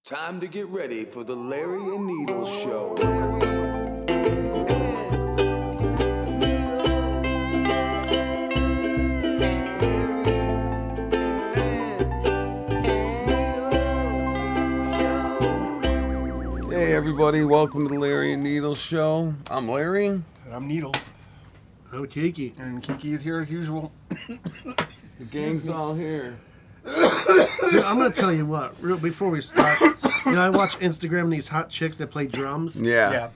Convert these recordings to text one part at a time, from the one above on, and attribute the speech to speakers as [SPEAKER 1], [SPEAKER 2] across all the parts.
[SPEAKER 1] Time to get ready for the Larry and Needles Show. Hey everybody, welcome to the Larry and Needles Show. I'm Larry.
[SPEAKER 2] And I'm Needles.
[SPEAKER 3] I'm Kiki.
[SPEAKER 2] And Kiki is here as usual.
[SPEAKER 1] The gang's all here.
[SPEAKER 3] Dude, I'm gonna tell you what. Before we start, I watch Instagram and these hot chicks that play drums.
[SPEAKER 1] Yeah.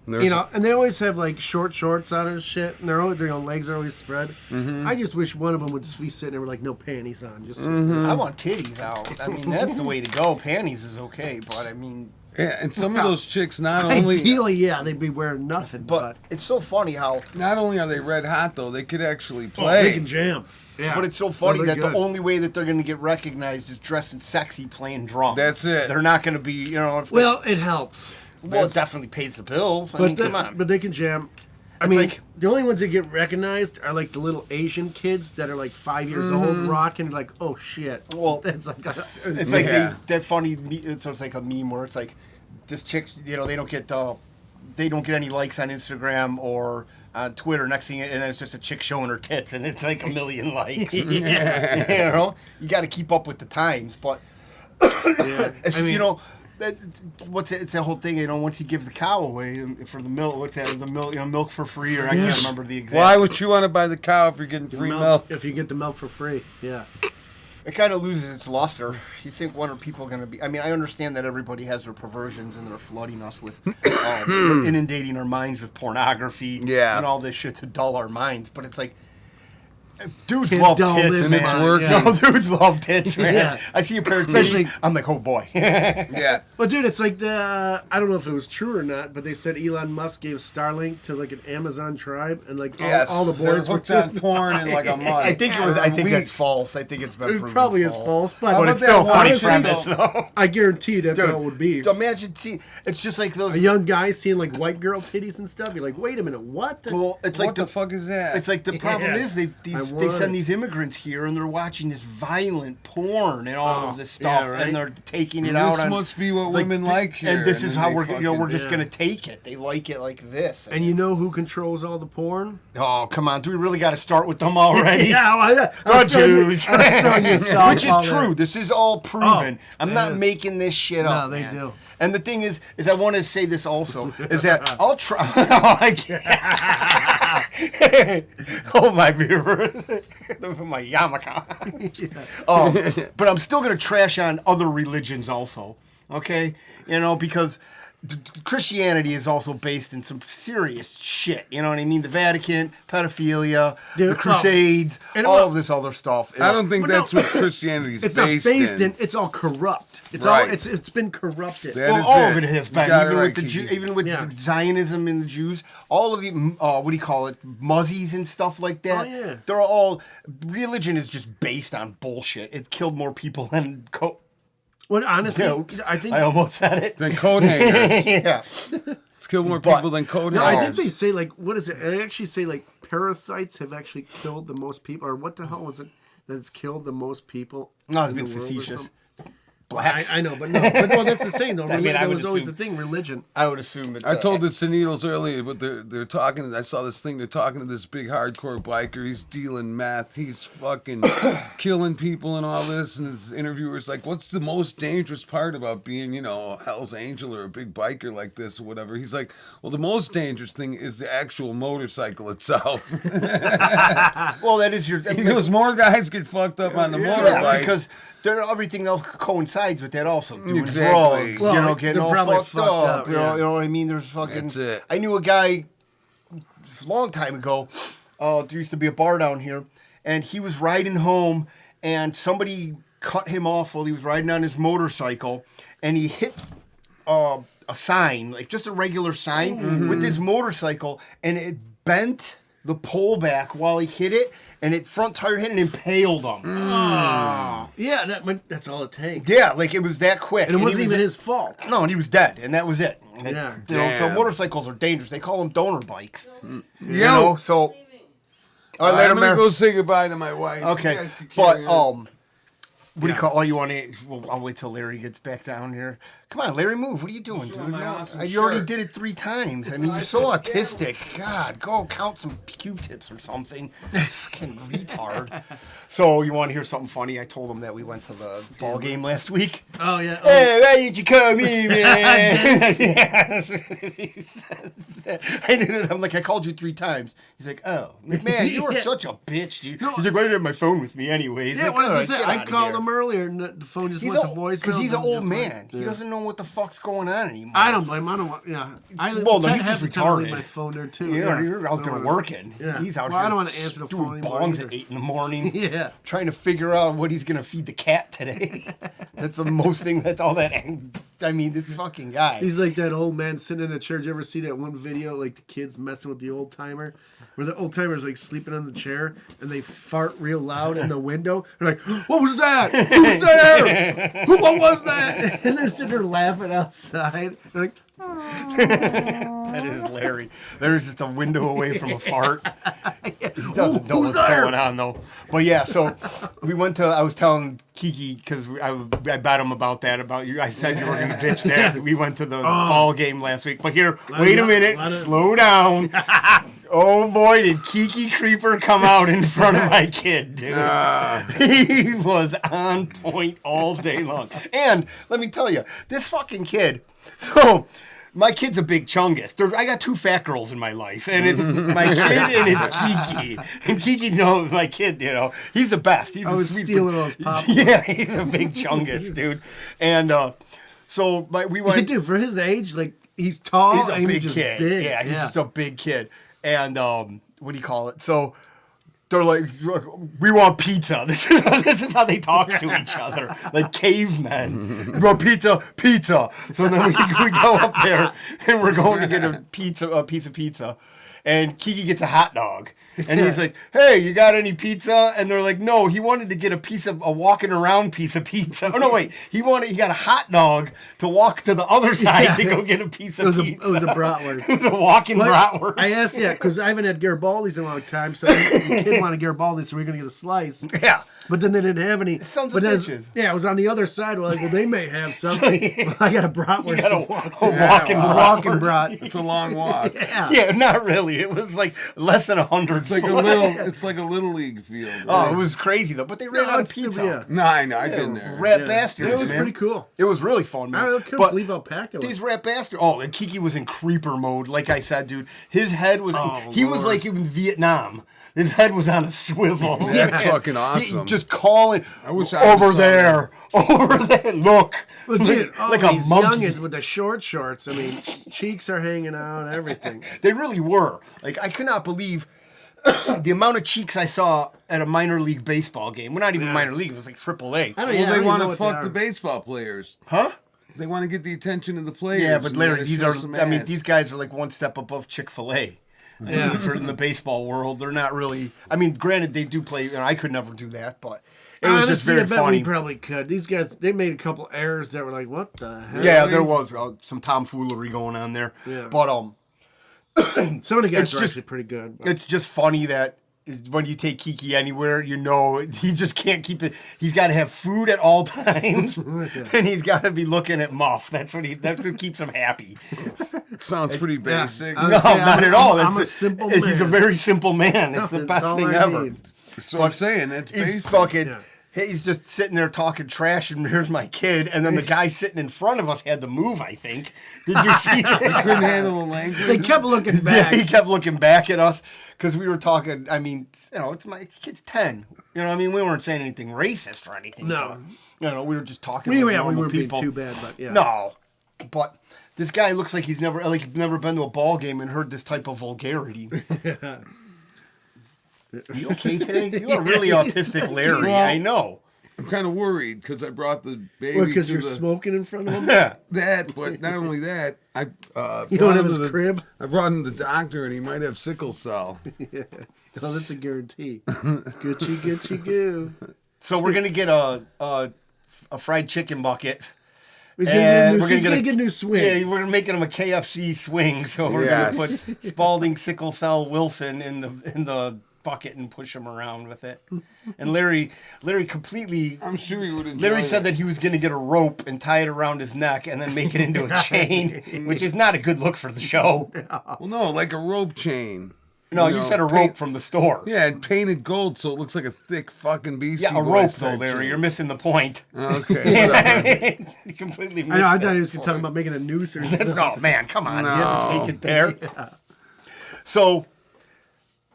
[SPEAKER 3] Yeah. And they always have like short shorts on and shit, and their legs are always spread. Mm-hmm. I just wish one of them would be sitting there with like no panties on. Just
[SPEAKER 2] I want titties out. I mean, that's the way to go. Panties is okay, but I mean...
[SPEAKER 1] Yeah, and some of those chicks not only...
[SPEAKER 3] Ideally, yeah, they'd be wearing nothing.
[SPEAKER 2] But it's so funny how...
[SPEAKER 1] Not only are they red hot, though, they could actually
[SPEAKER 3] They
[SPEAKER 1] play.
[SPEAKER 3] can jam. Yeah.
[SPEAKER 2] But it's so funny that
[SPEAKER 3] good.
[SPEAKER 2] the only way that they're going to get recognized is dressing sexy playing drums.
[SPEAKER 1] That's it.
[SPEAKER 2] They're not going to be, you know... If
[SPEAKER 3] Well, it helps.
[SPEAKER 2] it definitely pays the bills. I mean, come on.
[SPEAKER 3] But they can jam. I
[SPEAKER 2] It's
[SPEAKER 3] mean,
[SPEAKER 2] like-
[SPEAKER 3] the only ones that get recognized are like the little Asian kids that are like 5 years old, rocking like, oh shit.
[SPEAKER 2] Well,
[SPEAKER 3] that's like,
[SPEAKER 2] It's like
[SPEAKER 1] Yeah.
[SPEAKER 2] that funny. It's like a meme where it's like this chick. You know, they don't get any likes on Instagram or on Twitter. Next thing, and then it's just a chick showing her tits, and it's like 1 million likes.
[SPEAKER 3] Yeah.
[SPEAKER 2] You know, you got to keep up with the times, but
[SPEAKER 3] yeah.
[SPEAKER 2] it's,
[SPEAKER 3] I mean,
[SPEAKER 2] you know. It's that whole thing, you know, once you give the cow away for the milk, what's that, the milk, you know, milk for free, or I can't remember the exact.
[SPEAKER 1] Why would you want to buy the cow if you're getting free milk?
[SPEAKER 3] If you get the milk for free, yeah.
[SPEAKER 2] It kind of loses its luster. You think, when are people going to be... I mean, I understand that everybody has their perversions and they're flooding us with... they're inundating our minds with pornography and all this shit to dull our minds. But it's like... Dudes
[SPEAKER 3] Can't
[SPEAKER 2] love
[SPEAKER 3] dull
[SPEAKER 2] tits,
[SPEAKER 3] this
[SPEAKER 1] And it's
[SPEAKER 2] man.
[SPEAKER 1] working.
[SPEAKER 2] No, dudes love tits, man.
[SPEAKER 3] Yeah.
[SPEAKER 2] I see a pair of
[SPEAKER 3] Especially-
[SPEAKER 2] titties, I'm like, oh boy.
[SPEAKER 1] Yeah.
[SPEAKER 3] But dude, it's like the I don't know if it was true or not, but they said Elon Musk gave Starlink to like an Amazon tribe, and like all the
[SPEAKER 1] they're
[SPEAKER 3] boys were
[SPEAKER 1] hooked on porn in like a month.
[SPEAKER 2] I think it was. I think
[SPEAKER 1] Week.
[SPEAKER 2] that's false. I think it's been
[SPEAKER 3] It
[SPEAKER 2] proven
[SPEAKER 3] probably is
[SPEAKER 2] false.
[SPEAKER 3] false,
[SPEAKER 2] But
[SPEAKER 3] but
[SPEAKER 2] it's
[SPEAKER 1] that
[SPEAKER 2] still a funny
[SPEAKER 1] honestly,
[SPEAKER 2] premise,
[SPEAKER 1] though?
[SPEAKER 2] though.
[SPEAKER 3] I guarantee that's
[SPEAKER 2] Dude,
[SPEAKER 3] how it would be.
[SPEAKER 2] So imagine, see, it's just like those...
[SPEAKER 3] A young guy seeing like white girl titties and stuff. You're like, wait a minute, what?
[SPEAKER 2] Well, it's
[SPEAKER 1] What
[SPEAKER 2] like
[SPEAKER 1] the fuck is that?
[SPEAKER 2] It's like the problem
[SPEAKER 3] Yeah.
[SPEAKER 2] is they send these immigrants here and they're watching this violent porn and all of this stuff,
[SPEAKER 3] yeah, right.
[SPEAKER 2] and they're taking it
[SPEAKER 1] This
[SPEAKER 2] out on...
[SPEAKER 1] must be what women like here,
[SPEAKER 2] And this
[SPEAKER 1] and
[SPEAKER 2] is
[SPEAKER 1] then
[SPEAKER 2] how
[SPEAKER 1] they
[SPEAKER 2] we're
[SPEAKER 1] fucking-
[SPEAKER 2] we're just
[SPEAKER 3] Yeah.
[SPEAKER 2] gonna take it. They like it like this.
[SPEAKER 3] And you know who controls all the porn?
[SPEAKER 2] Oh, come on! Do we really got to start with them already?
[SPEAKER 3] Yeah,
[SPEAKER 2] The Jews. Which is
[SPEAKER 3] Which
[SPEAKER 2] true. This is all proven. I'm
[SPEAKER 3] it
[SPEAKER 2] not
[SPEAKER 3] is.
[SPEAKER 2] making this shit
[SPEAKER 3] No,
[SPEAKER 2] up.
[SPEAKER 3] they
[SPEAKER 2] man.
[SPEAKER 3] do.
[SPEAKER 2] And the thing is I want to say this also, is that I'll try. I can't. Oh, my viewers. My yarmulke. But I'm still going to trash on other religions also. Okay? You know, because Christianity is also based in some serious shit. You know what I mean? The Vatican, pedophilia,
[SPEAKER 3] Dude,
[SPEAKER 2] the Crusades,
[SPEAKER 3] and
[SPEAKER 2] all
[SPEAKER 3] well,
[SPEAKER 2] of this other stuff.
[SPEAKER 1] I don't think
[SPEAKER 3] Well, no.
[SPEAKER 1] that's what Christianity is
[SPEAKER 3] It's not
[SPEAKER 1] based
[SPEAKER 3] based
[SPEAKER 1] in.
[SPEAKER 3] It's all corrupt. It's
[SPEAKER 1] Right.
[SPEAKER 3] all it's been corrupted.
[SPEAKER 1] That
[SPEAKER 2] Well,
[SPEAKER 1] is
[SPEAKER 2] all
[SPEAKER 1] it.
[SPEAKER 2] of it has
[SPEAKER 1] You
[SPEAKER 2] been,
[SPEAKER 1] got it
[SPEAKER 2] even
[SPEAKER 1] right,
[SPEAKER 2] with the
[SPEAKER 1] Kiki.
[SPEAKER 2] even with
[SPEAKER 3] Yeah.
[SPEAKER 2] Zionism and the Jews, all of the what do you call it, muzzies and stuff like that.
[SPEAKER 3] Oh, yeah.
[SPEAKER 2] They're all religion is just based on bullshit. It's killed more people than
[SPEAKER 3] Well, honestly,
[SPEAKER 2] jokes.
[SPEAKER 3] I think
[SPEAKER 2] I almost said it.
[SPEAKER 1] Then coat hangers.
[SPEAKER 2] Yeah,
[SPEAKER 1] Let's kill more
[SPEAKER 2] But-
[SPEAKER 1] people than coat
[SPEAKER 3] no,
[SPEAKER 1] hangers.
[SPEAKER 3] I think they say like what is it? They actually say like parasites have actually killed the most people, or what the hell was it that's killed the most people?
[SPEAKER 2] no, it's
[SPEAKER 3] in
[SPEAKER 2] been
[SPEAKER 3] the world or
[SPEAKER 2] facetious.
[SPEAKER 3] something?
[SPEAKER 2] Blacks.
[SPEAKER 3] I know, but no, but well, that's the thing though.
[SPEAKER 2] I mean, I
[SPEAKER 3] that
[SPEAKER 2] would
[SPEAKER 3] was always
[SPEAKER 2] assume-
[SPEAKER 3] the thing. Religion.
[SPEAKER 2] I would assume it's.
[SPEAKER 1] I told this to Needles earlier, but they're talking. I saw this thing. They're talking to this big hardcore biker. He's dealing meth. He's fucking killing people and all this. And his interviewer's like, "What's the most dangerous part about being, you know, a Hell's Angel or a big biker like this or whatever?" He's like, "Well, the most dangerous thing is the actual motorcycle itself."
[SPEAKER 2] Well, that is your.
[SPEAKER 1] He goes, "More guys get fucked up on the
[SPEAKER 2] Yeah,
[SPEAKER 1] motorbike."
[SPEAKER 2] because everything else coincides with that also. Doing
[SPEAKER 1] Exactly.
[SPEAKER 2] drugs,
[SPEAKER 3] Well,
[SPEAKER 2] you know, getting
[SPEAKER 3] they're
[SPEAKER 2] all
[SPEAKER 3] probably
[SPEAKER 2] fucked
[SPEAKER 3] fucked
[SPEAKER 2] up.
[SPEAKER 3] up,
[SPEAKER 2] You know,
[SPEAKER 3] yeah.
[SPEAKER 2] you know what I mean? There's fucking.
[SPEAKER 1] That's it.
[SPEAKER 2] I knew a guy a long time ago. There used to be a bar down here, and he was riding home, and somebody cut him off while he was riding on his motorcycle, and he hit a sign, like just a regular sign, with his motorcycle, and it bent the pole back while he hit it, and it front tire hit and impaled him.
[SPEAKER 3] Yeah, that's all it takes.
[SPEAKER 2] Yeah, like it was that quick.
[SPEAKER 3] And it
[SPEAKER 2] he
[SPEAKER 3] wasn't
[SPEAKER 2] was
[SPEAKER 3] even his fault.
[SPEAKER 2] No, and he was dead, and that was it. And
[SPEAKER 3] Yeah.
[SPEAKER 2] you know, so
[SPEAKER 1] Damn.
[SPEAKER 2] motorcycles are dangerous. They call them donor bikes. You
[SPEAKER 1] Yeah.
[SPEAKER 2] know, so. All right, later,
[SPEAKER 1] I'm gonna
[SPEAKER 2] Mayor.
[SPEAKER 1] go say goodbye to my wife. You
[SPEAKER 2] Okay,
[SPEAKER 1] guys can
[SPEAKER 2] but
[SPEAKER 1] carry on.
[SPEAKER 2] what do you call? Oh, you want to? Well, I'll wait till Larry gets back down here Come on, Larry, move. What are you doing, dude?
[SPEAKER 1] my
[SPEAKER 2] No,
[SPEAKER 1] awesome
[SPEAKER 2] you already
[SPEAKER 1] shirt.
[SPEAKER 2] did it 3 times. I mean, you're so autistic. God, go count some Q-tips or something. Fucking retard. So, you want to hear something funny? I told him that we went to the ball game last week.
[SPEAKER 3] Oh yeah.
[SPEAKER 2] Hey, why didn't you call me, man? He said that. I'm like, I called you 3 times. He's like, oh, man, you are such a bitch, dude. He's like, why did I have my phone with me anyways?
[SPEAKER 3] Yeah,
[SPEAKER 2] Like,
[SPEAKER 3] what does
[SPEAKER 2] "All
[SPEAKER 3] he say?
[SPEAKER 2] get
[SPEAKER 3] I
[SPEAKER 2] outta
[SPEAKER 3] called
[SPEAKER 2] here."
[SPEAKER 3] him earlier and the phone just
[SPEAKER 2] He's
[SPEAKER 3] went to voicemail.
[SPEAKER 2] because he's an
[SPEAKER 3] and
[SPEAKER 2] old
[SPEAKER 3] just
[SPEAKER 2] man.
[SPEAKER 3] went-
[SPEAKER 2] He
[SPEAKER 3] yeah.
[SPEAKER 2] doesn't know what the fuck's going on anymore.
[SPEAKER 3] I don't blame him. I don't want. Yeah.
[SPEAKER 2] Well, no, he's
[SPEAKER 3] half
[SPEAKER 2] just
[SPEAKER 3] the time I leave
[SPEAKER 2] retarded.
[SPEAKER 3] my phone there too.
[SPEAKER 2] Yeah, you're
[SPEAKER 3] I
[SPEAKER 2] out
[SPEAKER 3] don't
[SPEAKER 2] there
[SPEAKER 3] wanna-
[SPEAKER 2] working.
[SPEAKER 3] Yeah.
[SPEAKER 2] He's out
[SPEAKER 3] Well,
[SPEAKER 2] here
[SPEAKER 3] I don't wanna answer the
[SPEAKER 2] doing
[SPEAKER 3] phone anymore
[SPEAKER 2] bongs
[SPEAKER 3] either.
[SPEAKER 2] at 8 in the morning.
[SPEAKER 3] Yeah.
[SPEAKER 2] Trying to figure out what he's gonna feed the cat today. That's the most thing. That's all that. I mean, this fucking guy.
[SPEAKER 3] He's like that old man sitting in a chair. Did you ever see that one video, like the kids messing with the old timer, where the old timer's like sleeping on the chair and they fart real loud in the window? They're like, "What was that? Who's there? What was that?" And they're sitting there laughing outside. They're like,
[SPEAKER 2] That is Larry. There's just a window away from a fart. He doesn't know
[SPEAKER 3] Who's
[SPEAKER 2] what's
[SPEAKER 3] there?
[SPEAKER 2] going on though. But yeah, so we went to. I was telling Kiki because I bet him about that. About you. I said you were gonna bitch there. We went to the ball game last week. But here, wait a minute. Slow down. Oh boy, did Kiki Creeper come out in front of my kid, dude. He was on point all day long. And let me tell you, this fucking kid. So, my kid's a big chungus. I got 2 fat girls in my life, and it's my kid and it's Kiki. And Kiki knows my kid, you know. He's the best. He's
[SPEAKER 3] I
[SPEAKER 2] a
[SPEAKER 3] was
[SPEAKER 2] sweet
[SPEAKER 3] stealing those pop.
[SPEAKER 2] Yeah, he's a big chungus, dude. And so we went.
[SPEAKER 3] dude, for his age, like he's tall.
[SPEAKER 2] He's a
[SPEAKER 3] and
[SPEAKER 2] big
[SPEAKER 3] just
[SPEAKER 2] kid.
[SPEAKER 3] Big.
[SPEAKER 2] Yeah, he's just a big kid. And what do you call it? So they're like, we want pizza. This is how they talk to each other, like cavemen. We want pizza. So then we go up there and we're going to get a piece of pizza, and Kiki gets a hot dog. And he's like, hey, you got any pizza? And they're like, no, he wanted to get a walking around piece of pizza. Oh, no, wait. He got a hot dog to walk to the other side to go get a piece of pizza.
[SPEAKER 3] It was a bratwurst.
[SPEAKER 2] It was a walking bratwurst.
[SPEAKER 3] I asked, because I haven't had Garibaldi's in a long time, so the kid wanted Garibaldi, so we are going to get a slice.
[SPEAKER 2] Yeah.
[SPEAKER 3] But then they didn't have any.
[SPEAKER 2] Sons
[SPEAKER 3] but
[SPEAKER 2] of
[SPEAKER 3] as-
[SPEAKER 2] bitches.
[SPEAKER 3] Yeah, it was on the other side. We're like, well, they may have something. I got a bratwurst
[SPEAKER 2] You got
[SPEAKER 3] to
[SPEAKER 2] a
[SPEAKER 3] walk.
[SPEAKER 2] walking bratwurst.
[SPEAKER 3] brat.
[SPEAKER 1] It's a long walk.
[SPEAKER 2] Yeah, not really. It was like less than 100.
[SPEAKER 1] It's like a little league field.
[SPEAKER 2] Oh, it was crazy though. But they ran out of
[SPEAKER 3] it's still-
[SPEAKER 2] pizza.
[SPEAKER 3] yeah.
[SPEAKER 1] No, I know. I've been there.
[SPEAKER 2] Rat
[SPEAKER 3] Yeah.
[SPEAKER 2] bastards.
[SPEAKER 3] It was
[SPEAKER 2] man.
[SPEAKER 3] pretty cool.
[SPEAKER 2] It was really fun, man.
[SPEAKER 3] I couldn't
[SPEAKER 2] But
[SPEAKER 3] believe how packed it was.
[SPEAKER 2] these rat bastards. Oh, and Kiki was in creeper mode, like I said, dude. His head was. He was like in Vietnam. His head was on a swivel.
[SPEAKER 1] That's fucking
[SPEAKER 2] He
[SPEAKER 1] awesome.
[SPEAKER 2] just calling.
[SPEAKER 1] I wish I
[SPEAKER 2] over
[SPEAKER 1] saw
[SPEAKER 2] there. Over there. Look.
[SPEAKER 3] But dude,
[SPEAKER 2] like
[SPEAKER 3] all
[SPEAKER 2] a
[SPEAKER 3] these
[SPEAKER 2] monkey.
[SPEAKER 3] youngins with the short shorts. I mean, cheeks are hanging out, everything.
[SPEAKER 2] They really were. Like, I could not believe the amount of cheeks I saw at a minor league baseball game. Well, not even minor league. It was like AAA.
[SPEAKER 3] I don't,
[SPEAKER 1] Well,
[SPEAKER 3] I
[SPEAKER 1] they
[SPEAKER 3] don't
[SPEAKER 1] want
[SPEAKER 3] know
[SPEAKER 1] to
[SPEAKER 3] what
[SPEAKER 1] fuck
[SPEAKER 3] they
[SPEAKER 1] the
[SPEAKER 3] are.
[SPEAKER 1] baseball players.
[SPEAKER 2] Huh?
[SPEAKER 1] They want to get the attention of the players.
[SPEAKER 2] Yeah, but
[SPEAKER 1] and
[SPEAKER 2] Larry,
[SPEAKER 1] they
[SPEAKER 2] these
[SPEAKER 1] show
[SPEAKER 2] are.
[SPEAKER 1] some
[SPEAKER 2] I mean,
[SPEAKER 1] ass.
[SPEAKER 2] these guys are like one step above Chick-fil-A.
[SPEAKER 3] Yeah.
[SPEAKER 2] For in the baseball world, they're not really. I mean, granted, they do play. I could never do that, but it was just
[SPEAKER 3] Honestly,
[SPEAKER 2] very
[SPEAKER 3] I bet
[SPEAKER 2] funny.
[SPEAKER 3] we probably could. These guys, they made a couple errors that were like, what the hell?
[SPEAKER 2] Yeah, there was some tomfoolery going on there.
[SPEAKER 3] Yeah.
[SPEAKER 2] But
[SPEAKER 3] Some of the guys
[SPEAKER 2] It's
[SPEAKER 3] are
[SPEAKER 2] just-
[SPEAKER 3] actually pretty good. but-
[SPEAKER 2] it's just funny that when you take Kiki anywhere, you know he just can't keep it. He's got to have food at all times, and he's got to be looking at Muff. That's what keeps him happy.
[SPEAKER 1] Sounds pretty basic.
[SPEAKER 3] I was
[SPEAKER 2] No,
[SPEAKER 3] saying,
[SPEAKER 2] not at all.
[SPEAKER 3] I'm a simple
[SPEAKER 2] He's a
[SPEAKER 3] man.
[SPEAKER 2] very simple man. It's the
[SPEAKER 3] That's
[SPEAKER 2] best
[SPEAKER 3] all
[SPEAKER 2] thing
[SPEAKER 3] I
[SPEAKER 2] ever.
[SPEAKER 3] need.
[SPEAKER 1] So I'm saying that's
[SPEAKER 2] He's
[SPEAKER 1] basic.
[SPEAKER 2] fucking.
[SPEAKER 3] Yeah.
[SPEAKER 2] He's just sitting there talking trash, and here's my kid. And then the guy sitting in front of us had to move, I think. Did you see that?
[SPEAKER 1] Couldn't handle the language.
[SPEAKER 3] They kept looking
[SPEAKER 2] Yeah,
[SPEAKER 3] back.
[SPEAKER 2] he kept looking back at us because we were talking. I mean, it's my kid's 10. You know what I mean? We weren't saying anything racist or anything.
[SPEAKER 3] No.
[SPEAKER 2] but, we were just talking
[SPEAKER 3] We
[SPEAKER 2] like
[SPEAKER 3] weren't
[SPEAKER 2] normal
[SPEAKER 3] being
[SPEAKER 2] people.
[SPEAKER 3] too bad, but yeah.
[SPEAKER 2] No. But this guy looks like he's never been to a ball game and heard this type of vulgarity. You okay today? You are really autistic, Larry.
[SPEAKER 1] Well-
[SPEAKER 2] I know.
[SPEAKER 1] I'm kind of worried because I brought the baby
[SPEAKER 3] What, because
[SPEAKER 1] to
[SPEAKER 3] you're
[SPEAKER 1] the,
[SPEAKER 3] smoking in front of him?
[SPEAKER 2] Yeah.
[SPEAKER 1] that, but not only that, I
[SPEAKER 3] You
[SPEAKER 1] brought
[SPEAKER 3] don't have
[SPEAKER 1] him
[SPEAKER 3] his
[SPEAKER 1] to the-
[SPEAKER 3] crib?
[SPEAKER 1] I brought him to the doctor and he might have sickle cell.
[SPEAKER 3] Oh, that's a guarantee. Gucci, goo.
[SPEAKER 2] So we're gonna get a fried chicken bucket.
[SPEAKER 3] He's
[SPEAKER 2] And
[SPEAKER 3] gonna get a new swing.
[SPEAKER 2] Yeah, we're making him a KFC swing. So we're
[SPEAKER 1] Yes.
[SPEAKER 2] gonna put Spalding, Sickle Cell, Wilson in the bucket and push him around with it. And Larry completely.
[SPEAKER 1] I'm sure he would enjoy
[SPEAKER 2] Larry
[SPEAKER 1] it.
[SPEAKER 2] said that he was going to get a rope and tie it around his neck and then make it into a chain, which is not a good look for the show.
[SPEAKER 1] Well, no, like a rope chain.
[SPEAKER 2] No, you
[SPEAKER 1] know,
[SPEAKER 2] said a rope
[SPEAKER 1] paint-
[SPEAKER 2] from the store.
[SPEAKER 1] Yeah, and painted gold so it looks like a thick fucking Beastie
[SPEAKER 2] Yeah, a
[SPEAKER 1] Boys
[SPEAKER 2] rope though,
[SPEAKER 1] type
[SPEAKER 2] Larry.
[SPEAKER 1] chain.
[SPEAKER 2] You're missing the point.
[SPEAKER 1] Okay, whatever.
[SPEAKER 2] You completely
[SPEAKER 3] I
[SPEAKER 2] missed
[SPEAKER 3] know. I
[SPEAKER 2] it.
[SPEAKER 3] thought he was talking about making a noose or something.
[SPEAKER 2] Oh man, come on! You have to
[SPEAKER 1] No.
[SPEAKER 2] take it there. So,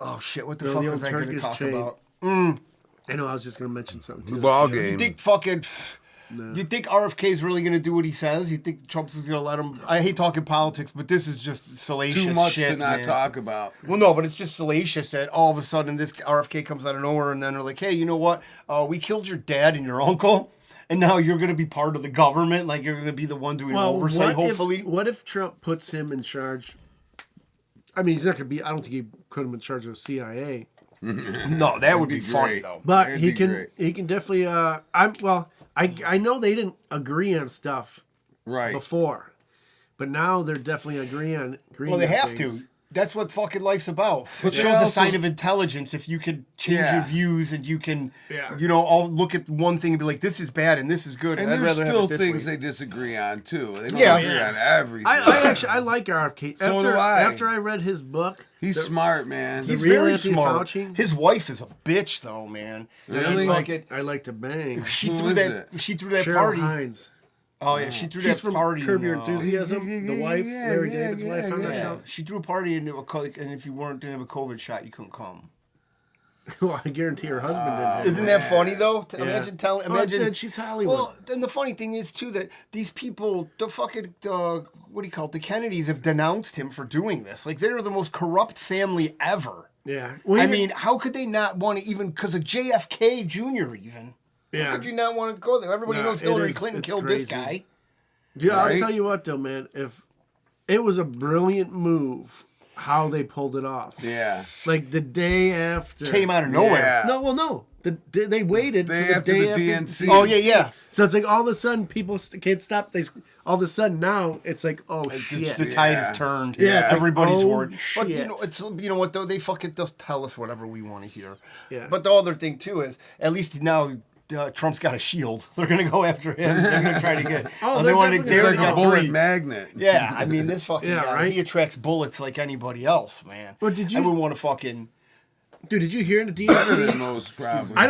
[SPEAKER 2] oh shit! What the
[SPEAKER 3] The
[SPEAKER 2] fuck
[SPEAKER 3] old
[SPEAKER 2] was I going to
[SPEAKER 3] Turkish
[SPEAKER 2] talk
[SPEAKER 3] chain.
[SPEAKER 2] about?
[SPEAKER 3] I know. I was just going to mention something
[SPEAKER 1] The
[SPEAKER 3] too.
[SPEAKER 1] ball
[SPEAKER 2] You
[SPEAKER 1] game.
[SPEAKER 2] think fucking? Do you think RFK is really going to do what he says? You think Trump's going to let him? I hate talking politics, but this is just salacious
[SPEAKER 1] Too much
[SPEAKER 2] shit,
[SPEAKER 1] to not
[SPEAKER 2] man.
[SPEAKER 1] talk about.
[SPEAKER 2] Well, no, but it's just salacious that all of a sudden this RFK comes out of nowhere, and then they're like, "Hey, you know what? We killed your dad and your uncle, and now you're going to be part of the government. Like you're going to be the one doing oversight. Hopefully,
[SPEAKER 3] What if Trump puts him in charge? I mean, he's not going to be. I don't think he put him in charge of the CIA.
[SPEAKER 2] no, that would be funny
[SPEAKER 1] great.
[SPEAKER 2] though.
[SPEAKER 3] But
[SPEAKER 1] That'd
[SPEAKER 3] he
[SPEAKER 1] be
[SPEAKER 3] can.
[SPEAKER 1] great.
[SPEAKER 3] He can definitely. I know they didn't agree on stuff
[SPEAKER 1] Right.
[SPEAKER 3] before, but now they're definitely agreeing.
[SPEAKER 2] Well, they have to. That's what fucking life's about. It
[SPEAKER 1] But
[SPEAKER 2] shows
[SPEAKER 1] they
[SPEAKER 2] a
[SPEAKER 1] also-
[SPEAKER 2] sign of intelligence if you could change
[SPEAKER 1] Yeah.
[SPEAKER 2] your views and you can,
[SPEAKER 3] Yeah.
[SPEAKER 2] you know, all look at one thing and be like, this is bad and this is good.
[SPEAKER 1] And
[SPEAKER 2] I'd
[SPEAKER 1] there's
[SPEAKER 2] rather
[SPEAKER 1] still
[SPEAKER 2] have it this
[SPEAKER 1] things
[SPEAKER 2] way.
[SPEAKER 1] they disagree on too. They don't
[SPEAKER 2] Yeah.
[SPEAKER 1] agree on everything.
[SPEAKER 3] I like RFK.
[SPEAKER 1] So do I.
[SPEAKER 3] After I read his book,
[SPEAKER 1] He's smart, man.
[SPEAKER 2] He's
[SPEAKER 3] real
[SPEAKER 2] very
[SPEAKER 3] Anthony
[SPEAKER 2] smart.
[SPEAKER 3] Fauci?
[SPEAKER 2] His wife is a bitch, though, man.
[SPEAKER 1] Really?
[SPEAKER 3] I like to bang.
[SPEAKER 2] She
[SPEAKER 1] Who
[SPEAKER 2] threw
[SPEAKER 1] is
[SPEAKER 2] that.
[SPEAKER 1] it?
[SPEAKER 2] She threw that
[SPEAKER 3] Cheryl
[SPEAKER 2] party.
[SPEAKER 3] Hines.
[SPEAKER 2] Oh yeah, she threw
[SPEAKER 3] She's
[SPEAKER 2] that
[SPEAKER 3] from
[SPEAKER 2] party.
[SPEAKER 3] Curb Your
[SPEAKER 2] in,
[SPEAKER 3] Enthusiasm. The wife,
[SPEAKER 1] yeah,
[SPEAKER 3] Larry
[SPEAKER 1] yeah,
[SPEAKER 3] David's wife on that
[SPEAKER 1] yeah.
[SPEAKER 3] show.
[SPEAKER 2] She threw a party and if you didn't have a COVID shot, you couldn't come.
[SPEAKER 3] Well, I guarantee her husband didn't. Have
[SPEAKER 2] Isn't that funny though?
[SPEAKER 3] Yeah.
[SPEAKER 2] Imagine telling.
[SPEAKER 3] Well,
[SPEAKER 2] Imagine.
[SPEAKER 3] then she's Hollywood.
[SPEAKER 2] Well, then the funny thing is too that these people, the fucking what do you call it? The Kennedys have denounced him for doing this. Like they're the most corrupt family ever.
[SPEAKER 3] Yeah. Well,
[SPEAKER 2] I
[SPEAKER 3] you-
[SPEAKER 2] mean, how could they not want to even because of JFK Jr. even?
[SPEAKER 3] Yeah.
[SPEAKER 2] How could you not want to go there? Everybody
[SPEAKER 3] No,
[SPEAKER 2] knows
[SPEAKER 3] it
[SPEAKER 2] Hillary
[SPEAKER 3] is-
[SPEAKER 2] Clinton
[SPEAKER 3] it's
[SPEAKER 2] killed this
[SPEAKER 3] crazy.
[SPEAKER 2] guy.
[SPEAKER 3] Dude, I'll
[SPEAKER 1] Right?
[SPEAKER 3] tell you what though, man. If it was a brilliant move, how they pulled it off.
[SPEAKER 1] Yeah.
[SPEAKER 3] Like the day after.
[SPEAKER 2] Came out of nowhere.
[SPEAKER 1] Yeah.
[SPEAKER 3] No, well, no. They waited
[SPEAKER 1] Day
[SPEAKER 3] till the
[SPEAKER 1] after
[SPEAKER 3] day
[SPEAKER 1] the
[SPEAKER 3] after
[SPEAKER 1] DNC.
[SPEAKER 2] Oh yeah, yeah.
[SPEAKER 3] So it's like all of a sudden people can't stop. All of a sudden now it's like, oh shit.
[SPEAKER 2] The tide
[SPEAKER 1] Yeah.
[SPEAKER 2] has turned.
[SPEAKER 3] Yeah, it's like,
[SPEAKER 2] everybody's
[SPEAKER 3] oh,
[SPEAKER 2] worried. But you
[SPEAKER 3] shit.
[SPEAKER 2] know, what though? They fucking just tell us whatever we want to hear.
[SPEAKER 3] Yeah.
[SPEAKER 2] But the other thing too is, at least now Trump's got a shield. They're gonna go after him. They're gonna try to get.
[SPEAKER 3] Oh,
[SPEAKER 2] they
[SPEAKER 3] they're
[SPEAKER 2] want to.
[SPEAKER 3] definitely
[SPEAKER 2] They
[SPEAKER 1] It's
[SPEAKER 2] already
[SPEAKER 1] like a
[SPEAKER 2] got
[SPEAKER 1] bullet
[SPEAKER 2] three.
[SPEAKER 1] magnet.
[SPEAKER 2] Yeah, I mean this fucking
[SPEAKER 3] Yeah,
[SPEAKER 2] guy.
[SPEAKER 3] right?
[SPEAKER 2] He attracts bullets like anybody else, man.
[SPEAKER 3] But did
[SPEAKER 2] I
[SPEAKER 3] you-
[SPEAKER 2] wouldn't want to fucking.
[SPEAKER 3] Dude, did you hear in the
[SPEAKER 1] Better than
[SPEAKER 3] DNC?
[SPEAKER 1] most, probably.
[SPEAKER 3] I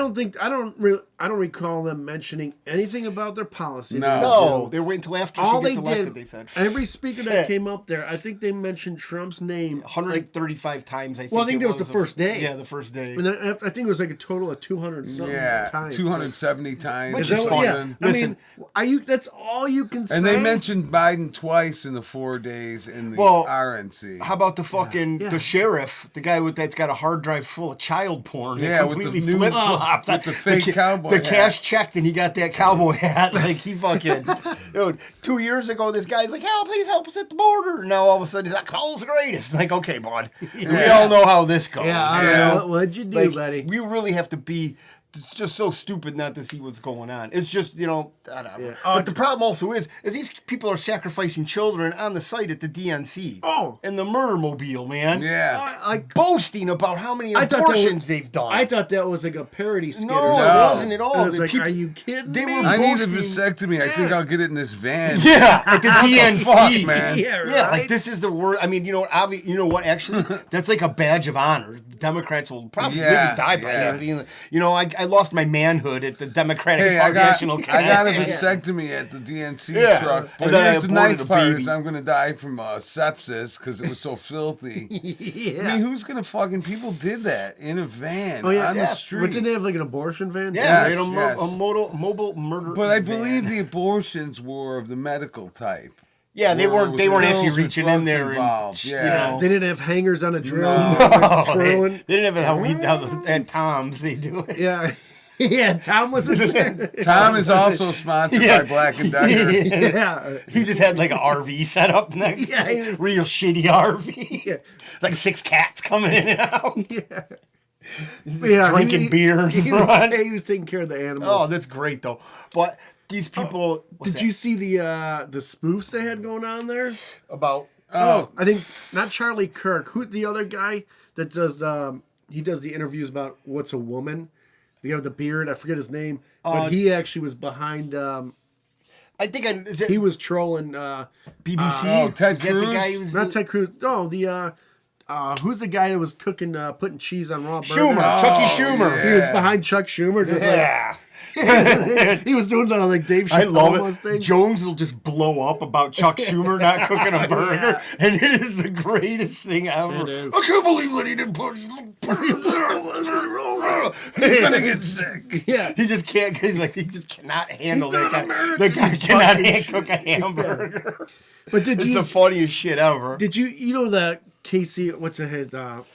[SPEAKER 3] don't recall them mentioning anything about their policy.
[SPEAKER 1] No.
[SPEAKER 3] They're
[SPEAKER 2] No,
[SPEAKER 3] gonna do.
[SPEAKER 2] they wait until after
[SPEAKER 3] All
[SPEAKER 2] she
[SPEAKER 3] they
[SPEAKER 2] gets elected.
[SPEAKER 3] did.
[SPEAKER 2] They said
[SPEAKER 3] Every speaker
[SPEAKER 2] Shit.
[SPEAKER 3] that came up there, I think they mentioned Trump's name.
[SPEAKER 2] 135 times. I think.
[SPEAKER 3] Well, I think
[SPEAKER 2] it
[SPEAKER 3] that was the first day.
[SPEAKER 2] Yeah, the first day.
[SPEAKER 3] And I think it was like a total of 200 something
[SPEAKER 1] Yeah,
[SPEAKER 3] times.
[SPEAKER 1] 270 times.
[SPEAKER 2] Which
[SPEAKER 3] Is that
[SPEAKER 2] is
[SPEAKER 3] what-
[SPEAKER 2] fun.
[SPEAKER 3] yeah.
[SPEAKER 2] Listen.
[SPEAKER 3] I mean, that's all you can say.
[SPEAKER 1] And they mentioned Biden twice in the 4 days in the
[SPEAKER 2] Well,
[SPEAKER 1] RNC.
[SPEAKER 2] How about the fucking
[SPEAKER 3] Yeah.
[SPEAKER 2] the sheriff, the guy that's got a hard drive full of child porn? That
[SPEAKER 1] Yeah, with the
[SPEAKER 2] completely
[SPEAKER 1] new-
[SPEAKER 2] flip flopped
[SPEAKER 1] with the fake cowboy
[SPEAKER 2] The
[SPEAKER 1] hat.
[SPEAKER 2] cash checked, and he got that cowboy hat. Like he fucking, dude. 2 years ago, this guy's like, "Help! Please help us at the border." And now all of a sudden, he's like, "Cole's the greatest." Like, okay, bud, we all know how this goes.
[SPEAKER 3] Yeah, I
[SPEAKER 2] you
[SPEAKER 3] don't
[SPEAKER 2] know?
[SPEAKER 3] know. What'd you do,
[SPEAKER 2] Like,
[SPEAKER 3] buddy?
[SPEAKER 2] we really have to be. It's just so stupid not to see what's going on. It's just, I don't know.
[SPEAKER 3] Yeah.
[SPEAKER 2] But the problem also is these people are sacrificing children on the site at the DNC.
[SPEAKER 3] Oh.
[SPEAKER 2] In the murder mobile, man.
[SPEAKER 1] Yeah.
[SPEAKER 2] Like boasting about how many
[SPEAKER 3] I thought that
[SPEAKER 2] abortions
[SPEAKER 3] was-
[SPEAKER 2] they've done.
[SPEAKER 3] I thought that was like a parody skit.
[SPEAKER 2] no,
[SPEAKER 3] or
[SPEAKER 2] it
[SPEAKER 3] something.
[SPEAKER 2] wasn't at all.
[SPEAKER 3] And it's
[SPEAKER 2] The
[SPEAKER 3] like,
[SPEAKER 2] people-
[SPEAKER 3] are you kidding
[SPEAKER 2] they
[SPEAKER 3] me?
[SPEAKER 2] were
[SPEAKER 1] I need a
[SPEAKER 2] boasting-
[SPEAKER 1] vasectomy. I think I'll get it in this van.
[SPEAKER 2] Yeah, at the DNC.
[SPEAKER 1] fuck, man?
[SPEAKER 3] Yeah, right.
[SPEAKER 2] Yeah, like this is the word. I mean, you know what? Actually, that's like a badge of honor. Democrats will probably live
[SPEAKER 1] Yeah,
[SPEAKER 2] and die by
[SPEAKER 1] yeah.
[SPEAKER 2] that. Being, I lost my manhood at the Democratic
[SPEAKER 1] Hey,
[SPEAKER 2] Party National
[SPEAKER 1] I got a
[SPEAKER 2] Convention.
[SPEAKER 1] vasectomy at the DNC
[SPEAKER 2] Yeah.
[SPEAKER 1] truck. But
[SPEAKER 2] And then I
[SPEAKER 1] here's the
[SPEAKER 2] aborted
[SPEAKER 1] nice
[SPEAKER 2] a
[SPEAKER 1] part
[SPEAKER 2] baby.
[SPEAKER 1] is I'm going to die from sepsis because it was so filthy.
[SPEAKER 3] Yeah.
[SPEAKER 1] I mean, who's going to fucking... People did that in a van
[SPEAKER 3] Oh yeah,
[SPEAKER 1] on the
[SPEAKER 2] yeah.
[SPEAKER 1] street.
[SPEAKER 3] But didn't they have like an abortion van?
[SPEAKER 2] Yeah,
[SPEAKER 1] Yes,
[SPEAKER 2] they had
[SPEAKER 1] yes.
[SPEAKER 2] a mobile murder.
[SPEAKER 1] But I
[SPEAKER 2] van.
[SPEAKER 1] believe the abortions were of the medical type.
[SPEAKER 2] Yeah, they
[SPEAKER 1] Where
[SPEAKER 2] weren't.
[SPEAKER 1] there
[SPEAKER 2] They
[SPEAKER 1] was
[SPEAKER 2] weren't actually
[SPEAKER 1] pills or
[SPEAKER 2] reaching in
[SPEAKER 1] drugs
[SPEAKER 2] there
[SPEAKER 1] involved,
[SPEAKER 2] and
[SPEAKER 1] yeah.
[SPEAKER 3] They didn't have hangers on a drill.
[SPEAKER 1] No.
[SPEAKER 3] like,
[SPEAKER 2] they
[SPEAKER 3] twirling.
[SPEAKER 2] didn't have how at Tom's they do it.
[SPEAKER 3] Yeah. Yeah, Tom wasn't there.
[SPEAKER 1] Tom is also sponsored
[SPEAKER 2] Yeah.
[SPEAKER 1] by Black and Decker.
[SPEAKER 3] Yeah.
[SPEAKER 2] He just had like an RV set up next.
[SPEAKER 3] Yeah,
[SPEAKER 2] to
[SPEAKER 3] he
[SPEAKER 2] it.
[SPEAKER 3] was-
[SPEAKER 2] Real shitty RV.
[SPEAKER 3] Yeah.
[SPEAKER 2] Like 6 cats coming in and out.
[SPEAKER 3] Yeah,
[SPEAKER 2] Drinking beer in
[SPEAKER 3] He
[SPEAKER 2] front.
[SPEAKER 3] was taking care of the animals.
[SPEAKER 2] Oh, that's great though. But these people. what's
[SPEAKER 3] Did
[SPEAKER 2] that?
[SPEAKER 3] you see the spoofs they had going on there?
[SPEAKER 2] about?
[SPEAKER 3] Oh, I think not Charlie Kirk. Who's the other guy that does he does the interviews about what's a woman. The guy with the beard, I forget his name, but he actually was behind.
[SPEAKER 2] I think
[SPEAKER 3] He was trolling
[SPEAKER 2] BBC.
[SPEAKER 1] Ted
[SPEAKER 2] Is that the
[SPEAKER 1] Cruz?
[SPEAKER 2] guy who was
[SPEAKER 3] not Ted Cruz. No, the who's the guy that was cooking, putting cheese on raw burgers?
[SPEAKER 2] Schumer, Chucky
[SPEAKER 1] Oh,
[SPEAKER 2] Schumer.
[SPEAKER 3] He was behind Chuck Schumer. Just
[SPEAKER 2] Yeah.
[SPEAKER 3] he was doing the like Dave
[SPEAKER 2] I love
[SPEAKER 3] Chappelle
[SPEAKER 2] it.
[SPEAKER 3] thing.
[SPEAKER 2] Jones will just blow up about Chuck Schumer not cooking a burger, and it is the greatest thing ever.
[SPEAKER 3] It is.
[SPEAKER 2] I can't believe that he didn't put.
[SPEAKER 1] He's gonna get sick.
[SPEAKER 3] Yeah.
[SPEAKER 2] He just can't. He's like he just cannot handle
[SPEAKER 3] He's
[SPEAKER 2] that
[SPEAKER 3] not
[SPEAKER 2] guy.
[SPEAKER 3] American.
[SPEAKER 2] The guy
[SPEAKER 3] He's
[SPEAKER 2] cannot
[SPEAKER 3] busted.
[SPEAKER 2] cook a hamburger.
[SPEAKER 3] But did
[SPEAKER 2] It's
[SPEAKER 3] you
[SPEAKER 2] the funniest shit ever.
[SPEAKER 3] did you know that Casey? What's his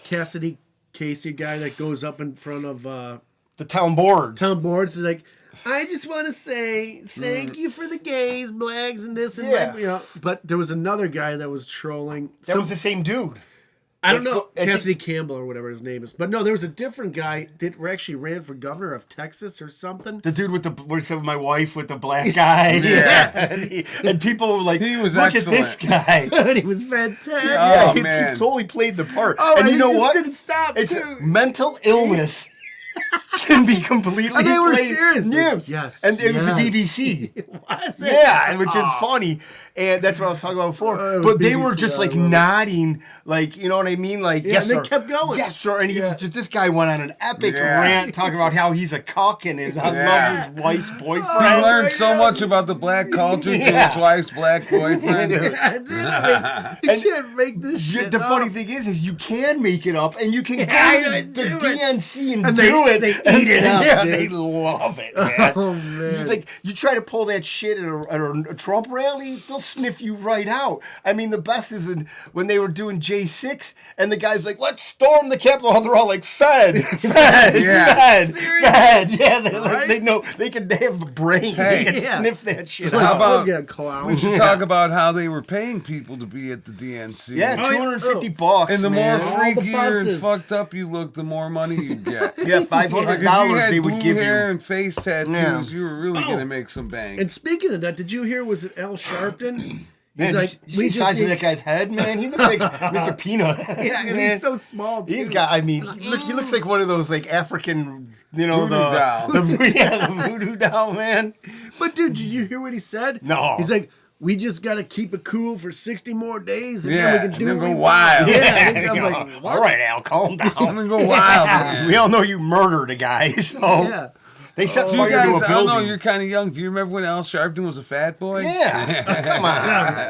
[SPEAKER 3] Cassidy Casey guy that goes up in front of
[SPEAKER 2] The town board.
[SPEAKER 3] town boards is like, I just want to say thank you for the gays, blacks, and this and
[SPEAKER 2] Yeah.
[SPEAKER 3] that. But there was another guy that was trolling.
[SPEAKER 2] That was the same dude.
[SPEAKER 3] I don't know,
[SPEAKER 2] I think-
[SPEAKER 3] Cassidy Campbell or whatever his name is. But no, there was a different guy that actually ran for governor of Texas or something.
[SPEAKER 2] The dude with the what he said with my wife with the black guy.
[SPEAKER 1] Yeah.
[SPEAKER 2] and people were like,
[SPEAKER 1] He was
[SPEAKER 2] look at this
[SPEAKER 1] excellent.
[SPEAKER 2] guy.
[SPEAKER 3] But he was fantastic.
[SPEAKER 2] Yeah,
[SPEAKER 1] Oh,
[SPEAKER 2] he
[SPEAKER 1] man.
[SPEAKER 2] totally played the part.
[SPEAKER 3] Oh,
[SPEAKER 2] and
[SPEAKER 3] and
[SPEAKER 2] you know
[SPEAKER 3] he just
[SPEAKER 2] what?
[SPEAKER 3] didn't stop,
[SPEAKER 2] It's
[SPEAKER 3] too.
[SPEAKER 2] mental illness can be completely
[SPEAKER 3] And they were
[SPEAKER 2] played.
[SPEAKER 3] serious.
[SPEAKER 2] Yeah.
[SPEAKER 3] Like, yes,
[SPEAKER 2] And it was the
[SPEAKER 3] yes.
[SPEAKER 2] BBC.
[SPEAKER 3] Was it?
[SPEAKER 2] Yeah, which is funny. And that's what I was talking about before.
[SPEAKER 3] Oh, it was
[SPEAKER 2] But they
[SPEAKER 3] BBC,
[SPEAKER 2] were just like
[SPEAKER 3] I love it.
[SPEAKER 2] nodding, like, you know what I mean? Like,
[SPEAKER 3] Yeah,
[SPEAKER 2] yes,
[SPEAKER 3] and they
[SPEAKER 2] sir.
[SPEAKER 3] kept going.
[SPEAKER 2] Yes, sir. And he
[SPEAKER 3] Yeah.
[SPEAKER 2] just, this guy went on an epic
[SPEAKER 1] Yeah.
[SPEAKER 2] rant talking about how he's a cuck and his,
[SPEAKER 1] Yeah.
[SPEAKER 2] loves his wife's
[SPEAKER 1] He
[SPEAKER 2] boyfriend.
[SPEAKER 1] learned so much about the black culture through
[SPEAKER 2] Yeah.
[SPEAKER 1] his wife's black boyfriend.
[SPEAKER 3] Yeah, dude, like, you
[SPEAKER 2] And
[SPEAKER 3] can't make this
[SPEAKER 2] Yeah,
[SPEAKER 3] shit
[SPEAKER 2] the funny
[SPEAKER 3] up.
[SPEAKER 2] thing is you can make it up, and you can
[SPEAKER 3] Yeah,
[SPEAKER 2] go to
[SPEAKER 3] do
[SPEAKER 2] the
[SPEAKER 3] it.
[SPEAKER 2] DNC and,
[SPEAKER 3] And
[SPEAKER 2] do
[SPEAKER 3] they-
[SPEAKER 2] it.
[SPEAKER 3] they
[SPEAKER 2] and,
[SPEAKER 3] eat it up,
[SPEAKER 2] Yeah,
[SPEAKER 3] dude.
[SPEAKER 2] they love it, man.
[SPEAKER 3] Oh, man.
[SPEAKER 2] You think you try to pull that shit at a Trump rally, they'll sniff you right out. I mean, the best is when they were doing J6, and the guy's like, "Let's storm the Capitol Hall." They're all like, "Fed, Fed,
[SPEAKER 1] Yeah.
[SPEAKER 2] Fed,
[SPEAKER 3] Seriously?
[SPEAKER 2] Fed." Yeah, they're like,
[SPEAKER 3] Right?
[SPEAKER 2] they know they have a brain.
[SPEAKER 1] Hey.
[SPEAKER 2] They can
[SPEAKER 3] Yeah.
[SPEAKER 2] sniff that shit
[SPEAKER 3] Like,
[SPEAKER 1] How
[SPEAKER 2] out.
[SPEAKER 1] about-
[SPEAKER 3] oh, yeah, clown.
[SPEAKER 1] We should talk about how they were paying people to be at the DNC.
[SPEAKER 2] Yeah,
[SPEAKER 3] Oh, yeah.
[SPEAKER 2] $250.
[SPEAKER 1] And the
[SPEAKER 2] man.
[SPEAKER 1] more
[SPEAKER 3] All
[SPEAKER 1] free
[SPEAKER 3] the
[SPEAKER 1] gear and
[SPEAKER 3] buses.
[SPEAKER 1] fucked up you look, the more money you get.
[SPEAKER 2] Yeah,
[SPEAKER 1] Like
[SPEAKER 2] $500
[SPEAKER 1] if you had
[SPEAKER 2] they would
[SPEAKER 1] blue
[SPEAKER 2] give
[SPEAKER 1] hair
[SPEAKER 2] you.
[SPEAKER 1] and face tattoos,
[SPEAKER 2] Yeah.
[SPEAKER 1] you were really
[SPEAKER 3] Oh.
[SPEAKER 1] gonna make some bank.
[SPEAKER 3] And speaking of that, did you hear? Was it Al Sharpton?
[SPEAKER 2] Man,
[SPEAKER 3] He's
[SPEAKER 2] you see the size of that guy's head, man. He looks like Mr. Peanut.
[SPEAKER 3] Yeah, and
[SPEAKER 2] Man.
[SPEAKER 3] he's so small. Too.
[SPEAKER 2] He's got. I mean, he looks like one of those like African, you know,
[SPEAKER 1] Voodoo doll.
[SPEAKER 2] the voodoo doll, man.
[SPEAKER 3] But dude, did you hear what he said?
[SPEAKER 2] No.
[SPEAKER 3] He's like, we just got to keep it cool for 60 more days, and
[SPEAKER 1] Yeah,
[SPEAKER 3] then we can do
[SPEAKER 1] then
[SPEAKER 3] what
[SPEAKER 1] go
[SPEAKER 3] we want."
[SPEAKER 1] wild.
[SPEAKER 3] Yeah,
[SPEAKER 2] Yeah,
[SPEAKER 3] I'm like,
[SPEAKER 2] all
[SPEAKER 3] what?
[SPEAKER 2] right, Al, calm
[SPEAKER 1] I'm
[SPEAKER 2] down.
[SPEAKER 1] gonna go wild. Man.
[SPEAKER 2] We all know you murdered a guy, so
[SPEAKER 3] Yeah.
[SPEAKER 2] they set
[SPEAKER 1] Do
[SPEAKER 2] fire
[SPEAKER 1] you
[SPEAKER 2] to
[SPEAKER 1] guys,
[SPEAKER 2] a
[SPEAKER 1] I don't know,
[SPEAKER 2] building.
[SPEAKER 1] you're kind of young. Do you remember when Al Sharpton was a fat boy?
[SPEAKER 2] Yeah, come on.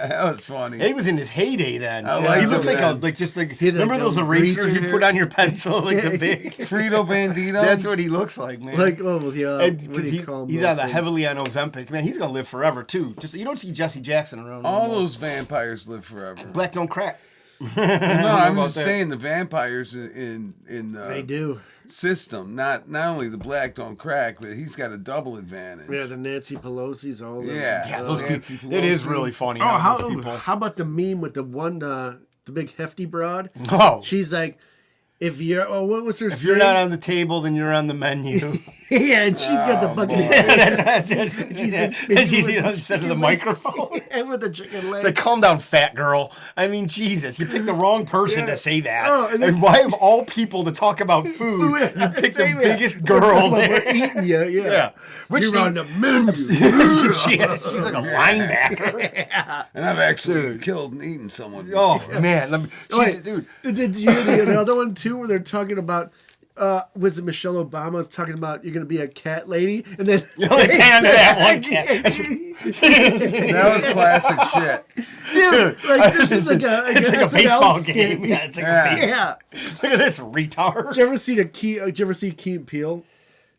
[SPEAKER 1] That was funny.
[SPEAKER 2] He was in his heyday then.
[SPEAKER 1] I liked
[SPEAKER 2] He looks
[SPEAKER 1] him
[SPEAKER 2] like
[SPEAKER 1] then.
[SPEAKER 2] like
[SPEAKER 3] He had,
[SPEAKER 2] remember
[SPEAKER 3] like,
[SPEAKER 2] those
[SPEAKER 3] the
[SPEAKER 2] erasers
[SPEAKER 3] greaser
[SPEAKER 2] you
[SPEAKER 3] hair.
[SPEAKER 2] put on your pencil, like the big.
[SPEAKER 1] Frito Bandito.
[SPEAKER 2] That's what he looks like, man.
[SPEAKER 3] Like, oh, well, yeah.
[SPEAKER 2] And
[SPEAKER 3] What do you call 'em,
[SPEAKER 2] he's
[SPEAKER 3] those
[SPEAKER 2] on the
[SPEAKER 3] things?
[SPEAKER 2] heavily on Ozempic. Man, he's gonna live forever too. Just you don't see Jesse Jackson around.
[SPEAKER 1] All
[SPEAKER 2] anymore.
[SPEAKER 1] those vampires live forever.
[SPEAKER 2] Black don't crack.
[SPEAKER 1] No, I'm
[SPEAKER 2] about
[SPEAKER 1] just
[SPEAKER 2] that.
[SPEAKER 1] saying the vampires in
[SPEAKER 3] They do.
[SPEAKER 1] system. Not only the black don't crack, but he's got a double advantage.
[SPEAKER 3] Yeah, the Nancy Pelosi's, all them.
[SPEAKER 1] Yeah.
[SPEAKER 2] Yeah, those
[SPEAKER 1] Nancy
[SPEAKER 2] people. It is
[SPEAKER 1] Pelosi.
[SPEAKER 2] really funny.
[SPEAKER 3] Oh,
[SPEAKER 2] how those people.
[SPEAKER 3] how about the meme with the one, the big hefty broad?
[SPEAKER 2] Oh,
[SPEAKER 3] She's like, if you're, oh, what was her
[SPEAKER 2] if you're not on the table, then you're on the menu.
[SPEAKER 3] yeah, and she's got the
[SPEAKER 1] Oh,
[SPEAKER 3] bucket.
[SPEAKER 1] boy.
[SPEAKER 2] That's it.
[SPEAKER 3] She's
[SPEAKER 2] Yeah.
[SPEAKER 3] like,
[SPEAKER 2] And she's
[SPEAKER 3] with the
[SPEAKER 2] instead of the
[SPEAKER 3] chicken
[SPEAKER 2] microphone.
[SPEAKER 3] leg. And with the chicken leg.
[SPEAKER 2] It's like, calm down, fat girl. I mean, Jesus, you picked the wrong person
[SPEAKER 3] Yeah.
[SPEAKER 2] to say that.
[SPEAKER 3] Oh,
[SPEAKER 2] and
[SPEAKER 3] and then-
[SPEAKER 2] why of all people to talk about food, you picked the
[SPEAKER 3] Same, yeah.
[SPEAKER 2] biggest girl
[SPEAKER 3] We're
[SPEAKER 2] there.
[SPEAKER 3] eating you, yeah.
[SPEAKER 2] Yeah. Which
[SPEAKER 3] You're
[SPEAKER 2] thing-
[SPEAKER 3] on the menu.
[SPEAKER 2] she's like a linebacker.
[SPEAKER 1] And I've actually killed and eaten someone.
[SPEAKER 2] Oh
[SPEAKER 1] before.
[SPEAKER 2] man, let me,
[SPEAKER 3] Wait,
[SPEAKER 2] dude.
[SPEAKER 3] Did you hear the other one too, where they're talking about? Was it Michelle Obama was talking about you're gonna be a cat lady, and then
[SPEAKER 2] They panned to that one cat.
[SPEAKER 1] That was classic shit.
[SPEAKER 3] Dude, like this is like a
[SPEAKER 2] It's like a
[SPEAKER 3] SNL
[SPEAKER 2] baseball
[SPEAKER 3] skit.
[SPEAKER 2] game. Yeah, it's like
[SPEAKER 1] Yeah.
[SPEAKER 2] a baseball.
[SPEAKER 3] Yeah.
[SPEAKER 2] Look at this retard.
[SPEAKER 3] Did you ever see did you ever see Key and Peele?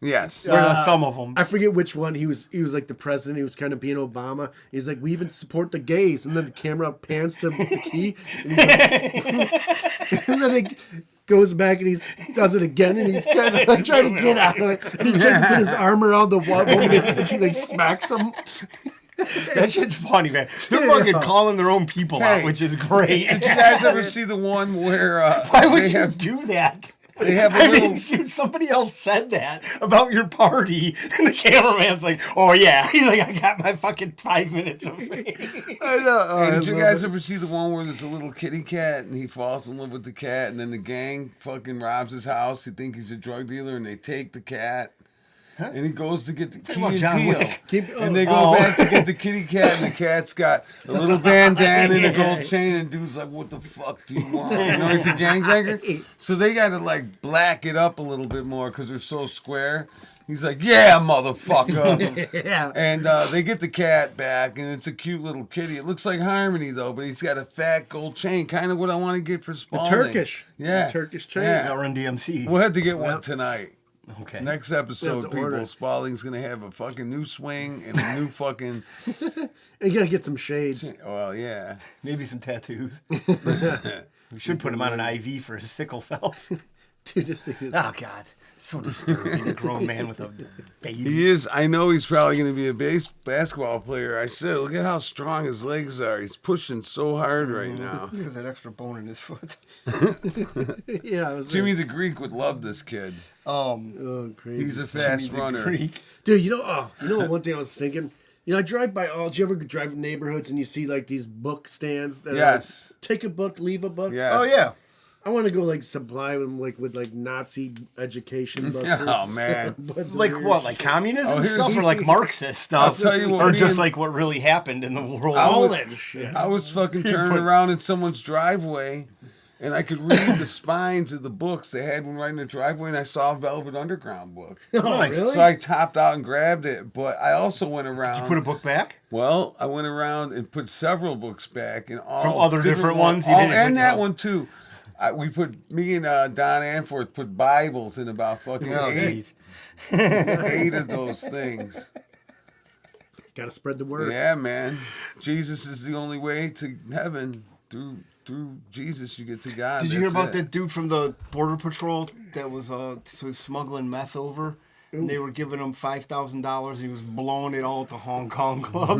[SPEAKER 1] Yes.
[SPEAKER 2] Or some of them.
[SPEAKER 3] I forget which one. He was like the president. He was kind of being Obama. He's like, we even support the gays. And then the camera pans to the key. And, he's like, and then it goes back and he does it again. And he's kind of like trying to get out of it. And he tries to put his arm around the woman and she like smacks him.
[SPEAKER 2] That shit's funny, man. They're fucking calling their own people out,
[SPEAKER 1] Hey,
[SPEAKER 2] which is great.
[SPEAKER 1] Did you guys ever see the one where
[SPEAKER 2] Why would
[SPEAKER 1] they
[SPEAKER 2] you
[SPEAKER 1] have
[SPEAKER 2] do that?
[SPEAKER 1] They have a
[SPEAKER 2] I
[SPEAKER 1] little.
[SPEAKER 2] mean, dude, somebody else said that about your party, and the cameraman's like, "Oh yeah," he's like, "I got my fucking 5 minutes of fame."
[SPEAKER 3] I know. Oh,
[SPEAKER 1] Hey,
[SPEAKER 3] I
[SPEAKER 1] did you
[SPEAKER 3] love
[SPEAKER 1] guys
[SPEAKER 3] it.
[SPEAKER 1] ever see the one where there's a little kitty cat and he falls in love with the cat and then the gang fucking robs his house? They think he's a drug dealer and they take the cat. And he goes to get the Key
[SPEAKER 2] about
[SPEAKER 1] and
[SPEAKER 2] John
[SPEAKER 1] Peele.
[SPEAKER 2] Wick.
[SPEAKER 1] And they go back to get the kitty cat and the cat's got a little bandana and a gold chain and dude's like, what the fuck do you want? You know, he's a gangbanger. So they got to like black it up a little bit more because they're so square. He's like, yeah, motherfucker.
[SPEAKER 3] Yeah.
[SPEAKER 1] And they get the cat back, and it's a cute little kitty. It looks like Harmony, though, but he's got a fat gold chain, kind of what I want to get for Spalding.
[SPEAKER 3] Turkish.
[SPEAKER 1] Yeah.
[SPEAKER 3] The Turkish chain.
[SPEAKER 1] Yeah.
[SPEAKER 2] Run DMC.
[SPEAKER 1] We'll have to get one tonight.
[SPEAKER 2] Okay.
[SPEAKER 1] Next
[SPEAKER 3] We
[SPEAKER 1] episode,
[SPEAKER 3] have to order
[SPEAKER 1] people,
[SPEAKER 3] it.
[SPEAKER 1] Spalding's going to have a fucking new swing and a new fucking...
[SPEAKER 3] You gotta get some shades.
[SPEAKER 1] Well, yeah.
[SPEAKER 2] Maybe some tattoos. We should put him on an IV for his sickle cell.
[SPEAKER 3] Dude, this thing is.
[SPEAKER 2] Oh God, it's so disturbing. A grown man with a baby.
[SPEAKER 1] He is. I know he's probably going to be a basketball player. I said, look at how strong his legs are. He's pushing so hard right now.
[SPEAKER 2] He has that extra bone in his foot.
[SPEAKER 3] Yeah, it was
[SPEAKER 1] Jimmy the Greek would love this kid.
[SPEAKER 3] Oh, crazy.
[SPEAKER 1] He's a fast runner.
[SPEAKER 2] Freak.
[SPEAKER 3] Dude, you know what? One thing I was thinking. You know, I drive by all. Do you ever drive neighborhoods and you see like these book stands? That
[SPEAKER 1] Yes.
[SPEAKER 3] Are like, take a book, leave a book.
[SPEAKER 1] Yes.
[SPEAKER 2] Oh yeah.
[SPEAKER 3] I want to go like sublime with like Nazi education books.
[SPEAKER 1] Oh, man.
[SPEAKER 3] Books
[SPEAKER 2] Like
[SPEAKER 3] and
[SPEAKER 2] what?
[SPEAKER 3] weird
[SPEAKER 2] like
[SPEAKER 3] shit.
[SPEAKER 2] communism
[SPEAKER 1] Oh, here's-
[SPEAKER 2] stuff, or like Marxist stuff?
[SPEAKER 1] I'll tell you what,
[SPEAKER 2] or
[SPEAKER 1] me
[SPEAKER 2] just
[SPEAKER 1] and-
[SPEAKER 2] like what really happened in the world.
[SPEAKER 3] all
[SPEAKER 1] would-
[SPEAKER 3] that shit.
[SPEAKER 1] I was fucking turning around in someone's driveway, and I could read the spines of the books. They had one right in the driveway, and I saw a Velvet Underground book.
[SPEAKER 3] Oh,
[SPEAKER 2] Nice.
[SPEAKER 3] really?
[SPEAKER 1] So I topped out and grabbed it, but I also went around.
[SPEAKER 2] You put a book back?
[SPEAKER 1] Well, I went around and put several books back, and all
[SPEAKER 2] From other different ones? You
[SPEAKER 1] Oh,
[SPEAKER 2] didn't
[SPEAKER 1] and
[SPEAKER 2] put-
[SPEAKER 1] that
[SPEAKER 2] oh.
[SPEAKER 1] one too. Me and Don Anforth put Bibles in about fucking
[SPEAKER 2] Oh,
[SPEAKER 1] eight
[SPEAKER 2] jeez.
[SPEAKER 1] of those things.
[SPEAKER 3] Gotta spread the word.
[SPEAKER 1] Yeah, man. Jesus is the only way to heaven. Through Jesus, you get to God.
[SPEAKER 2] Did you hear
[SPEAKER 1] That's
[SPEAKER 2] about
[SPEAKER 1] it.
[SPEAKER 2] that dude from the Border Patrol that was smuggling meth over? And they were giving him $5,000. He was blowing it all at the Hong Kong club.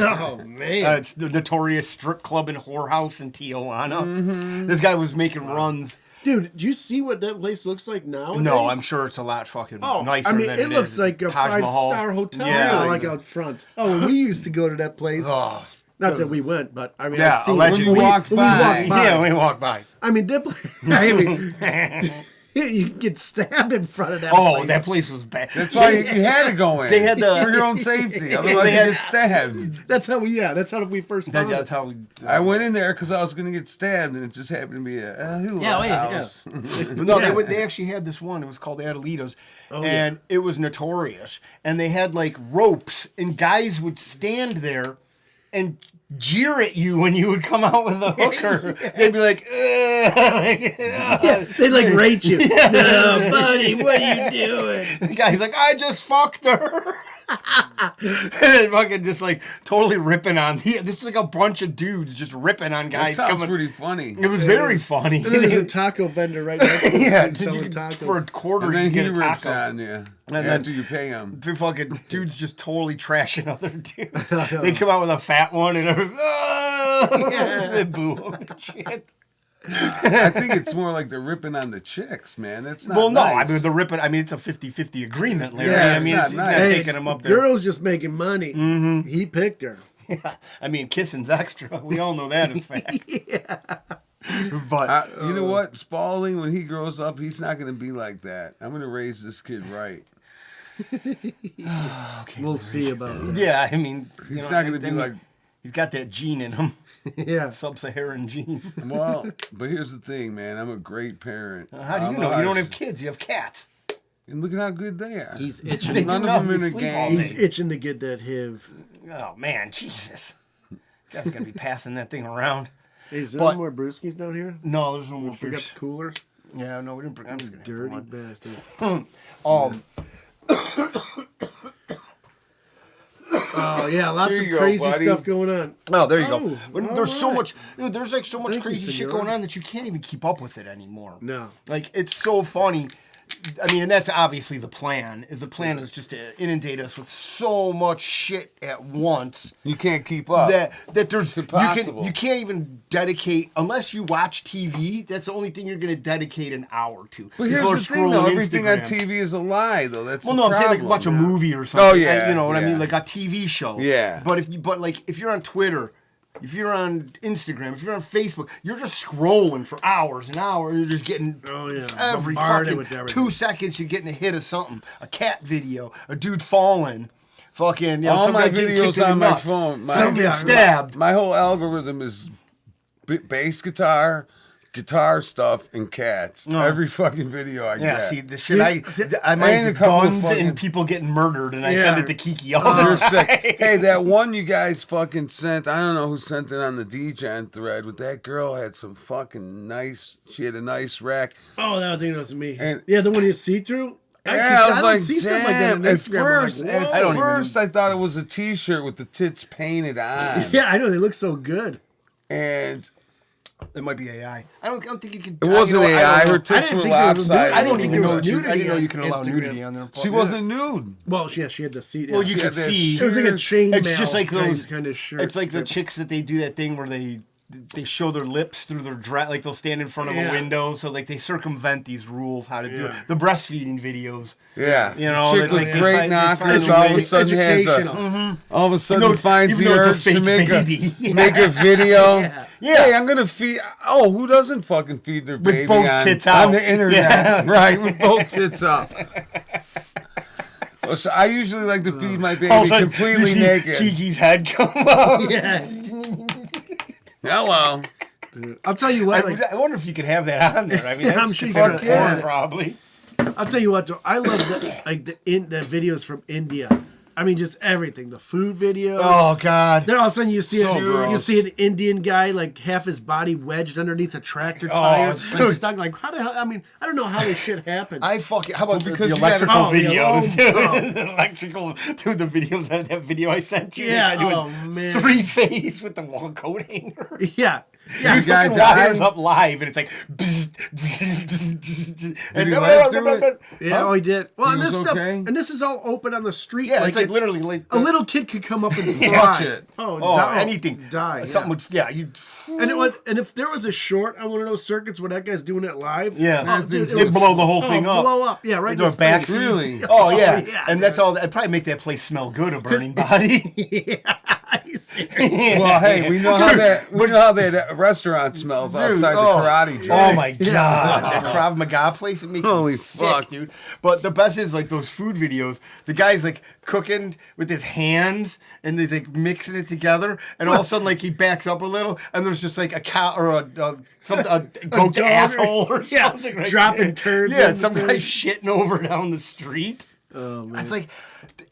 [SPEAKER 3] Oh man.
[SPEAKER 2] It's the notorious strip club and whorehouse in Tijuana.
[SPEAKER 1] Mm-hmm.
[SPEAKER 2] This guy was making runs.
[SPEAKER 3] Dude, do you see what that place looks like nowadays?
[SPEAKER 2] No, I'm sure it's a lot fucking
[SPEAKER 3] Oh,
[SPEAKER 2] nicer
[SPEAKER 3] I mean,
[SPEAKER 2] than
[SPEAKER 3] it looks
[SPEAKER 2] is
[SPEAKER 3] like a
[SPEAKER 2] Taj Mahal.
[SPEAKER 3] 5-star hotel.
[SPEAKER 2] Yeah.
[SPEAKER 3] Yeah, like out front. Oh, when we used to go to that place.
[SPEAKER 2] Oh,
[SPEAKER 3] Not that we went, but I mean,
[SPEAKER 2] Yeah,
[SPEAKER 3] I've seen
[SPEAKER 2] allegedly.
[SPEAKER 3] when we
[SPEAKER 1] Walked
[SPEAKER 3] when we
[SPEAKER 1] by.
[SPEAKER 3] walked by.
[SPEAKER 2] yeah, we walked by.
[SPEAKER 3] I mean, that place, I mean, you get stabbed in front of that
[SPEAKER 2] Oh,
[SPEAKER 3] place.
[SPEAKER 2] that place was bad.
[SPEAKER 1] That's why you had to go in.
[SPEAKER 2] They had the-
[SPEAKER 1] for your own safety. Otherwise,
[SPEAKER 2] They
[SPEAKER 1] you
[SPEAKER 2] had-
[SPEAKER 1] get stabbed.
[SPEAKER 3] That's how we first found
[SPEAKER 2] That's
[SPEAKER 3] it.
[SPEAKER 2] how we.
[SPEAKER 1] I went in there because I was going to get stabbed, and it just happened to be a house.
[SPEAKER 2] No, they actually had this one. It was called Adelita's, and it was notorious. And they had like ropes, and guys would stand there and jeer at you when you would come out with a hooker. They'd be like,
[SPEAKER 3] Yeah, they like rate you. No, buddy, what are you doing?
[SPEAKER 2] the guy's like, I just fucked her. And then fucking just like totally ripping on. This is like a bunch of dudes just ripping on
[SPEAKER 1] That
[SPEAKER 2] guys
[SPEAKER 1] sounds
[SPEAKER 2] coming.
[SPEAKER 1] pretty funny.
[SPEAKER 2] It was very funny.
[SPEAKER 3] And then there's a taco vendor right next to
[SPEAKER 2] yeah,
[SPEAKER 3] yeah, selling
[SPEAKER 2] you could-
[SPEAKER 3] tacos.
[SPEAKER 2] for a quarter
[SPEAKER 1] And
[SPEAKER 2] you
[SPEAKER 1] then
[SPEAKER 2] can
[SPEAKER 1] he
[SPEAKER 2] get a
[SPEAKER 1] rips
[SPEAKER 2] taco.
[SPEAKER 1] on you
[SPEAKER 2] then-
[SPEAKER 1] after you pay him.
[SPEAKER 2] The fucking dudes just totally trashing other dudes. They come out with a fat one and they boo them and shit.
[SPEAKER 1] I think it's more like they're ripping on the chicks, man. That's not
[SPEAKER 2] Well, no,
[SPEAKER 1] nice.
[SPEAKER 2] I mean, the ripping, I mean, it's a 50-50 agreement, Larry.
[SPEAKER 1] Yeah,
[SPEAKER 2] I
[SPEAKER 1] it's
[SPEAKER 2] mean,
[SPEAKER 1] not
[SPEAKER 2] it's
[SPEAKER 1] nice.
[SPEAKER 2] not
[SPEAKER 1] Hey,
[SPEAKER 2] taking them up there.
[SPEAKER 3] Girl's just making money. Mm-hmm. He picked her.
[SPEAKER 2] I mean, kissing's extra. We all know that is fact. But
[SPEAKER 1] You know what? Spalding, when he grows up, he's not going to be like that. I'm going to raise this kid right.
[SPEAKER 3] We'll see about that.
[SPEAKER 2] yeah, I mean,
[SPEAKER 1] He's not going to be like,
[SPEAKER 2] he's got that gene in him,
[SPEAKER 3] Yeah.
[SPEAKER 2] sub-Saharan gene.
[SPEAKER 1] well, but here's the thing, man. I'm a great parent.
[SPEAKER 2] How do
[SPEAKER 1] I
[SPEAKER 2] you
[SPEAKER 1] don't
[SPEAKER 2] know?
[SPEAKER 1] how
[SPEAKER 2] You
[SPEAKER 1] to
[SPEAKER 2] don't
[SPEAKER 1] s-
[SPEAKER 2] have kids. You have cats.
[SPEAKER 1] And look at how good they are.
[SPEAKER 3] He's
[SPEAKER 2] They
[SPEAKER 3] itching.
[SPEAKER 2] do
[SPEAKER 1] None of
[SPEAKER 2] nothing.
[SPEAKER 1] them
[SPEAKER 2] They
[SPEAKER 1] in a
[SPEAKER 2] sleep
[SPEAKER 1] gang.
[SPEAKER 2] all
[SPEAKER 3] He's
[SPEAKER 2] day.
[SPEAKER 3] itching to get that HIV.
[SPEAKER 2] Oh man, Jesus! Guy's gonna be passing that thing around.
[SPEAKER 3] Hey, is there
[SPEAKER 2] But-
[SPEAKER 3] any more brewskis down here?
[SPEAKER 2] No, there's no more
[SPEAKER 3] Forgot
[SPEAKER 2] fish.
[SPEAKER 3] the coolers.
[SPEAKER 2] Yeah, no, we didn't bring. I'm just gonna have
[SPEAKER 3] Dirty
[SPEAKER 2] one.
[SPEAKER 3] bastards. Oh yeah, lots
[SPEAKER 1] Here
[SPEAKER 3] of
[SPEAKER 1] you go,
[SPEAKER 3] crazy
[SPEAKER 1] buddy.
[SPEAKER 3] stuff going on.
[SPEAKER 2] Oh, there you go.
[SPEAKER 3] Oh,
[SPEAKER 2] When
[SPEAKER 3] all
[SPEAKER 2] there's so
[SPEAKER 3] right.
[SPEAKER 2] much, dude. There's like so much
[SPEAKER 3] Thank you,
[SPEAKER 2] crazy shit
[SPEAKER 3] senor.
[SPEAKER 2] going on that you can't even keep up with it anymore.
[SPEAKER 3] No.
[SPEAKER 2] Like it's so funny. I mean, and that's obviously the plan. The plan is just to inundate us with so much shit at once
[SPEAKER 1] You can't keep up.
[SPEAKER 2] that there's
[SPEAKER 1] impossible.
[SPEAKER 2] you can't even dedicate unless you watch TV. That's the only thing you're going to dedicate an hour to.
[SPEAKER 1] But
[SPEAKER 2] People
[SPEAKER 1] here's
[SPEAKER 2] are
[SPEAKER 1] the thing, though.
[SPEAKER 2] scrolling
[SPEAKER 1] Everything on
[SPEAKER 2] Instagram.
[SPEAKER 1] TV is a lie, though. That's
[SPEAKER 2] Well,
[SPEAKER 1] the
[SPEAKER 2] no, I'm saying like
[SPEAKER 1] problem.
[SPEAKER 2] watch a movie or something.
[SPEAKER 1] Oh, yeah,
[SPEAKER 2] you know what I
[SPEAKER 1] yeah.
[SPEAKER 2] mean, like a TV show.
[SPEAKER 1] Yeah.
[SPEAKER 2] But if you're on Twitter, if you're on Instagram, if you're on Facebook, you're just scrolling for hours and hours. You're just getting every
[SPEAKER 3] bombarded
[SPEAKER 2] fucking
[SPEAKER 3] with everything.
[SPEAKER 2] 2 seconds. You're getting a hit of something, a cat video, a dude falling, fucking. You know,
[SPEAKER 1] All
[SPEAKER 2] some
[SPEAKER 1] my
[SPEAKER 2] guy getting kicked
[SPEAKER 1] videos
[SPEAKER 2] in the
[SPEAKER 1] on my
[SPEAKER 2] nuts,
[SPEAKER 1] phone.
[SPEAKER 2] some getting
[SPEAKER 3] Yeah.
[SPEAKER 2] stabbed.
[SPEAKER 1] My whole algorithm is bass guitar stuff, and cats. Every fucking video I
[SPEAKER 2] Yeah,
[SPEAKER 1] get.
[SPEAKER 2] see the shit
[SPEAKER 3] Yeah,
[SPEAKER 2] I might
[SPEAKER 1] and a couple of
[SPEAKER 2] guns
[SPEAKER 1] fucking-
[SPEAKER 2] and people getting murdered, and I
[SPEAKER 3] Yeah.
[SPEAKER 2] send it to Kiki all the
[SPEAKER 1] You're
[SPEAKER 2] time.
[SPEAKER 1] sick. Hey, that one you guys fucking sent, I don't know who sent it on the DGen thread, but that girl had some fucking nice, she had a nice rack.
[SPEAKER 3] Oh, that thing was me.
[SPEAKER 1] And-
[SPEAKER 3] Yeah, the one you see through.
[SPEAKER 1] Yeah, I was
[SPEAKER 3] don't
[SPEAKER 1] like,
[SPEAKER 3] see stuff like that on
[SPEAKER 1] damn. At
[SPEAKER 3] Instagram. I'm
[SPEAKER 1] first,
[SPEAKER 3] like, whoa.
[SPEAKER 2] I don't even-
[SPEAKER 1] I thought it was a t-shirt with the tits painted on.
[SPEAKER 3] Yeah, I know they look so good.
[SPEAKER 1] And
[SPEAKER 2] It might be AI. I don't think you can.
[SPEAKER 1] it wasn't
[SPEAKER 2] I don't
[SPEAKER 1] AI.
[SPEAKER 2] know.
[SPEAKER 1] Her tits
[SPEAKER 3] didn't
[SPEAKER 1] were
[SPEAKER 3] think it was
[SPEAKER 1] lopsided.
[SPEAKER 3] nude.
[SPEAKER 2] I don't
[SPEAKER 3] think
[SPEAKER 2] even
[SPEAKER 3] there
[SPEAKER 2] know
[SPEAKER 3] was
[SPEAKER 2] that you. I
[SPEAKER 3] nudity
[SPEAKER 2] didn't know you
[SPEAKER 3] on
[SPEAKER 2] can allow
[SPEAKER 3] Instagram.
[SPEAKER 2] nudity on there.
[SPEAKER 1] She wasn't nude.
[SPEAKER 3] Well, yeah, she had the seat.
[SPEAKER 2] Well,
[SPEAKER 3] yeah.
[SPEAKER 2] you
[SPEAKER 1] She
[SPEAKER 2] could
[SPEAKER 1] had that
[SPEAKER 2] see.
[SPEAKER 3] It was like a chain.
[SPEAKER 2] It's just like those
[SPEAKER 3] kind of shirt.
[SPEAKER 2] It's like the chicks that they do that thing where they show their lips through their dress, like they'll stand in front of a
[SPEAKER 3] Yeah.
[SPEAKER 2] window, so like they circumvent these rules how to do it.
[SPEAKER 3] Yeah.
[SPEAKER 2] The breastfeeding videos.
[SPEAKER 1] Yeah.
[SPEAKER 2] You know,
[SPEAKER 1] Chick
[SPEAKER 2] it's
[SPEAKER 1] with
[SPEAKER 2] like they
[SPEAKER 1] great
[SPEAKER 2] find- they find
[SPEAKER 1] knockers
[SPEAKER 2] a
[SPEAKER 1] all of a
[SPEAKER 2] way-
[SPEAKER 1] sudden has a,
[SPEAKER 3] Educational.
[SPEAKER 1] all of a sudden
[SPEAKER 2] Even though-
[SPEAKER 1] finds
[SPEAKER 2] even
[SPEAKER 1] the
[SPEAKER 2] though it's a
[SPEAKER 1] urge to
[SPEAKER 2] fake
[SPEAKER 1] make
[SPEAKER 2] baby.
[SPEAKER 1] make a video.
[SPEAKER 2] Yeah.
[SPEAKER 1] Hey, I'm gonna feed. Oh, who doesn't fucking feed their baby
[SPEAKER 2] both
[SPEAKER 1] on,
[SPEAKER 2] tits
[SPEAKER 1] on
[SPEAKER 2] out.
[SPEAKER 1] the internet?
[SPEAKER 2] Yeah.
[SPEAKER 1] Right, with both tits out. Well, so I usually like to feed my baby
[SPEAKER 2] All of a sudden,
[SPEAKER 1] completely
[SPEAKER 2] you see
[SPEAKER 1] naked.
[SPEAKER 2] Kiki's head come up.
[SPEAKER 3] Yeah.
[SPEAKER 1] Hello.
[SPEAKER 3] I'll tell you what. Like,
[SPEAKER 2] I wonder if you could have that on there. I mean,
[SPEAKER 3] Yeah,
[SPEAKER 2] that's
[SPEAKER 3] I'm sure you
[SPEAKER 2] fucking
[SPEAKER 3] could.
[SPEAKER 2] porn,
[SPEAKER 3] Yeah.
[SPEAKER 2] probably.
[SPEAKER 3] I'll tell you what. Though, I love the videos from India. I mean, just everything. The food videos.
[SPEAKER 2] Oh God.
[SPEAKER 3] Then all of a sudden you see
[SPEAKER 1] So
[SPEAKER 3] you
[SPEAKER 1] gross.
[SPEAKER 3] see an Indian guy like half his body wedged underneath a tractor
[SPEAKER 2] Oh,
[SPEAKER 3] tire, like
[SPEAKER 2] dude.
[SPEAKER 3] stuck. Like how the hell? I mean, I don't know how this shit happens.
[SPEAKER 2] How about the
[SPEAKER 1] because you gotta-
[SPEAKER 2] electrical
[SPEAKER 3] Oh, the
[SPEAKER 2] videos?
[SPEAKER 3] alarm.
[SPEAKER 2] The electrical, dude, the videos, that video I sent you.
[SPEAKER 3] Yeah,
[SPEAKER 2] that guy doing
[SPEAKER 3] oh, man.
[SPEAKER 2] 3-phase with the wall coat hanger.
[SPEAKER 3] yeah.
[SPEAKER 2] He's
[SPEAKER 1] guy
[SPEAKER 2] fucking
[SPEAKER 1] died?
[SPEAKER 2] wires up live, and it's like, and
[SPEAKER 1] he live through it?
[SPEAKER 3] Yeah, oh, he did. Well,
[SPEAKER 1] He
[SPEAKER 3] and this
[SPEAKER 1] was
[SPEAKER 3] stuff,
[SPEAKER 1] okay?
[SPEAKER 3] and this is all open on the street.
[SPEAKER 2] yeah, it's like
[SPEAKER 3] it-
[SPEAKER 2] literally like
[SPEAKER 3] a little kid could come up and fry.
[SPEAKER 1] Watch it.
[SPEAKER 3] Oh,
[SPEAKER 2] anything,
[SPEAKER 3] die. Yeah.
[SPEAKER 2] something would, yeah, you,
[SPEAKER 3] And it would, and if there was a short on one of those circuits where that guy's doing it live,
[SPEAKER 2] yeah,
[SPEAKER 3] oh, dude,
[SPEAKER 2] it'd blow the whole thing up.
[SPEAKER 3] blow up, yeah, right. in
[SPEAKER 2] Do a
[SPEAKER 3] his face.
[SPEAKER 2] backseat.
[SPEAKER 1] Really?
[SPEAKER 2] Oh yeah,
[SPEAKER 3] yeah,
[SPEAKER 2] and that's all. That'd probably make that place smell good, a burning body.
[SPEAKER 3] Seriously.
[SPEAKER 1] Well, hey, we know how that restaurant smells outside the karate gym.
[SPEAKER 2] Oh my god, that Krav Maga place, it makes
[SPEAKER 1] Holy
[SPEAKER 2] me sick,
[SPEAKER 1] fuck.
[SPEAKER 2] dude. But the best is like those food videos. The guy's like cooking with his hands and he's like mixing it together, and all of a sudden like he backs up a little, and there's just like a cow or a goat
[SPEAKER 3] dog or-
[SPEAKER 2] asshole or
[SPEAKER 3] yeah,
[SPEAKER 2] something, right?
[SPEAKER 3] dropping turds
[SPEAKER 2] Yeah,
[SPEAKER 3] in
[SPEAKER 2] some
[SPEAKER 3] the
[SPEAKER 2] guy
[SPEAKER 3] thing.
[SPEAKER 2] shitting over down the street.
[SPEAKER 3] Oh man.
[SPEAKER 2] It's like.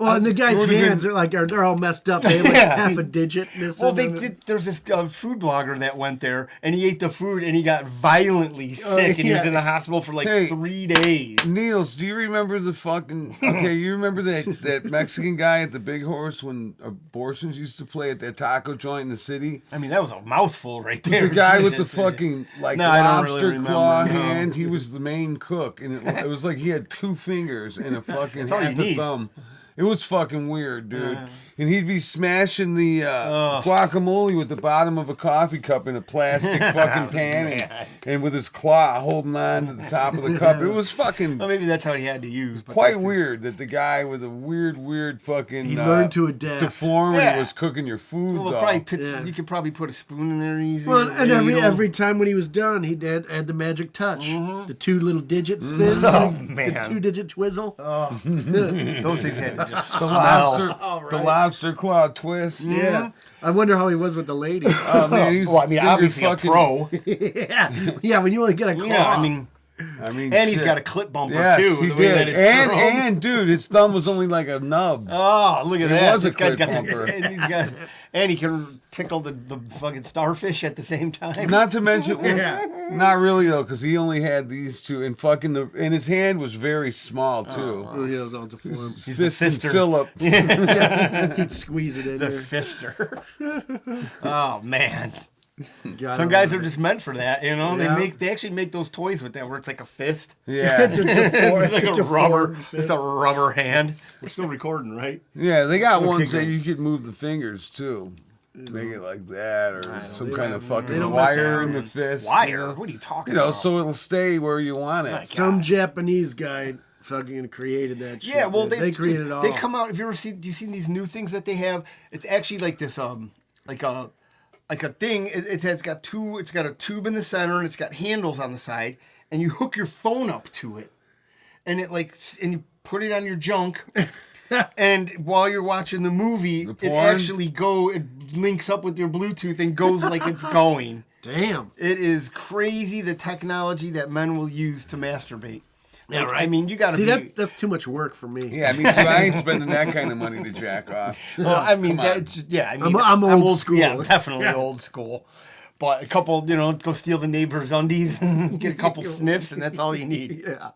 [SPEAKER 3] Well, and the guy's
[SPEAKER 1] would've been-
[SPEAKER 3] hands are like they're all messed up. They have like
[SPEAKER 2] Yeah.
[SPEAKER 3] half a digit. Missing
[SPEAKER 2] Well, they
[SPEAKER 3] and-
[SPEAKER 2] did. There's this food blogger that went there, and he ate the food, and he got violently sick, and he was
[SPEAKER 3] yeah.
[SPEAKER 2] in the hospital for like
[SPEAKER 1] Hey.
[SPEAKER 2] 3 days.
[SPEAKER 1] Niels, do you remember the fucking? Okay, you remember that Mexican guy at the Big Horse when abortions used to play at that taco joint in the city?
[SPEAKER 2] I mean, that was a mouthful right there.
[SPEAKER 1] The guy with the
[SPEAKER 2] Jesus.
[SPEAKER 1] fucking like
[SPEAKER 2] No, I don't really
[SPEAKER 1] lobster
[SPEAKER 2] remember,
[SPEAKER 1] claw
[SPEAKER 2] no.
[SPEAKER 1] hand. He was the main cook, and it was like he had 2 fingers and a fucking
[SPEAKER 2] That's all you
[SPEAKER 1] half a
[SPEAKER 2] need.
[SPEAKER 1] thumb. It was fucking weird, dude. And he'd be smashing the guacamole with the bottom of a coffee cup in a plastic fucking pan, and with his claw holding on to the top of the cup. It was fucking
[SPEAKER 2] Well, maybe that's how he had to use. But
[SPEAKER 1] quite
[SPEAKER 2] that's-
[SPEAKER 1] weird that the guy with a weird fucking
[SPEAKER 3] He learned to adapt.
[SPEAKER 1] deformity
[SPEAKER 2] Yeah.
[SPEAKER 1] was cooking your food.
[SPEAKER 2] Well,
[SPEAKER 1] though.
[SPEAKER 2] probably put,
[SPEAKER 3] Yeah.
[SPEAKER 2] you could probably put a spoon in there easy.
[SPEAKER 3] Well, and
[SPEAKER 2] ladle.
[SPEAKER 3] every time when he was done, he did add the magic touch, the 2 little digit spin,
[SPEAKER 2] Oh,
[SPEAKER 3] the
[SPEAKER 2] man.
[SPEAKER 3] 2-digit twizzle.
[SPEAKER 2] Those things had to just
[SPEAKER 1] the
[SPEAKER 2] smell.
[SPEAKER 1] lobster, the lobster claw twist.
[SPEAKER 3] Yeah, I wonder how he was with the lady.
[SPEAKER 1] Oh man, he's
[SPEAKER 2] Well, I mean,
[SPEAKER 1] finger
[SPEAKER 2] obviously
[SPEAKER 1] fucking,
[SPEAKER 2] a pro.
[SPEAKER 3] yeah, when you only get a claw.
[SPEAKER 2] Yeah, I mean, and he's
[SPEAKER 1] shit.
[SPEAKER 2] got a clip bumper
[SPEAKER 1] Yes,
[SPEAKER 2] too.
[SPEAKER 1] he
[SPEAKER 2] the way that
[SPEAKER 1] did.
[SPEAKER 2] it's curled.
[SPEAKER 1] And dude, his thumb was only like a nub.
[SPEAKER 2] Oh, look at
[SPEAKER 1] It
[SPEAKER 2] that!
[SPEAKER 1] was a
[SPEAKER 2] This guy's
[SPEAKER 1] clip
[SPEAKER 2] got
[SPEAKER 1] bumper.
[SPEAKER 2] and he can tickle the fucking starfish at the same time.
[SPEAKER 1] Not to mention, well, not really though, because he only had these 2, and fucking and his hand was very small too.
[SPEAKER 3] Oh, yeah, it was all deformed.
[SPEAKER 2] He's the
[SPEAKER 1] Fist and
[SPEAKER 2] fister.
[SPEAKER 1] Philip.
[SPEAKER 3] He'd squeeze it in
[SPEAKER 2] The
[SPEAKER 3] there.
[SPEAKER 2] fister. Oh man.
[SPEAKER 3] God,
[SPEAKER 2] Some
[SPEAKER 3] I
[SPEAKER 2] guys
[SPEAKER 3] love
[SPEAKER 2] are
[SPEAKER 3] it.
[SPEAKER 2] just meant for that, you know.
[SPEAKER 3] Yeah.
[SPEAKER 2] They actually make those toys with that where it's like a fist.
[SPEAKER 1] Yeah.
[SPEAKER 3] It's a deformed-
[SPEAKER 2] It's like
[SPEAKER 3] it's a
[SPEAKER 2] a rubber,
[SPEAKER 3] deformed
[SPEAKER 2] just
[SPEAKER 3] fist.
[SPEAKER 2] a rubber hand. We're still recording, right?
[SPEAKER 1] Yeah, they got
[SPEAKER 2] Okay,
[SPEAKER 1] ones that
[SPEAKER 2] good.
[SPEAKER 1] you could move the fingers too. Make it like that, or some
[SPEAKER 3] they
[SPEAKER 1] kind
[SPEAKER 3] don't-
[SPEAKER 1] of
[SPEAKER 3] they
[SPEAKER 1] fucking
[SPEAKER 3] don't
[SPEAKER 1] wire
[SPEAKER 2] mess
[SPEAKER 1] in the
[SPEAKER 2] around.
[SPEAKER 1] fist.
[SPEAKER 2] Wire?
[SPEAKER 1] You know?
[SPEAKER 2] What are you talking
[SPEAKER 1] You know,
[SPEAKER 2] about?
[SPEAKER 1] so it'll stay where you want it.
[SPEAKER 2] My
[SPEAKER 3] Some
[SPEAKER 2] God.
[SPEAKER 3] Japanese guy fucking created that shit.
[SPEAKER 2] Yeah, well,
[SPEAKER 3] dude. they created it all.
[SPEAKER 2] They come out. Have you ever seen? Do you seen these new things that they have? It's actually like this, like a thing. It's got two. It's got a tube in the center and it's got handles on the side, and you hook your phone up to it, and and you put it on your junk. And while you're watching the movie, it
[SPEAKER 1] porn?
[SPEAKER 2] it links up with your Bluetooth and goes like it's going.
[SPEAKER 3] Damn.
[SPEAKER 2] It is crazy the technology that men will use to masturbate.
[SPEAKER 3] Yeah,
[SPEAKER 2] Like,
[SPEAKER 3] right.
[SPEAKER 2] I mean, you got to
[SPEAKER 3] See,
[SPEAKER 2] be.
[SPEAKER 3] that's too much work for me.
[SPEAKER 1] Yeah, me too. I ain't spending that kind of money to jack off.
[SPEAKER 2] Well, I mean,
[SPEAKER 1] Come on.
[SPEAKER 2] that's yeah. I mean,
[SPEAKER 3] I'm old school.
[SPEAKER 2] Yeah, definitely
[SPEAKER 3] Yeah.
[SPEAKER 2] old school. But a couple, go steal the neighbor's undies, and get a couple sniffs, and that's all you need.
[SPEAKER 3] Yeah.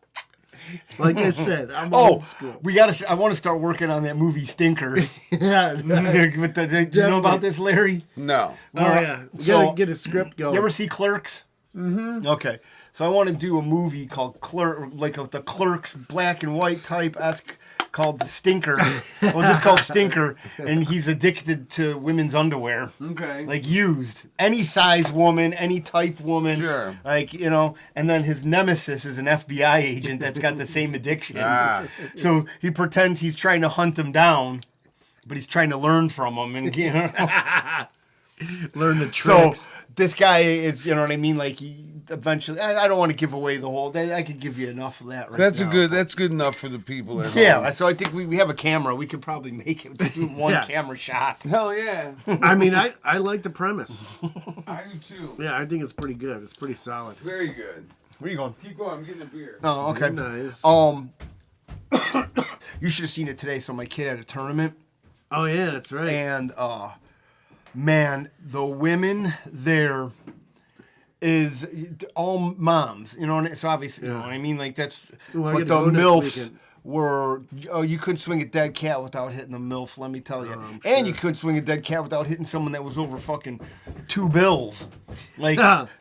[SPEAKER 3] Like I said, I'm
[SPEAKER 2] Oh,
[SPEAKER 3] old school.
[SPEAKER 2] we got to. I want to start working on that movie Stinker.
[SPEAKER 3] Yeah.
[SPEAKER 2] Do you know about this, Larry?
[SPEAKER 1] No.
[SPEAKER 3] Oh, yeah. You
[SPEAKER 2] So-
[SPEAKER 3] gotta get a script going.
[SPEAKER 2] You ever see Clerks? Mm-hmm. Okay, so I want to do a movie called Clerk, like the Clerks black and white type esque, called The Stinker. Well, just called Stinker, and he's addicted to women's underwear.
[SPEAKER 1] Okay.
[SPEAKER 2] Like used, any size woman, any type woman.
[SPEAKER 1] Sure.
[SPEAKER 2] Like and then his nemesis is an FBI agent that's got the same addiction.
[SPEAKER 1] Ah.
[SPEAKER 2] So he pretends he's trying to hunt him down, but he's trying to learn from him, and
[SPEAKER 3] learn the
[SPEAKER 2] So
[SPEAKER 3] tricks.
[SPEAKER 2] this guy is, you know what I mean? Like he eventually, I don't want to give away the whole. I could give you enough of that right
[SPEAKER 1] That's
[SPEAKER 2] now.
[SPEAKER 1] That's good enough for the people at
[SPEAKER 2] Yeah,
[SPEAKER 1] home.
[SPEAKER 2] so I think we have a camera. We could probably make it do one
[SPEAKER 3] Yeah.
[SPEAKER 2] camera shot.
[SPEAKER 1] Hell yeah.
[SPEAKER 3] I mean, I like the premise.
[SPEAKER 1] I do too.
[SPEAKER 3] Yeah, I think it's pretty good. It's pretty solid.
[SPEAKER 1] Very good.
[SPEAKER 2] Where you going?
[SPEAKER 1] Keep going. I'm getting a beer.
[SPEAKER 2] Oh, okay.
[SPEAKER 3] Nice.
[SPEAKER 2] You should have seen it today. So my kid had a tournament,
[SPEAKER 3] Oh yeah, that's right.
[SPEAKER 2] and man, the women there is all moms. You know, what I mean? So obviously, you know what I mean. Like that's,
[SPEAKER 3] Ooh, I
[SPEAKER 2] but
[SPEAKER 3] get
[SPEAKER 2] the
[SPEAKER 3] to go next
[SPEAKER 2] milfs
[SPEAKER 3] weekend.
[SPEAKER 2] were. Oh, you couldn't swing a dead cat without hitting the milf. Let me tell you.
[SPEAKER 3] I'm
[SPEAKER 2] And
[SPEAKER 3] sure.
[SPEAKER 2] you couldn't swing a dead cat without hitting someone that was over fucking $2 bills. Like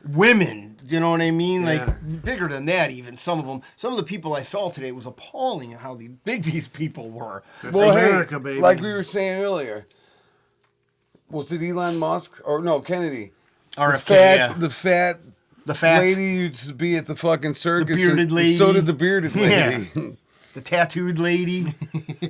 [SPEAKER 2] women. You know what I mean?
[SPEAKER 3] Yeah.
[SPEAKER 2] Like bigger than that. Even some of them. Some of the people I saw today, it was appalling at how big these people were.
[SPEAKER 3] That's
[SPEAKER 1] Well,
[SPEAKER 3] America,
[SPEAKER 1] hey,
[SPEAKER 3] baby.
[SPEAKER 1] like we were saying earlier, was it Elon Musk or no Kennedy?
[SPEAKER 2] RFK, yeah.
[SPEAKER 1] The fat
[SPEAKER 2] The fats.
[SPEAKER 1] lady used to be at the fucking circus.
[SPEAKER 2] bearded
[SPEAKER 1] and
[SPEAKER 2] lady.
[SPEAKER 1] So did the bearded lady.
[SPEAKER 2] Yeah. The tattooed lady.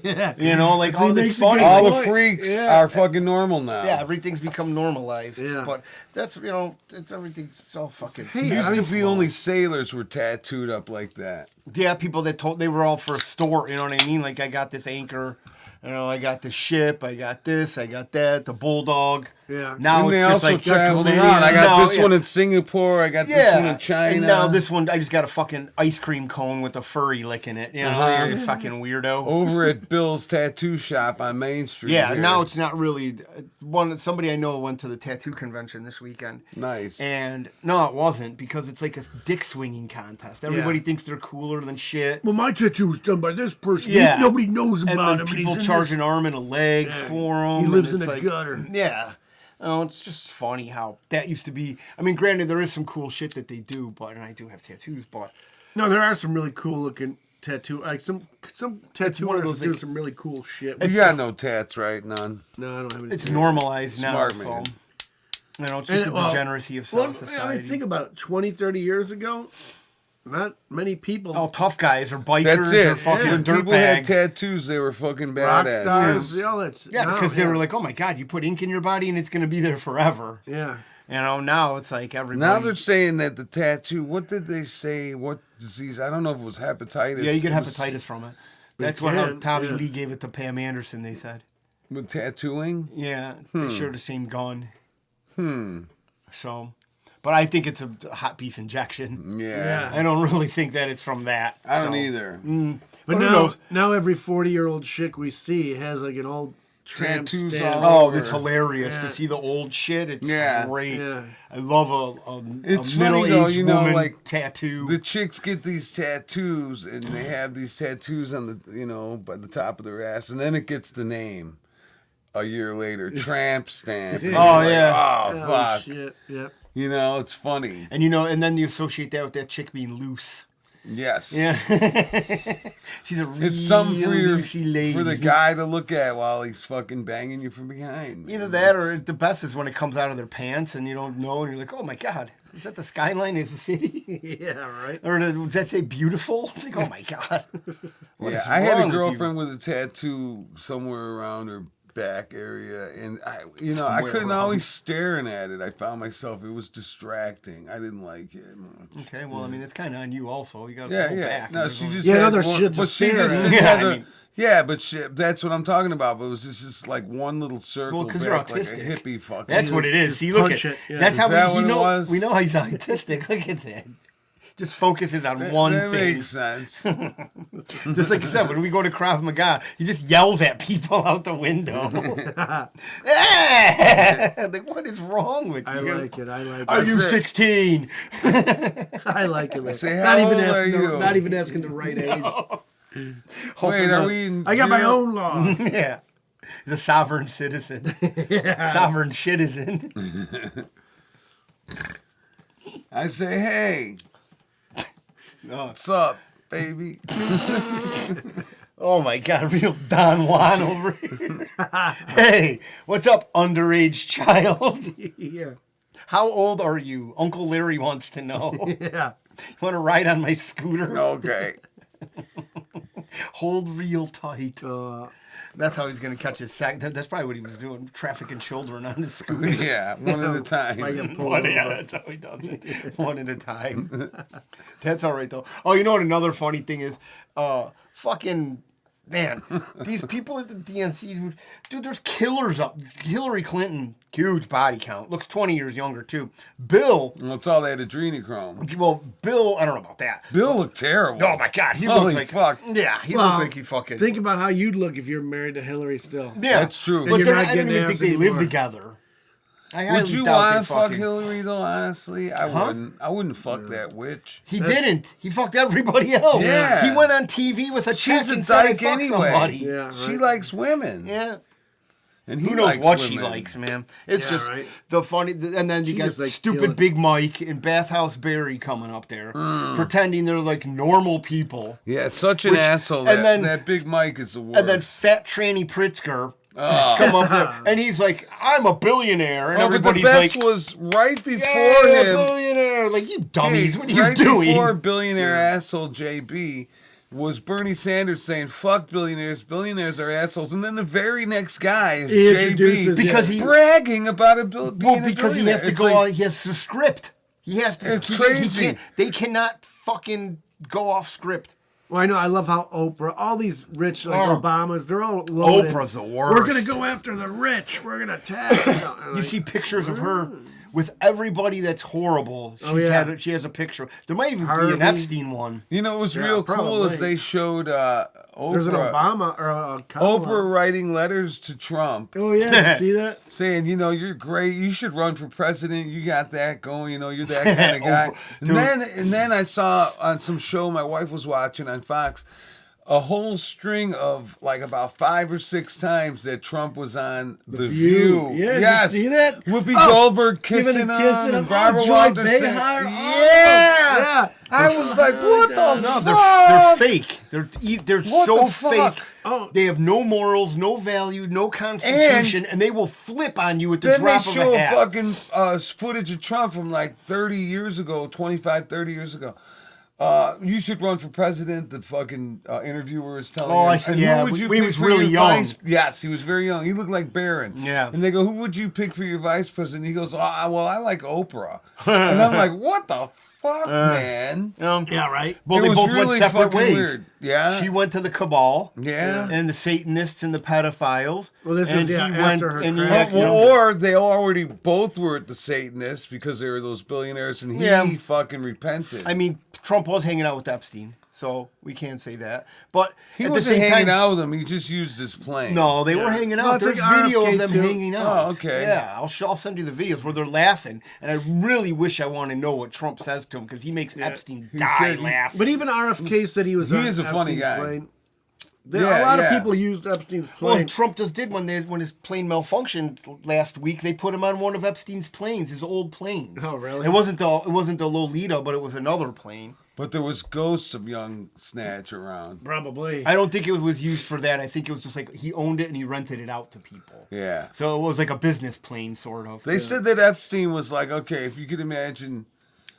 [SPEAKER 3] yeah.
[SPEAKER 2] You know, like
[SPEAKER 3] See,
[SPEAKER 2] all
[SPEAKER 3] makes
[SPEAKER 2] this
[SPEAKER 3] a good
[SPEAKER 2] funny.
[SPEAKER 1] All the
[SPEAKER 3] point.
[SPEAKER 1] freaks
[SPEAKER 3] Yeah.
[SPEAKER 1] are fucking normal now.
[SPEAKER 2] Yeah, everything's become normalized.
[SPEAKER 3] Yeah.
[SPEAKER 2] But that's, it's everything's all fucking.
[SPEAKER 1] It used to be only sailors were tattooed up like that.
[SPEAKER 2] Yeah, people that told they were all for a store. You know what I mean? Like I got this anchor. I got the ship. I got this. I got that. The bulldog.
[SPEAKER 3] Yeah.
[SPEAKER 2] Now
[SPEAKER 1] And they
[SPEAKER 2] it's just
[SPEAKER 1] also
[SPEAKER 2] like
[SPEAKER 1] traveled
[SPEAKER 3] Canadian.
[SPEAKER 1] around. I got
[SPEAKER 2] No,
[SPEAKER 1] this
[SPEAKER 2] yeah.
[SPEAKER 1] one in Singapore. I got this one in China.
[SPEAKER 2] And now this one, I just got a fucking ice cream cone with a furry licking it. You know, you fucking weirdo.
[SPEAKER 1] over at Bill's tattoo shop on Main Street.
[SPEAKER 2] Yeah,
[SPEAKER 1] here.
[SPEAKER 2] now it's not really somebody I know went to the tattoo convention this weekend.
[SPEAKER 1] nice.
[SPEAKER 2] And no, it wasn't because it's like a dick swinging contest. Everybody
[SPEAKER 3] Yeah.
[SPEAKER 2] thinks they're cooler than shit.
[SPEAKER 3] Well, my tattoo was done by this person.
[SPEAKER 2] Yeah.
[SPEAKER 3] Nobody knows
[SPEAKER 2] And
[SPEAKER 3] about
[SPEAKER 2] then
[SPEAKER 3] him.
[SPEAKER 2] people
[SPEAKER 3] and he's
[SPEAKER 2] charge
[SPEAKER 3] in
[SPEAKER 2] an arm and a leg
[SPEAKER 3] Yeah.
[SPEAKER 2] for him.
[SPEAKER 3] He lives
[SPEAKER 2] and
[SPEAKER 3] in
[SPEAKER 2] it's
[SPEAKER 3] a gutter.
[SPEAKER 2] Yeah. Oh, it's just funny how that used to be. I mean, granted, there is some cool shit that they do, and I do have tattoos, but
[SPEAKER 3] this. No, there are some really cool looking tattoo. Like some tattoo
[SPEAKER 2] one of
[SPEAKER 3] artists
[SPEAKER 2] those,
[SPEAKER 3] do
[SPEAKER 2] like-
[SPEAKER 3] some really cool shit.
[SPEAKER 1] you got no tats, right? None.
[SPEAKER 3] No, I don't have any.
[SPEAKER 2] it's
[SPEAKER 3] tattoos.
[SPEAKER 2] normalized now.
[SPEAKER 1] Smart
[SPEAKER 2] So,
[SPEAKER 1] man.
[SPEAKER 2] it's just
[SPEAKER 3] And,
[SPEAKER 2] the
[SPEAKER 3] well,
[SPEAKER 2] degeneracy of
[SPEAKER 3] Well,
[SPEAKER 2] society.
[SPEAKER 3] I mean, think about it. 20, 30 years ago, not many people.
[SPEAKER 2] all tough guys or bikers
[SPEAKER 1] That's
[SPEAKER 2] or
[SPEAKER 1] it.
[SPEAKER 2] fucking
[SPEAKER 1] When
[SPEAKER 2] dirt
[SPEAKER 1] people had
[SPEAKER 2] bags.
[SPEAKER 1] tattoos, they were fucking
[SPEAKER 3] rock
[SPEAKER 1] badass.
[SPEAKER 3] stars, all that.
[SPEAKER 2] Yeah,
[SPEAKER 3] no,
[SPEAKER 2] because they were like, oh my God, you put ink in your body and it's going to be there forever.
[SPEAKER 3] yeah.
[SPEAKER 2] Now it's like everybody.
[SPEAKER 1] Now they're saying that the tattoo. What did they say? What disease? I don't know if it was hepatitis.
[SPEAKER 2] Yeah, you get
[SPEAKER 1] It was
[SPEAKER 2] hepatitis from it. That's
[SPEAKER 3] You
[SPEAKER 2] what
[SPEAKER 3] can,
[SPEAKER 2] Tommy
[SPEAKER 3] yeah.
[SPEAKER 2] Lee gave it to Pam Anderson, they said.
[SPEAKER 1] with tattooing.
[SPEAKER 2] Yeah, they share the same gun. So, but I think it's a hot beef injection.
[SPEAKER 1] Yeah,
[SPEAKER 2] I don't really think that it's from that.
[SPEAKER 1] I don't
[SPEAKER 2] so.
[SPEAKER 1] either.
[SPEAKER 3] But
[SPEAKER 2] who
[SPEAKER 3] now,
[SPEAKER 2] knows?
[SPEAKER 3] now every 40-year-old chick we see has like an old tramp
[SPEAKER 1] Tattoos
[SPEAKER 3] stamp.
[SPEAKER 1] all
[SPEAKER 2] Oh, it's hilarious
[SPEAKER 3] Yeah.
[SPEAKER 2] to see the old shit. It's
[SPEAKER 1] Yeah.
[SPEAKER 2] great.
[SPEAKER 3] Yeah.
[SPEAKER 2] I love a
[SPEAKER 1] It's
[SPEAKER 2] middle-aged
[SPEAKER 1] funny though, you know,
[SPEAKER 2] woman
[SPEAKER 1] like,
[SPEAKER 2] tattoo.
[SPEAKER 1] The chicks get these tattoos, and they have these tattoos on the, by the top of their ass, and then it gets the name a year later, tramp stamp. And
[SPEAKER 2] Oh,
[SPEAKER 1] you're
[SPEAKER 2] yeah.
[SPEAKER 1] Like, oh
[SPEAKER 3] Oh,
[SPEAKER 1] fuck.
[SPEAKER 3] shit. Yep.
[SPEAKER 1] You know, it's funny.
[SPEAKER 2] And and then you associate that with that chick being loose.
[SPEAKER 1] Yes.
[SPEAKER 2] Yeah. She's a real
[SPEAKER 1] It's something for
[SPEAKER 2] loosey lady.
[SPEAKER 1] for the guy to look at while he's fucking banging you from behind. man.
[SPEAKER 2] Either that or the best is when it comes out of their pants and you don't know and you're like, oh my God, is that the skyline of the city?
[SPEAKER 3] Yeah, right.
[SPEAKER 2] Or does that say beautiful? It's like, oh my God. What
[SPEAKER 1] Yeah,
[SPEAKER 2] is
[SPEAKER 1] I had
[SPEAKER 2] wrong
[SPEAKER 1] a
[SPEAKER 2] with you?
[SPEAKER 1] girlfriend with a tattoo somewhere around her back area, and I
[SPEAKER 2] Somewhere
[SPEAKER 1] couldn't
[SPEAKER 2] around.
[SPEAKER 1] always staring at it. I found myself, it was distracting. I didn't like it much.
[SPEAKER 2] Okay, well, I mean, it's kind of on you also. You got to
[SPEAKER 1] Yeah,
[SPEAKER 2] go
[SPEAKER 1] yeah.
[SPEAKER 2] back.
[SPEAKER 1] No,
[SPEAKER 2] and
[SPEAKER 1] she
[SPEAKER 2] go-
[SPEAKER 1] just
[SPEAKER 3] Yeah,
[SPEAKER 1] had
[SPEAKER 3] another
[SPEAKER 1] one,
[SPEAKER 3] shit to
[SPEAKER 1] but she
[SPEAKER 3] stare
[SPEAKER 1] just
[SPEAKER 3] at.
[SPEAKER 1] didn't
[SPEAKER 2] Yeah,
[SPEAKER 1] have
[SPEAKER 2] I
[SPEAKER 1] a-
[SPEAKER 2] mean-
[SPEAKER 1] yeah, but that's what I'm talking about. But it was just like one little circle
[SPEAKER 2] Well, 'cause
[SPEAKER 1] back,
[SPEAKER 2] you're
[SPEAKER 1] like a
[SPEAKER 2] autistic.
[SPEAKER 1] hippie fucking.
[SPEAKER 2] That's what it is.
[SPEAKER 3] Just
[SPEAKER 2] See, look
[SPEAKER 3] punch
[SPEAKER 2] at
[SPEAKER 3] it, yeah.
[SPEAKER 2] that's
[SPEAKER 1] Is
[SPEAKER 2] how
[SPEAKER 1] that
[SPEAKER 2] we
[SPEAKER 1] what it
[SPEAKER 2] know
[SPEAKER 1] was?
[SPEAKER 2] we know he's autistic. Look at that. Just focuses on one
[SPEAKER 1] that
[SPEAKER 2] thing.
[SPEAKER 1] makes sense.
[SPEAKER 2] Just like I said, when we go to Krav Maga, he just yells at people out the window. Like, what is wrong with
[SPEAKER 3] I
[SPEAKER 2] you?
[SPEAKER 3] like it. I like
[SPEAKER 2] Are
[SPEAKER 3] it.
[SPEAKER 2] you
[SPEAKER 1] That's it.
[SPEAKER 2] 16?
[SPEAKER 3] I like it.
[SPEAKER 1] say,
[SPEAKER 3] not
[SPEAKER 1] how
[SPEAKER 3] even
[SPEAKER 1] old are
[SPEAKER 3] asking.
[SPEAKER 1] you?
[SPEAKER 3] Not even asking the right age.
[SPEAKER 1] Wait, are we? In
[SPEAKER 3] I got my
[SPEAKER 1] Europe?
[SPEAKER 3] own law.
[SPEAKER 2] Yeah. He's a sovereign citizen. Sovereign citizen.
[SPEAKER 1] I say, hey, what's up, baby?
[SPEAKER 2] Oh my God, real Don Juan over here. Hey, what's up, underage child?
[SPEAKER 3] Yeah.
[SPEAKER 2] How old are you? Uncle Larry wants to know.
[SPEAKER 3] Yeah.
[SPEAKER 2] You want to ride on my scooter?
[SPEAKER 1] Okay.
[SPEAKER 2] Hold real tight. That's how he's going to catch his sack. That's probably what he was doing, trafficking children on his scooter.
[SPEAKER 1] Yeah, one at a
[SPEAKER 3] I
[SPEAKER 1] time.
[SPEAKER 3] get pulled
[SPEAKER 2] One, yeah,
[SPEAKER 3] over.
[SPEAKER 2] that's how he does it. One at a time. That's all right, though. Oh, you know what another funny thing is? Fucking... Man, these people at the DNC, dude, there's killers up. Hillary Clinton, huge body count. Looks 20 years younger, too. Bill,
[SPEAKER 1] Well, it's all that adrenochrome.
[SPEAKER 2] well, Bill, I don't know about that.
[SPEAKER 1] Bill looked terrible.
[SPEAKER 2] Oh, my God. He
[SPEAKER 1] Holy
[SPEAKER 2] looks like...
[SPEAKER 1] fuck.
[SPEAKER 2] Yeah, he
[SPEAKER 3] Well,
[SPEAKER 2] looked like he fucking...
[SPEAKER 3] Think about how you'd look if you're married to Hillary still.
[SPEAKER 2] Yeah,
[SPEAKER 1] That's true.
[SPEAKER 3] And
[SPEAKER 2] But
[SPEAKER 3] you're
[SPEAKER 2] they're
[SPEAKER 3] not
[SPEAKER 2] not, I don't
[SPEAKER 3] getting
[SPEAKER 2] even think
[SPEAKER 3] ass
[SPEAKER 2] they live
[SPEAKER 3] anymore.
[SPEAKER 2] together. I
[SPEAKER 1] Would
[SPEAKER 2] highly
[SPEAKER 1] you
[SPEAKER 2] doubt
[SPEAKER 1] want
[SPEAKER 2] they
[SPEAKER 1] to fuck
[SPEAKER 2] fucking-
[SPEAKER 1] Hillary though? Honestly, I wouldn't. I wouldn't fuck that witch.
[SPEAKER 2] He didn't. He fucked everybody else.
[SPEAKER 1] Yeah.
[SPEAKER 2] He went on TV with a check
[SPEAKER 1] She's a
[SPEAKER 2] and said, "I
[SPEAKER 1] dyke
[SPEAKER 2] fucked
[SPEAKER 1] anyway.
[SPEAKER 2] somebody."
[SPEAKER 3] Yeah. Right.
[SPEAKER 1] She likes women.
[SPEAKER 2] Yeah.
[SPEAKER 1] And he
[SPEAKER 2] Who knows
[SPEAKER 1] likes
[SPEAKER 2] what she
[SPEAKER 1] women.
[SPEAKER 2] likes, man? It's
[SPEAKER 3] Yeah,
[SPEAKER 2] just
[SPEAKER 3] right.
[SPEAKER 2] the funny, and then you
[SPEAKER 3] She
[SPEAKER 2] got
[SPEAKER 3] just, like,
[SPEAKER 2] stupid
[SPEAKER 3] killing-
[SPEAKER 2] Big Mike and Bathhouse Barry coming up there, pretending they're like normal people,
[SPEAKER 1] Yeah, such an
[SPEAKER 2] Which-
[SPEAKER 1] asshole.
[SPEAKER 2] and
[SPEAKER 1] That,
[SPEAKER 2] then-
[SPEAKER 1] that Big Mike is the worst.
[SPEAKER 2] and then Fat Tranny Pritzker come up there, and he's like, "I'm a billionaire," and
[SPEAKER 1] oh, but the
[SPEAKER 2] everybody's
[SPEAKER 1] best
[SPEAKER 2] like,
[SPEAKER 1] was right before
[SPEAKER 2] "Yeah,
[SPEAKER 1] him.
[SPEAKER 2] billionaire!" Like, you dummies,
[SPEAKER 1] Hey,
[SPEAKER 2] what are you
[SPEAKER 1] right
[SPEAKER 2] doing?
[SPEAKER 1] before billionaire asshole JB was Bernie Sanders saying, "Fuck billionaires. Billionaires are assholes." And then the very next guy is
[SPEAKER 3] He
[SPEAKER 1] JB
[SPEAKER 3] introduces-
[SPEAKER 2] Because he-
[SPEAKER 1] bragging about
[SPEAKER 2] Well,
[SPEAKER 1] being a
[SPEAKER 2] because he
[SPEAKER 1] billionaire.
[SPEAKER 2] has to
[SPEAKER 1] It's
[SPEAKER 2] go
[SPEAKER 1] like-
[SPEAKER 2] on. He has to script. He has to.
[SPEAKER 1] It's
[SPEAKER 2] he
[SPEAKER 1] crazy.
[SPEAKER 2] can't, they cannot fucking go off script.
[SPEAKER 3] Well, I know. I love how Oprah, all these rich, like
[SPEAKER 2] Oh.
[SPEAKER 3] Obamas, they're all loaded.
[SPEAKER 2] Oprah's the
[SPEAKER 3] We're
[SPEAKER 2] worst.
[SPEAKER 3] gonna go after the rich. We're gonna tax.
[SPEAKER 2] You see pictures of her with everybody that's horrible. She's
[SPEAKER 3] Oh, yeah.
[SPEAKER 2] she has a picture. There might even be
[SPEAKER 3] Harvey.
[SPEAKER 2] an Epstein one.
[SPEAKER 1] You know, it was
[SPEAKER 3] Yeah,
[SPEAKER 1] real cool
[SPEAKER 3] probably.
[SPEAKER 1] as they showed Oprah.
[SPEAKER 3] There's an Obama or a Kamala.
[SPEAKER 1] Oprah writing letters to Trump
[SPEAKER 3] Oh yeah, you see that?
[SPEAKER 1] saying, you know, you're great. You should run for president. You got that going. You know, you're that kind of guy.
[SPEAKER 2] Oprah,
[SPEAKER 1] and then I saw on some show my wife was watching on Fox a whole string of like about 5 or 6 times that Trump was on The View.
[SPEAKER 3] View. Yeah, you
[SPEAKER 1] yes.
[SPEAKER 3] see that?
[SPEAKER 1] Whoopi
[SPEAKER 3] Oh,
[SPEAKER 1] Goldberg
[SPEAKER 3] giving
[SPEAKER 1] kissing
[SPEAKER 3] him
[SPEAKER 1] him,
[SPEAKER 3] kissing him.
[SPEAKER 1] and Barbara
[SPEAKER 3] Oh, Joy
[SPEAKER 1] Walters saying,
[SPEAKER 3] Behar.
[SPEAKER 1] yeah.
[SPEAKER 3] Yeah.
[SPEAKER 1] I was like, what the
[SPEAKER 2] No,
[SPEAKER 1] fuck?
[SPEAKER 2] they're fake. They're
[SPEAKER 1] What
[SPEAKER 2] so
[SPEAKER 1] the fuck?
[SPEAKER 2] fake.
[SPEAKER 3] Oh.
[SPEAKER 2] They have no morals, no value, no constitution, and they will flip on you at the
[SPEAKER 1] Then they
[SPEAKER 2] drop of
[SPEAKER 1] show
[SPEAKER 2] a hat.
[SPEAKER 1] fucking footage of Trump from like 30 years ago, 25, 30 years ago. You should run for president. The fucking interviewer is telling
[SPEAKER 2] Oh,
[SPEAKER 1] him.
[SPEAKER 2] I see,
[SPEAKER 1] And
[SPEAKER 2] yeah,
[SPEAKER 1] who would you
[SPEAKER 2] when he
[SPEAKER 1] pick
[SPEAKER 2] was
[SPEAKER 1] for
[SPEAKER 2] really
[SPEAKER 1] your
[SPEAKER 2] young.
[SPEAKER 1] vice? Yes, he was very young. He looked like Barron.
[SPEAKER 2] Yeah.
[SPEAKER 1] And they go, who would you pick for your vice president? He goes, well, I like Oprah. And I'm like, what the fuck, man?
[SPEAKER 3] Yeah, right.
[SPEAKER 2] Well,
[SPEAKER 1] It
[SPEAKER 2] they
[SPEAKER 1] was
[SPEAKER 2] both
[SPEAKER 1] really
[SPEAKER 2] went separate
[SPEAKER 1] fucking
[SPEAKER 2] ways.
[SPEAKER 1] weird. Yeah.
[SPEAKER 2] She went to the cabal.
[SPEAKER 1] Yeah.
[SPEAKER 2] And the Satanists and the pedophiles.
[SPEAKER 3] Well, this
[SPEAKER 2] and
[SPEAKER 3] was, yeah,
[SPEAKER 2] he
[SPEAKER 3] after
[SPEAKER 2] went
[SPEAKER 3] her
[SPEAKER 2] and he
[SPEAKER 3] crash.
[SPEAKER 2] had,
[SPEAKER 1] Or they already both were at the Satanists because they were those billionaires, and he
[SPEAKER 2] Yeah.
[SPEAKER 1] fucking repented.
[SPEAKER 2] I mean, Trump was hanging out with Epstein, so we can't say that. But
[SPEAKER 1] he
[SPEAKER 2] at the
[SPEAKER 1] wasn't
[SPEAKER 2] same
[SPEAKER 1] hanging
[SPEAKER 2] time,
[SPEAKER 1] out with him. He just used his plane.
[SPEAKER 2] no, they were
[SPEAKER 3] Yeah.
[SPEAKER 2] hanging
[SPEAKER 3] Well,
[SPEAKER 2] out.
[SPEAKER 3] it's
[SPEAKER 2] There's
[SPEAKER 3] like
[SPEAKER 2] video
[SPEAKER 3] RFK
[SPEAKER 2] of them
[SPEAKER 3] too.
[SPEAKER 2] hanging out.
[SPEAKER 1] Oh, okay.
[SPEAKER 2] Yeah, I'll send you the videos where they're laughing, and I really wish I want to know what Trump says to him because he makes Epstein
[SPEAKER 1] He
[SPEAKER 2] die
[SPEAKER 1] said he-
[SPEAKER 2] laughing.
[SPEAKER 3] But even RFK said he was.
[SPEAKER 1] He
[SPEAKER 3] on
[SPEAKER 1] is a funny
[SPEAKER 3] Epstein's
[SPEAKER 1] guy.
[SPEAKER 3] plane. A lot
[SPEAKER 1] Yeah.
[SPEAKER 3] of people used Epstein's
[SPEAKER 2] Well,
[SPEAKER 3] plane.
[SPEAKER 2] Trump just did when his plane malfunctioned last week. They put him on one of Epstein's planes, his old planes.
[SPEAKER 3] Oh, really?
[SPEAKER 2] It wasn't the Lolita, but it was another plane.
[SPEAKER 1] But there was ghosts of young Snatch around.
[SPEAKER 3] Probably.
[SPEAKER 2] I don't think it was used for that. I think it was just like he owned it and he rented it out to people.
[SPEAKER 1] Yeah.
[SPEAKER 2] So it was like a business plane, sort of.
[SPEAKER 1] They said that Epstein was like, okay, if you could imagine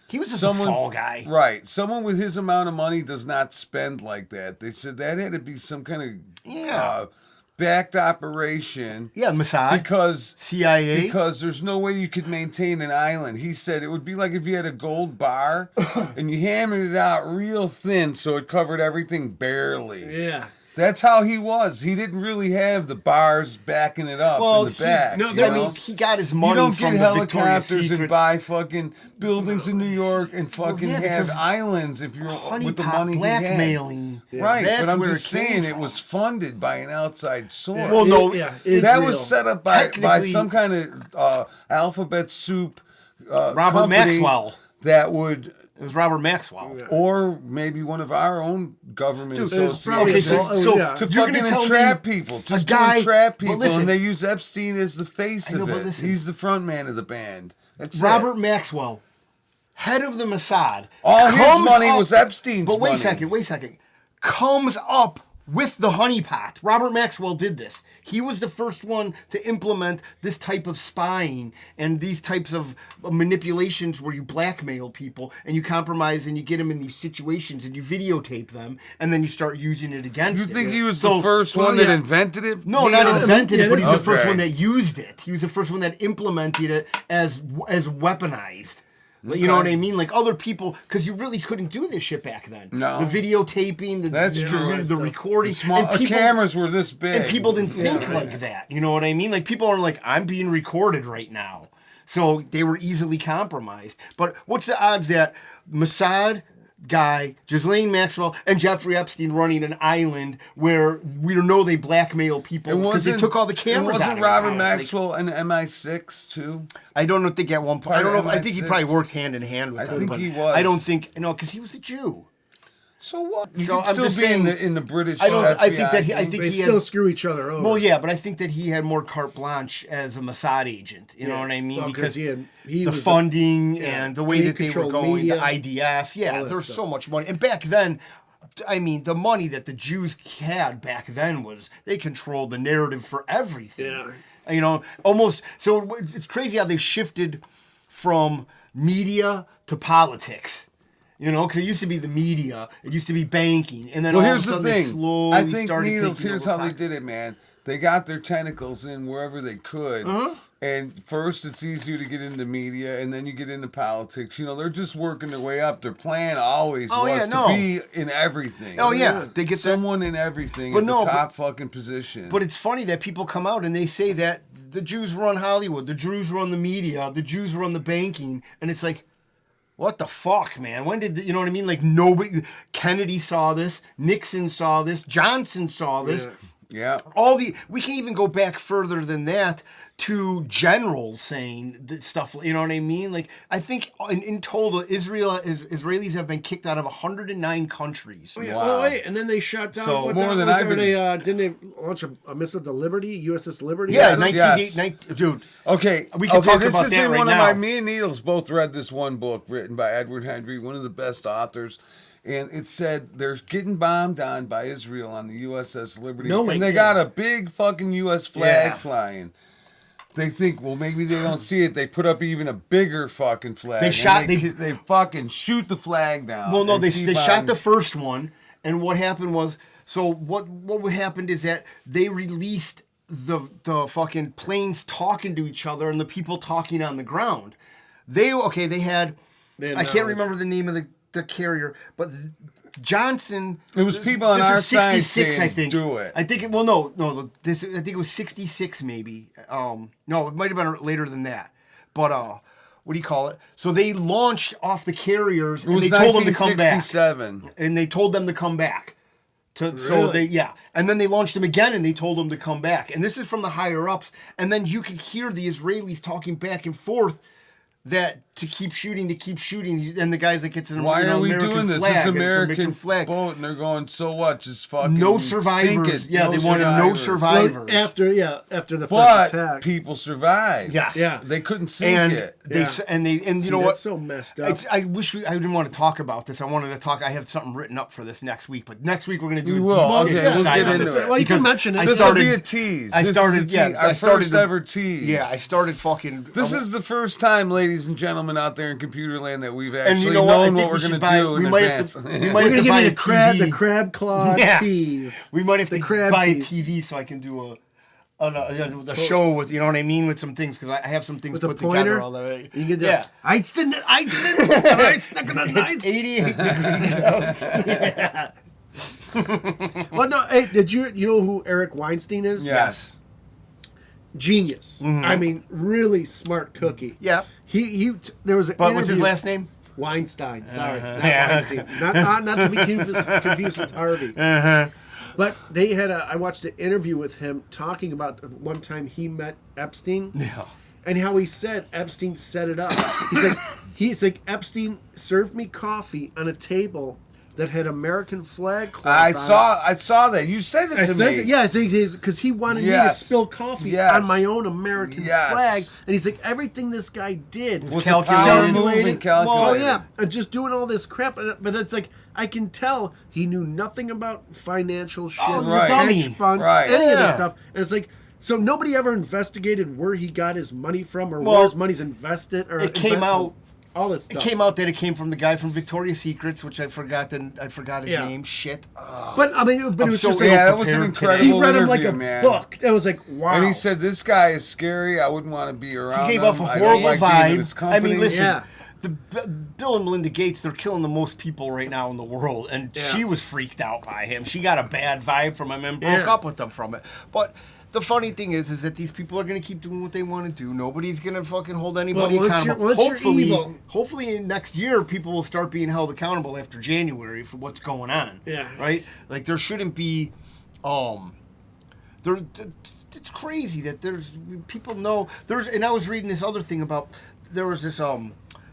[SPEAKER 2] He was just
[SPEAKER 1] someone
[SPEAKER 2] a fall guy.
[SPEAKER 1] Right. Someone with his amount of money does not spend like that. They said that had to be some kind of backed operation.
[SPEAKER 2] Yeah, Mossad,
[SPEAKER 1] Because
[SPEAKER 2] CIA.
[SPEAKER 1] Because there's no way you could maintain an island. He said it would be like if you had a gold bar and you hammered it out real thin so it covered everything barely.
[SPEAKER 3] Yeah.
[SPEAKER 1] That's how he was. He didn't really have the bars backing it up in the back.
[SPEAKER 3] no,
[SPEAKER 1] you
[SPEAKER 2] I
[SPEAKER 1] know?
[SPEAKER 2] mean, he got his
[SPEAKER 1] You
[SPEAKER 2] money
[SPEAKER 1] don't
[SPEAKER 2] from
[SPEAKER 1] get
[SPEAKER 2] the Victoria's
[SPEAKER 1] helicopters
[SPEAKER 2] Secret.
[SPEAKER 1] and buy fucking buildings in New York and fucking
[SPEAKER 2] yeah,
[SPEAKER 1] have
[SPEAKER 2] because
[SPEAKER 1] islands if you're with the
[SPEAKER 2] honeypot
[SPEAKER 1] money he had.
[SPEAKER 2] blackmailing.
[SPEAKER 1] Right,
[SPEAKER 2] That's
[SPEAKER 1] but I'm
[SPEAKER 2] where
[SPEAKER 1] just
[SPEAKER 2] it came
[SPEAKER 1] saying it
[SPEAKER 2] from.
[SPEAKER 1] was funded by an outside source.
[SPEAKER 2] Well, no,
[SPEAKER 1] that was set up by
[SPEAKER 2] Technically-
[SPEAKER 1] some kind of alphabet soup
[SPEAKER 2] Robert
[SPEAKER 1] company
[SPEAKER 2] Maxwell.
[SPEAKER 1] that would,
[SPEAKER 2] It was Robert Maxwell.
[SPEAKER 1] or maybe one of our own government
[SPEAKER 3] Dude,
[SPEAKER 1] associations.
[SPEAKER 3] probably
[SPEAKER 2] so
[SPEAKER 3] yeah.
[SPEAKER 1] To
[SPEAKER 2] You're
[SPEAKER 1] fucking
[SPEAKER 2] gonna tell
[SPEAKER 1] entrap
[SPEAKER 2] me
[SPEAKER 1] people,
[SPEAKER 2] a
[SPEAKER 1] just
[SPEAKER 2] guy-
[SPEAKER 1] to entrap
[SPEAKER 2] but
[SPEAKER 1] people,
[SPEAKER 2] listen-
[SPEAKER 1] and they use Epstein as the face
[SPEAKER 2] I know,
[SPEAKER 1] of
[SPEAKER 2] but
[SPEAKER 1] it.
[SPEAKER 2] listen.
[SPEAKER 1] He's the front man of the band. That's
[SPEAKER 2] Robert
[SPEAKER 1] it.
[SPEAKER 2] Maxwell, head of the Mossad.
[SPEAKER 1] All his
[SPEAKER 2] comes
[SPEAKER 1] money
[SPEAKER 2] up-
[SPEAKER 1] was Epstein's
[SPEAKER 2] But wait
[SPEAKER 1] money.
[SPEAKER 2] a second. Comes up with the honeypot. Robert Maxwell did this. He was the first one to implement this type of spying and these types of manipulations where you blackmail people and you compromise and you get them in these situations and you videotape them and then you start using it against
[SPEAKER 1] You
[SPEAKER 2] it.
[SPEAKER 1] think he was
[SPEAKER 2] So-
[SPEAKER 1] the first
[SPEAKER 3] well,
[SPEAKER 1] one that
[SPEAKER 3] yeah.
[SPEAKER 1] invented it?
[SPEAKER 2] No,
[SPEAKER 3] Yeah,
[SPEAKER 2] not invented
[SPEAKER 3] yeah,
[SPEAKER 2] it, but he's the first
[SPEAKER 1] okay.
[SPEAKER 2] one that used it. He was the first one that implemented it as weaponized. You know what I mean? Like other people, because you really couldn't do this shit back then.
[SPEAKER 1] No.
[SPEAKER 2] The videotaping,
[SPEAKER 1] That's true.
[SPEAKER 2] the recording,
[SPEAKER 1] Small,
[SPEAKER 2] and people,
[SPEAKER 1] cameras were this big.
[SPEAKER 2] and people didn't think like that. You know what I mean? Like people are like, I'm being recorded right now, so they were easily compromised. But what's the odds that Mossad guy, Ghislaine Maxwell, and Jeffrey Epstein running an island where we know they blackmail people because they took all the cameras out
[SPEAKER 1] Wasn't
[SPEAKER 2] of
[SPEAKER 1] Robert
[SPEAKER 2] his house. Like,
[SPEAKER 1] Maxwell an MI6 too?
[SPEAKER 2] I don't think at one point. I don't know. I think he
[SPEAKER 1] MI6.
[SPEAKER 2] probably worked hand in hand with
[SPEAKER 1] I
[SPEAKER 2] them.
[SPEAKER 1] think
[SPEAKER 2] but
[SPEAKER 1] he was.
[SPEAKER 2] I don't think because he was a Jew.
[SPEAKER 1] So what? You
[SPEAKER 2] So
[SPEAKER 1] could
[SPEAKER 2] I'm
[SPEAKER 1] still
[SPEAKER 2] just
[SPEAKER 1] be in
[SPEAKER 2] saying,
[SPEAKER 1] the British.
[SPEAKER 2] I don't. I
[SPEAKER 1] FBI
[SPEAKER 2] think that he. I
[SPEAKER 1] thing.
[SPEAKER 2] think
[SPEAKER 3] They
[SPEAKER 2] he
[SPEAKER 3] still
[SPEAKER 2] had.
[SPEAKER 3] screw each other over.
[SPEAKER 2] Well, yeah, but I think that he had more carte blanche as a Mossad agent. You know what I mean?
[SPEAKER 3] Well,
[SPEAKER 2] because
[SPEAKER 3] he
[SPEAKER 2] the
[SPEAKER 3] was
[SPEAKER 2] funding and the way
[SPEAKER 3] he
[SPEAKER 2] that they were
[SPEAKER 3] controlled
[SPEAKER 2] going,
[SPEAKER 3] media,
[SPEAKER 2] the IDF. Yeah,
[SPEAKER 3] all that
[SPEAKER 2] there's
[SPEAKER 3] stuff.
[SPEAKER 2] so much money. And back then, I mean, the money that the Jews had back then was they controlled the narrative for everything.
[SPEAKER 3] Yeah.
[SPEAKER 2] You know, almost. So it's crazy how they shifted from media to politics. You know, because it used to be the media, it used to be banking, and then
[SPEAKER 1] Well,
[SPEAKER 2] all
[SPEAKER 1] here's
[SPEAKER 2] of a
[SPEAKER 1] the
[SPEAKER 2] sudden they
[SPEAKER 1] thing.
[SPEAKER 2] slowly
[SPEAKER 1] I think
[SPEAKER 2] started
[SPEAKER 1] Needles.
[SPEAKER 2] taking
[SPEAKER 1] Here's
[SPEAKER 2] over
[SPEAKER 1] how they did it, man. They got their tentacles in wherever they could.
[SPEAKER 2] Uh-huh.
[SPEAKER 1] And first, it's easier to get into media, and then you get into politics. You know, they're just working their way up. Their plan always
[SPEAKER 2] Oh,
[SPEAKER 1] was
[SPEAKER 2] yeah,
[SPEAKER 1] to
[SPEAKER 2] no.
[SPEAKER 1] be in everything.
[SPEAKER 2] Oh yeah, they get that.
[SPEAKER 1] someone in everything
[SPEAKER 2] But
[SPEAKER 1] at
[SPEAKER 2] no,
[SPEAKER 1] the
[SPEAKER 2] but-
[SPEAKER 1] top fucking position.
[SPEAKER 2] But it's funny that people come out and they say that the Jews run Hollywood, the Jews run the media, the Jews run the banking, and it's like, what the fuck, man? When did you know what I mean? Like nobody, Kennedy saw this, Nixon saw this, Johnson saw this.
[SPEAKER 1] yeah.
[SPEAKER 2] We can even go back further than that to generals saying that stuff. You know what I mean? Like I think in total, Israelis have been kicked out of 109 countries.
[SPEAKER 3] Oh, yeah.
[SPEAKER 1] Wow.
[SPEAKER 3] Oh, wait, and then they shot down.
[SPEAKER 2] So,
[SPEAKER 3] what
[SPEAKER 1] more
[SPEAKER 3] the,
[SPEAKER 1] than
[SPEAKER 3] was
[SPEAKER 1] I've
[SPEAKER 3] there
[SPEAKER 1] been-
[SPEAKER 3] didn't they launch a missile to Liberty, USS Liberty?
[SPEAKER 2] Yeah,
[SPEAKER 1] Yes,
[SPEAKER 2] 1980, dude.
[SPEAKER 1] Okay,
[SPEAKER 2] We can talk
[SPEAKER 1] this
[SPEAKER 2] about
[SPEAKER 1] is
[SPEAKER 2] that
[SPEAKER 1] in
[SPEAKER 2] right
[SPEAKER 1] one
[SPEAKER 2] now.
[SPEAKER 1] of my. Me and Needles both read this one book written by Edward Hendry, one of the best authors, and it said they're getting bombed on by Israel on the USS Liberty,
[SPEAKER 3] No,
[SPEAKER 1] and they
[SPEAKER 3] yeah.
[SPEAKER 1] got a big fucking U.S. flag
[SPEAKER 2] Yeah.
[SPEAKER 1] flying. They think, well, maybe they don't see it. They put up even a bigger fucking flag.
[SPEAKER 2] They
[SPEAKER 1] and
[SPEAKER 2] shot-
[SPEAKER 1] They fucking shoot the flag down.
[SPEAKER 2] Well, no,
[SPEAKER 1] and
[SPEAKER 2] they
[SPEAKER 1] keep
[SPEAKER 2] shot
[SPEAKER 1] on-
[SPEAKER 2] the first one, and what happened was, so what happened is that they released the fucking planes talking to each other and the people talking on the ground. They had
[SPEAKER 3] They had
[SPEAKER 2] I can't
[SPEAKER 3] knowledge.
[SPEAKER 2] remember the name of the carrier, but Johnson.
[SPEAKER 1] It was people on
[SPEAKER 2] this
[SPEAKER 1] our
[SPEAKER 2] is
[SPEAKER 1] side
[SPEAKER 2] 66,
[SPEAKER 1] saying,
[SPEAKER 2] I think.
[SPEAKER 1] "Do it."
[SPEAKER 2] I think no. I think it was 66 maybe. No, it might have been later than that. But what do you call it? So they launched off the carriers
[SPEAKER 1] It
[SPEAKER 2] and
[SPEAKER 1] was
[SPEAKER 2] they told them to come back.
[SPEAKER 1] 1967.
[SPEAKER 2] And they told them to come back. So
[SPEAKER 3] Really?
[SPEAKER 2] and then they launched them again and they told them to come back. And this is from the higher ups. And then you could hear the Israelis talking back and forth that to keep shooting, and the guy's like, it's an
[SPEAKER 1] Why are we
[SPEAKER 2] American
[SPEAKER 1] doing this?
[SPEAKER 2] flag,
[SPEAKER 1] It's
[SPEAKER 2] and
[SPEAKER 1] American
[SPEAKER 2] flag.
[SPEAKER 1] boat, and they're going, so what? Just fucking
[SPEAKER 2] No
[SPEAKER 1] sink
[SPEAKER 2] survivors.
[SPEAKER 1] it.
[SPEAKER 2] Yeah, they wanted no survivors.
[SPEAKER 3] Well, after the first
[SPEAKER 1] But
[SPEAKER 3] attack.
[SPEAKER 1] people survived.
[SPEAKER 2] Yes.
[SPEAKER 3] Yeah.
[SPEAKER 1] They couldn't sink
[SPEAKER 2] And
[SPEAKER 1] it.
[SPEAKER 2] they
[SPEAKER 3] Yeah.
[SPEAKER 2] and you
[SPEAKER 3] See,
[SPEAKER 2] know what?
[SPEAKER 3] that's so messed up.
[SPEAKER 2] I wish I didn't want to talk about this. I wanted to talk. I have something written up for this next week, but next week we're going to do
[SPEAKER 1] We
[SPEAKER 2] a
[SPEAKER 1] will.
[SPEAKER 2] deep
[SPEAKER 1] Okay,
[SPEAKER 2] dive
[SPEAKER 1] we'll get
[SPEAKER 2] on
[SPEAKER 1] into
[SPEAKER 2] this.
[SPEAKER 1] it.
[SPEAKER 3] Well, you can
[SPEAKER 2] Because
[SPEAKER 3] mention it.
[SPEAKER 2] I
[SPEAKER 1] This will
[SPEAKER 2] started-
[SPEAKER 1] be a tease.
[SPEAKER 2] I
[SPEAKER 1] This is
[SPEAKER 2] started,
[SPEAKER 1] a
[SPEAKER 2] yeah,
[SPEAKER 1] tease.
[SPEAKER 2] I
[SPEAKER 1] Our
[SPEAKER 2] started
[SPEAKER 1] first
[SPEAKER 2] to-
[SPEAKER 1] ever tease.
[SPEAKER 2] Yeah, I started fucking.
[SPEAKER 1] This is the first time, ladies and gentlemen, out there in computer land, that we've actually
[SPEAKER 2] and you know what? I
[SPEAKER 1] known
[SPEAKER 2] think
[SPEAKER 1] what we're
[SPEAKER 2] should
[SPEAKER 1] going
[SPEAKER 2] buy.
[SPEAKER 1] to do
[SPEAKER 2] We
[SPEAKER 1] in
[SPEAKER 2] might
[SPEAKER 1] advance.
[SPEAKER 2] have to. We
[SPEAKER 3] We're
[SPEAKER 2] might have
[SPEAKER 3] gonna
[SPEAKER 2] to
[SPEAKER 3] give
[SPEAKER 2] buy
[SPEAKER 3] you
[SPEAKER 2] a
[SPEAKER 3] the
[SPEAKER 2] TV.
[SPEAKER 3] crab claw
[SPEAKER 2] Yeah.
[SPEAKER 3] teas.
[SPEAKER 2] We might have
[SPEAKER 3] The
[SPEAKER 2] to
[SPEAKER 3] crab
[SPEAKER 2] buy a
[SPEAKER 3] teeth.
[SPEAKER 2] TV so I can do a show with, you know what I mean, with some things, because I have some things
[SPEAKER 3] With a
[SPEAKER 2] put
[SPEAKER 3] pointer?
[SPEAKER 2] together all the way.
[SPEAKER 3] You can do
[SPEAKER 2] Yeah.
[SPEAKER 3] Einstein,
[SPEAKER 2] It's 88 degrees out.
[SPEAKER 3] Well, no, hey, did you know who Eric Weinstein is?
[SPEAKER 1] Yes.
[SPEAKER 3] Genius. I mean, really smart cookie.
[SPEAKER 2] Yeah.
[SPEAKER 3] There was an
[SPEAKER 2] But what's his
[SPEAKER 3] interview-
[SPEAKER 2] last name?
[SPEAKER 3] Weinstein. Sorry, not
[SPEAKER 2] Yeah.
[SPEAKER 3] Weinstein. Not to be confused with Harvey. But they had I watched an interview with him talking about one time he met Epstein.
[SPEAKER 2] Yeah.
[SPEAKER 3] And how he said Epstein set it up. He's like Epstein served me coffee on a table that had American flag cloth
[SPEAKER 1] I
[SPEAKER 3] on it.
[SPEAKER 1] saw that. You said it
[SPEAKER 3] I
[SPEAKER 1] to
[SPEAKER 3] said
[SPEAKER 1] me.
[SPEAKER 3] that, yeah, because he wanted me to
[SPEAKER 1] Yes.
[SPEAKER 3] spill coffee
[SPEAKER 1] Yes.
[SPEAKER 3] on my own American
[SPEAKER 1] Yes.
[SPEAKER 3] flag, and he's like, everything this guy did
[SPEAKER 1] Was a
[SPEAKER 2] calculated.
[SPEAKER 1] power move
[SPEAKER 3] calculated.
[SPEAKER 1] and calculated.
[SPEAKER 3] Oh yeah, and just doing all this crap, but it's like I can tell he knew nothing about financial shit,
[SPEAKER 2] Oh,
[SPEAKER 1] he's a
[SPEAKER 2] dummy.
[SPEAKER 3] hedge fund,
[SPEAKER 1] Right.
[SPEAKER 3] any of this
[SPEAKER 2] Yeah.
[SPEAKER 3] stuff, and it's like. So nobody ever investigated where he got his money from, or
[SPEAKER 2] Well,
[SPEAKER 3] where his money's invested, or
[SPEAKER 2] it came out-
[SPEAKER 3] all this
[SPEAKER 2] It
[SPEAKER 3] stuff.
[SPEAKER 2] came out that it came from the guy from Victoria's Secrets, which I forgot his
[SPEAKER 3] Yeah.
[SPEAKER 2] name. Shit.
[SPEAKER 3] But I mean, but it was
[SPEAKER 2] so
[SPEAKER 3] just
[SPEAKER 2] ill
[SPEAKER 3] like
[SPEAKER 1] Yeah, that was an
[SPEAKER 2] prepared today.
[SPEAKER 1] incredible
[SPEAKER 3] he read him like
[SPEAKER 1] interview,
[SPEAKER 3] a
[SPEAKER 1] man.
[SPEAKER 3] book. It was like wow.
[SPEAKER 1] And he said, "This guy is scary. I wouldn't want to be around
[SPEAKER 2] He gave
[SPEAKER 1] him.
[SPEAKER 2] off a
[SPEAKER 1] I don't
[SPEAKER 2] horrible
[SPEAKER 1] like being in
[SPEAKER 2] vibe.
[SPEAKER 1] his
[SPEAKER 2] I
[SPEAKER 1] company."
[SPEAKER 2] mean, listen,
[SPEAKER 3] Yeah.
[SPEAKER 2] Bill and Melinda Gates, they're killing the most people right now in the world, and
[SPEAKER 3] Yeah.
[SPEAKER 2] she was freaked out by him. She got a bad vibe from him and broke
[SPEAKER 3] Yeah.
[SPEAKER 2] up with him from it. But the funny thing is that these people are going to keep doing what they want to do. Nobody's going to fucking hold anybody
[SPEAKER 3] Well, once
[SPEAKER 2] accountable.
[SPEAKER 3] you're- once you're evil-
[SPEAKER 2] Hopefully in next year, people will start being held accountable after January for what's going on.
[SPEAKER 3] Yeah.
[SPEAKER 2] Right? Like there shouldn't be, it's crazy that there's people know and I was reading this other thing about there was this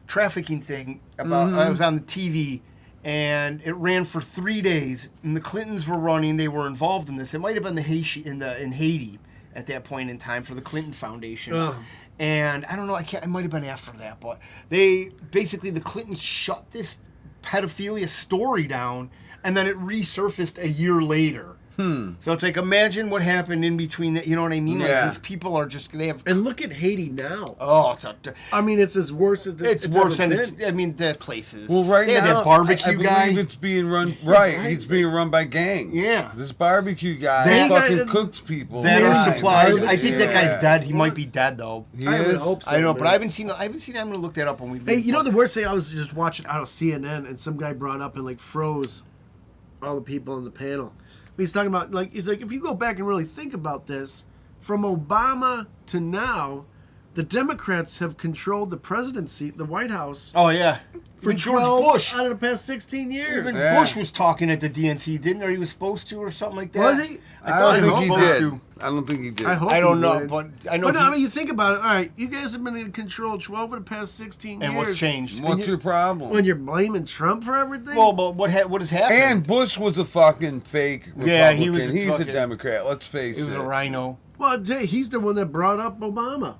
[SPEAKER 2] trafficking thing about I was on the TV and it ran for 3 days and the Clintons were running, they were involved in this. It might have been in Haiti at that point in time for the Clinton Foundation.
[SPEAKER 3] Oh.
[SPEAKER 2] And I don't know, it might have been after that, but the Clintons shut this pedophilia story down and then it resurfaced a year later. So it's like, imagine what happened in between that. You know what I mean?
[SPEAKER 1] Yeah.
[SPEAKER 2] Like these people are just they have.
[SPEAKER 3] And look at Haiti now.
[SPEAKER 2] Oh,
[SPEAKER 3] I mean, it's as worse as
[SPEAKER 2] it's worse
[SPEAKER 3] ever
[SPEAKER 2] than
[SPEAKER 3] been.
[SPEAKER 2] I mean, that places.
[SPEAKER 1] Well, right
[SPEAKER 2] they had
[SPEAKER 1] now,
[SPEAKER 2] that barbecue
[SPEAKER 1] I believe
[SPEAKER 2] guy.
[SPEAKER 1] it's being run right.
[SPEAKER 3] right.
[SPEAKER 1] He's being run by gangs.
[SPEAKER 2] Yeah.
[SPEAKER 1] This barbecue guy
[SPEAKER 2] That
[SPEAKER 1] fucking
[SPEAKER 3] guy-
[SPEAKER 1] cooks people.
[SPEAKER 2] that are
[SPEAKER 1] alive.
[SPEAKER 2] supplied. I think that guy's
[SPEAKER 1] Yeah.
[SPEAKER 2] dead. He might be dead though.
[SPEAKER 1] He
[SPEAKER 3] I would
[SPEAKER 1] is.
[SPEAKER 3] hope so.
[SPEAKER 2] I know,
[SPEAKER 3] man.
[SPEAKER 2] but I haven't seen. I'm gonna look that up when we.
[SPEAKER 3] Hey, you know the worst thing? I was just watching out of CNN, and some guy brought up and like froze all the people on the panel. He's talking about he's like, if you go back and really think about this, from Obama to now, the Democrats have controlled the presidency, the White House,
[SPEAKER 2] Oh yeah.
[SPEAKER 3] for
[SPEAKER 2] Even George
[SPEAKER 3] 12
[SPEAKER 2] Bush.
[SPEAKER 3] out of the past 16 years.
[SPEAKER 2] Even
[SPEAKER 1] Yeah.
[SPEAKER 2] Bush was talking at the DNC, didn't he? Or he was supposed to, or something like that.
[SPEAKER 3] Was he?
[SPEAKER 1] I don't think he
[SPEAKER 2] supposed
[SPEAKER 1] did.
[SPEAKER 2] to.
[SPEAKER 1] I don't think he did.
[SPEAKER 3] I hope
[SPEAKER 2] I don't
[SPEAKER 3] he
[SPEAKER 2] know,
[SPEAKER 3] would.
[SPEAKER 2] but I know.
[SPEAKER 3] But no,
[SPEAKER 2] he-
[SPEAKER 3] I mean, you think about it. All right, you guys have been in control 12 of the past 16 years.
[SPEAKER 2] and what's changed?
[SPEAKER 1] What's your problem?
[SPEAKER 3] When you're blaming Trump for everything?
[SPEAKER 2] Well, but what has happened?
[SPEAKER 1] And Bush was a fucking fake Republican.
[SPEAKER 2] Yeah, he was a
[SPEAKER 1] He's
[SPEAKER 2] fucking-
[SPEAKER 1] a Democrat. Let's face
[SPEAKER 2] he was
[SPEAKER 1] it.
[SPEAKER 2] a rhino.
[SPEAKER 3] well, he's the one that brought up Obama.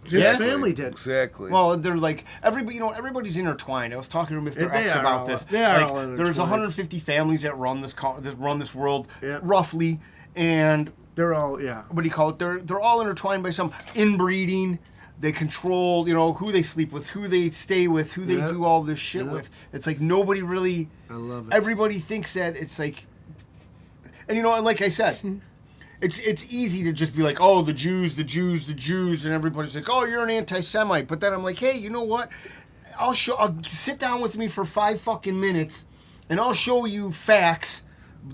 [SPEAKER 3] His
[SPEAKER 2] Exactly.
[SPEAKER 3] family did.
[SPEAKER 1] Exactly.
[SPEAKER 2] Well, they're like everybody. You know, everybody's intertwined. I was talking to Mr.
[SPEAKER 3] They
[SPEAKER 2] X
[SPEAKER 3] are
[SPEAKER 2] about
[SPEAKER 3] all-
[SPEAKER 2] this.
[SPEAKER 3] they are
[SPEAKER 2] Like,
[SPEAKER 3] all
[SPEAKER 2] there's
[SPEAKER 3] intertwined.
[SPEAKER 2] 150 families that run this world,
[SPEAKER 3] Yeah.
[SPEAKER 2] roughly, and
[SPEAKER 3] They're all, yeah.
[SPEAKER 2] what do you call it? They're all intertwined by some inbreeding. They control, who they sleep with, who they stay with, who they
[SPEAKER 3] Yep.
[SPEAKER 2] do all this shit
[SPEAKER 3] Yep.
[SPEAKER 2] with. It's like nobody really.
[SPEAKER 3] I love it.
[SPEAKER 2] Everybody thinks that it's like, and and like I said. It's easy to just be like, oh, the Jews, and everybody's like, oh, you're an anti-Semite. But then I'm like, hey, you know what? I'll sit down with me for 5 fucking minutes, and I'll show you facts,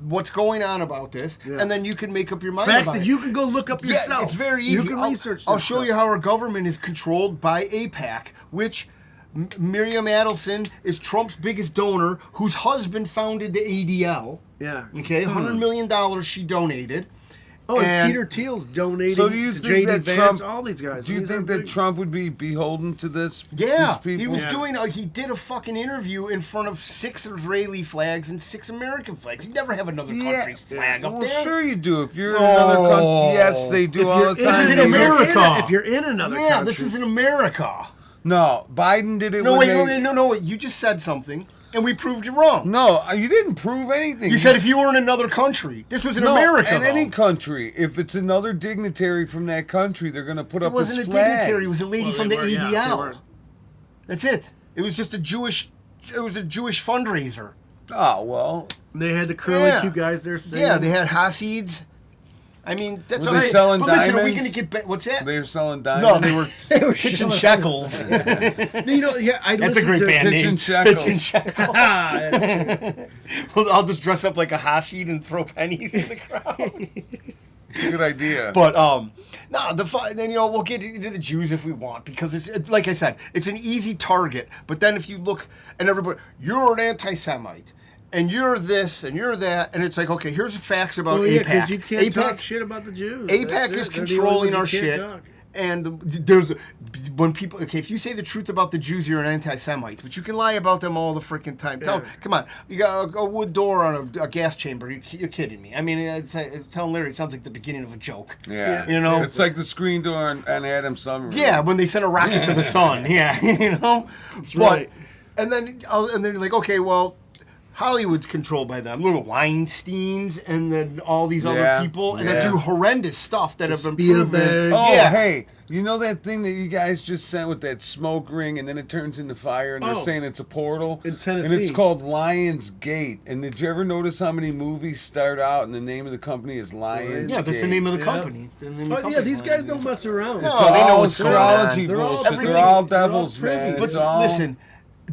[SPEAKER 2] what's going on about this,
[SPEAKER 3] Yeah.
[SPEAKER 2] and then you can make up your mind
[SPEAKER 3] Facts
[SPEAKER 2] about
[SPEAKER 3] that
[SPEAKER 2] it.
[SPEAKER 3] you can go look up yourself.
[SPEAKER 2] Yeah, it's very easy.
[SPEAKER 3] You can research
[SPEAKER 2] I'll
[SPEAKER 3] this
[SPEAKER 2] show
[SPEAKER 3] stuff.
[SPEAKER 2] you how our government is controlled by AIPAC, which Miriam Adelson is Trump's biggest donor, whose husband founded the ADL.
[SPEAKER 3] Yeah.
[SPEAKER 2] Okay, $100 million she donated.
[SPEAKER 3] Oh, and
[SPEAKER 2] And-
[SPEAKER 3] Peter Thiel's donating
[SPEAKER 1] So do you
[SPEAKER 3] to
[SPEAKER 1] think
[SPEAKER 3] JD
[SPEAKER 1] that
[SPEAKER 3] Vance,
[SPEAKER 1] Trump?
[SPEAKER 3] all these guys.
[SPEAKER 1] Do you
[SPEAKER 3] These are
[SPEAKER 1] think that
[SPEAKER 3] big-
[SPEAKER 1] Trump would be beholden to this?
[SPEAKER 2] Yeah,
[SPEAKER 1] these people?
[SPEAKER 2] he was
[SPEAKER 3] Yeah.
[SPEAKER 2] doing. He did a fucking interview in front of 6 Israeli flags and 6 American flags. You never have another country's flag up
[SPEAKER 1] Well,
[SPEAKER 2] there.
[SPEAKER 1] sure you do. If you're in another country,
[SPEAKER 2] No.
[SPEAKER 1] yes, they do all the
[SPEAKER 3] This
[SPEAKER 1] time.
[SPEAKER 2] is in
[SPEAKER 3] if you're
[SPEAKER 2] America.
[SPEAKER 3] If you're in another
[SPEAKER 2] Yeah,
[SPEAKER 3] country.
[SPEAKER 2] this is in America.
[SPEAKER 1] No, Biden did it.
[SPEAKER 2] No,
[SPEAKER 1] when
[SPEAKER 2] wait,
[SPEAKER 1] they,
[SPEAKER 2] no. You just said something, and we proved you wrong.
[SPEAKER 1] No, you didn't prove anything.
[SPEAKER 2] You said if you were in another country. This was in
[SPEAKER 1] no,
[SPEAKER 2] America.
[SPEAKER 1] in any
[SPEAKER 2] though.
[SPEAKER 1] country, if it's another dignitary from that country, they're going to put
[SPEAKER 2] It
[SPEAKER 1] up
[SPEAKER 2] wasn't
[SPEAKER 1] this
[SPEAKER 2] a
[SPEAKER 1] flag.
[SPEAKER 2] dignitary. It was a lady
[SPEAKER 3] Well,
[SPEAKER 2] from
[SPEAKER 3] they
[SPEAKER 2] the
[SPEAKER 3] were, yeah, they
[SPEAKER 2] ADL.
[SPEAKER 3] were.
[SPEAKER 2] That's it. It was just a Jewish. It was a Jewish fundraiser.
[SPEAKER 1] Oh well,
[SPEAKER 3] And they had the curly
[SPEAKER 2] Yeah.
[SPEAKER 3] cute guys there singing.
[SPEAKER 2] Yeah, they had Hasids. I mean, that's
[SPEAKER 1] Were
[SPEAKER 2] what
[SPEAKER 1] they
[SPEAKER 2] I.
[SPEAKER 1] selling
[SPEAKER 2] but listen, are we
[SPEAKER 1] diamonds?
[SPEAKER 2] going to get back? What's that?
[SPEAKER 1] they're selling
[SPEAKER 2] No,
[SPEAKER 1] diamonds.
[SPEAKER 2] they were pitching shekels.
[SPEAKER 3] You know, yeah, I
[SPEAKER 2] That's a great band
[SPEAKER 1] Pitch
[SPEAKER 2] name.
[SPEAKER 1] and Shekels.
[SPEAKER 2] Pitch and Shekels.
[SPEAKER 3] Ah, that's-
[SPEAKER 2] Well, I'll just dress up like a Hasid and throw pennies in the crowd.
[SPEAKER 1] Good idea.
[SPEAKER 2] But no, then we'll get into the Jews if we want because it's like I said, it's an easy target. But then if you look and everybody, you're an anti-Semite. And you're this, and you're that, and it's like, okay, here's the facts about
[SPEAKER 3] well, yeah,
[SPEAKER 2] APAC.
[SPEAKER 3] because you can't
[SPEAKER 2] APAC,
[SPEAKER 3] talk shit about the Jews.
[SPEAKER 2] APAC
[SPEAKER 3] That's
[SPEAKER 2] is
[SPEAKER 3] it. They're the only
[SPEAKER 2] controlling our
[SPEAKER 3] ones you
[SPEAKER 2] shit.
[SPEAKER 3] can't talk.
[SPEAKER 2] And there's when people, okay, if you say the truth about the Jews, you're an anti-Semite, but you can lie about them all the freaking time.
[SPEAKER 3] Yeah.
[SPEAKER 2] Come on, you got a wood door on a gas chamber. You're kidding me. I mean, telling Larry, it sounds like the beginning of a joke.
[SPEAKER 1] yeah,
[SPEAKER 2] You know?
[SPEAKER 1] it's like the screen door on Adam Summer.
[SPEAKER 2] Yeah, when they sent a rocket to the sun. Yeah, That's
[SPEAKER 3] right.
[SPEAKER 2] And then you're like, okay, well, Hollywood's controlled by them. Little Weinsteins and then all these other
[SPEAKER 1] Yeah,
[SPEAKER 2] people and that
[SPEAKER 1] yeah.
[SPEAKER 2] do horrendous stuff that have been
[SPEAKER 3] Spielberg.
[SPEAKER 2] proven.
[SPEAKER 1] Oh,
[SPEAKER 2] yeah.
[SPEAKER 1] hey, you know that thing that you guys just sent with that smoke ring and then it turns into fire and they're
[SPEAKER 3] Oh.
[SPEAKER 1] saying it's a portal?
[SPEAKER 3] In
[SPEAKER 1] And
[SPEAKER 3] Tennessee.
[SPEAKER 1] it's called Lions Gate. And did you ever notice how many movies start out and the name of the company is Lions
[SPEAKER 2] Yeah, that's
[SPEAKER 1] Gate?
[SPEAKER 2] the name of the
[SPEAKER 3] Yeah.
[SPEAKER 2] company. The name of the
[SPEAKER 3] Oh, yeah,
[SPEAKER 2] company.
[SPEAKER 3] these guys don't mess around.
[SPEAKER 2] No,
[SPEAKER 1] It's
[SPEAKER 2] they know
[SPEAKER 1] all
[SPEAKER 2] what's going
[SPEAKER 1] astrology
[SPEAKER 2] on.
[SPEAKER 3] They're all-
[SPEAKER 1] bullshit. They're
[SPEAKER 2] everything's-
[SPEAKER 1] all
[SPEAKER 3] they're all
[SPEAKER 1] devils,
[SPEAKER 3] privy.
[SPEAKER 1] man.
[SPEAKER 2] But
[SPEAKER 1] It's all,
[SPEAKER 2] listen,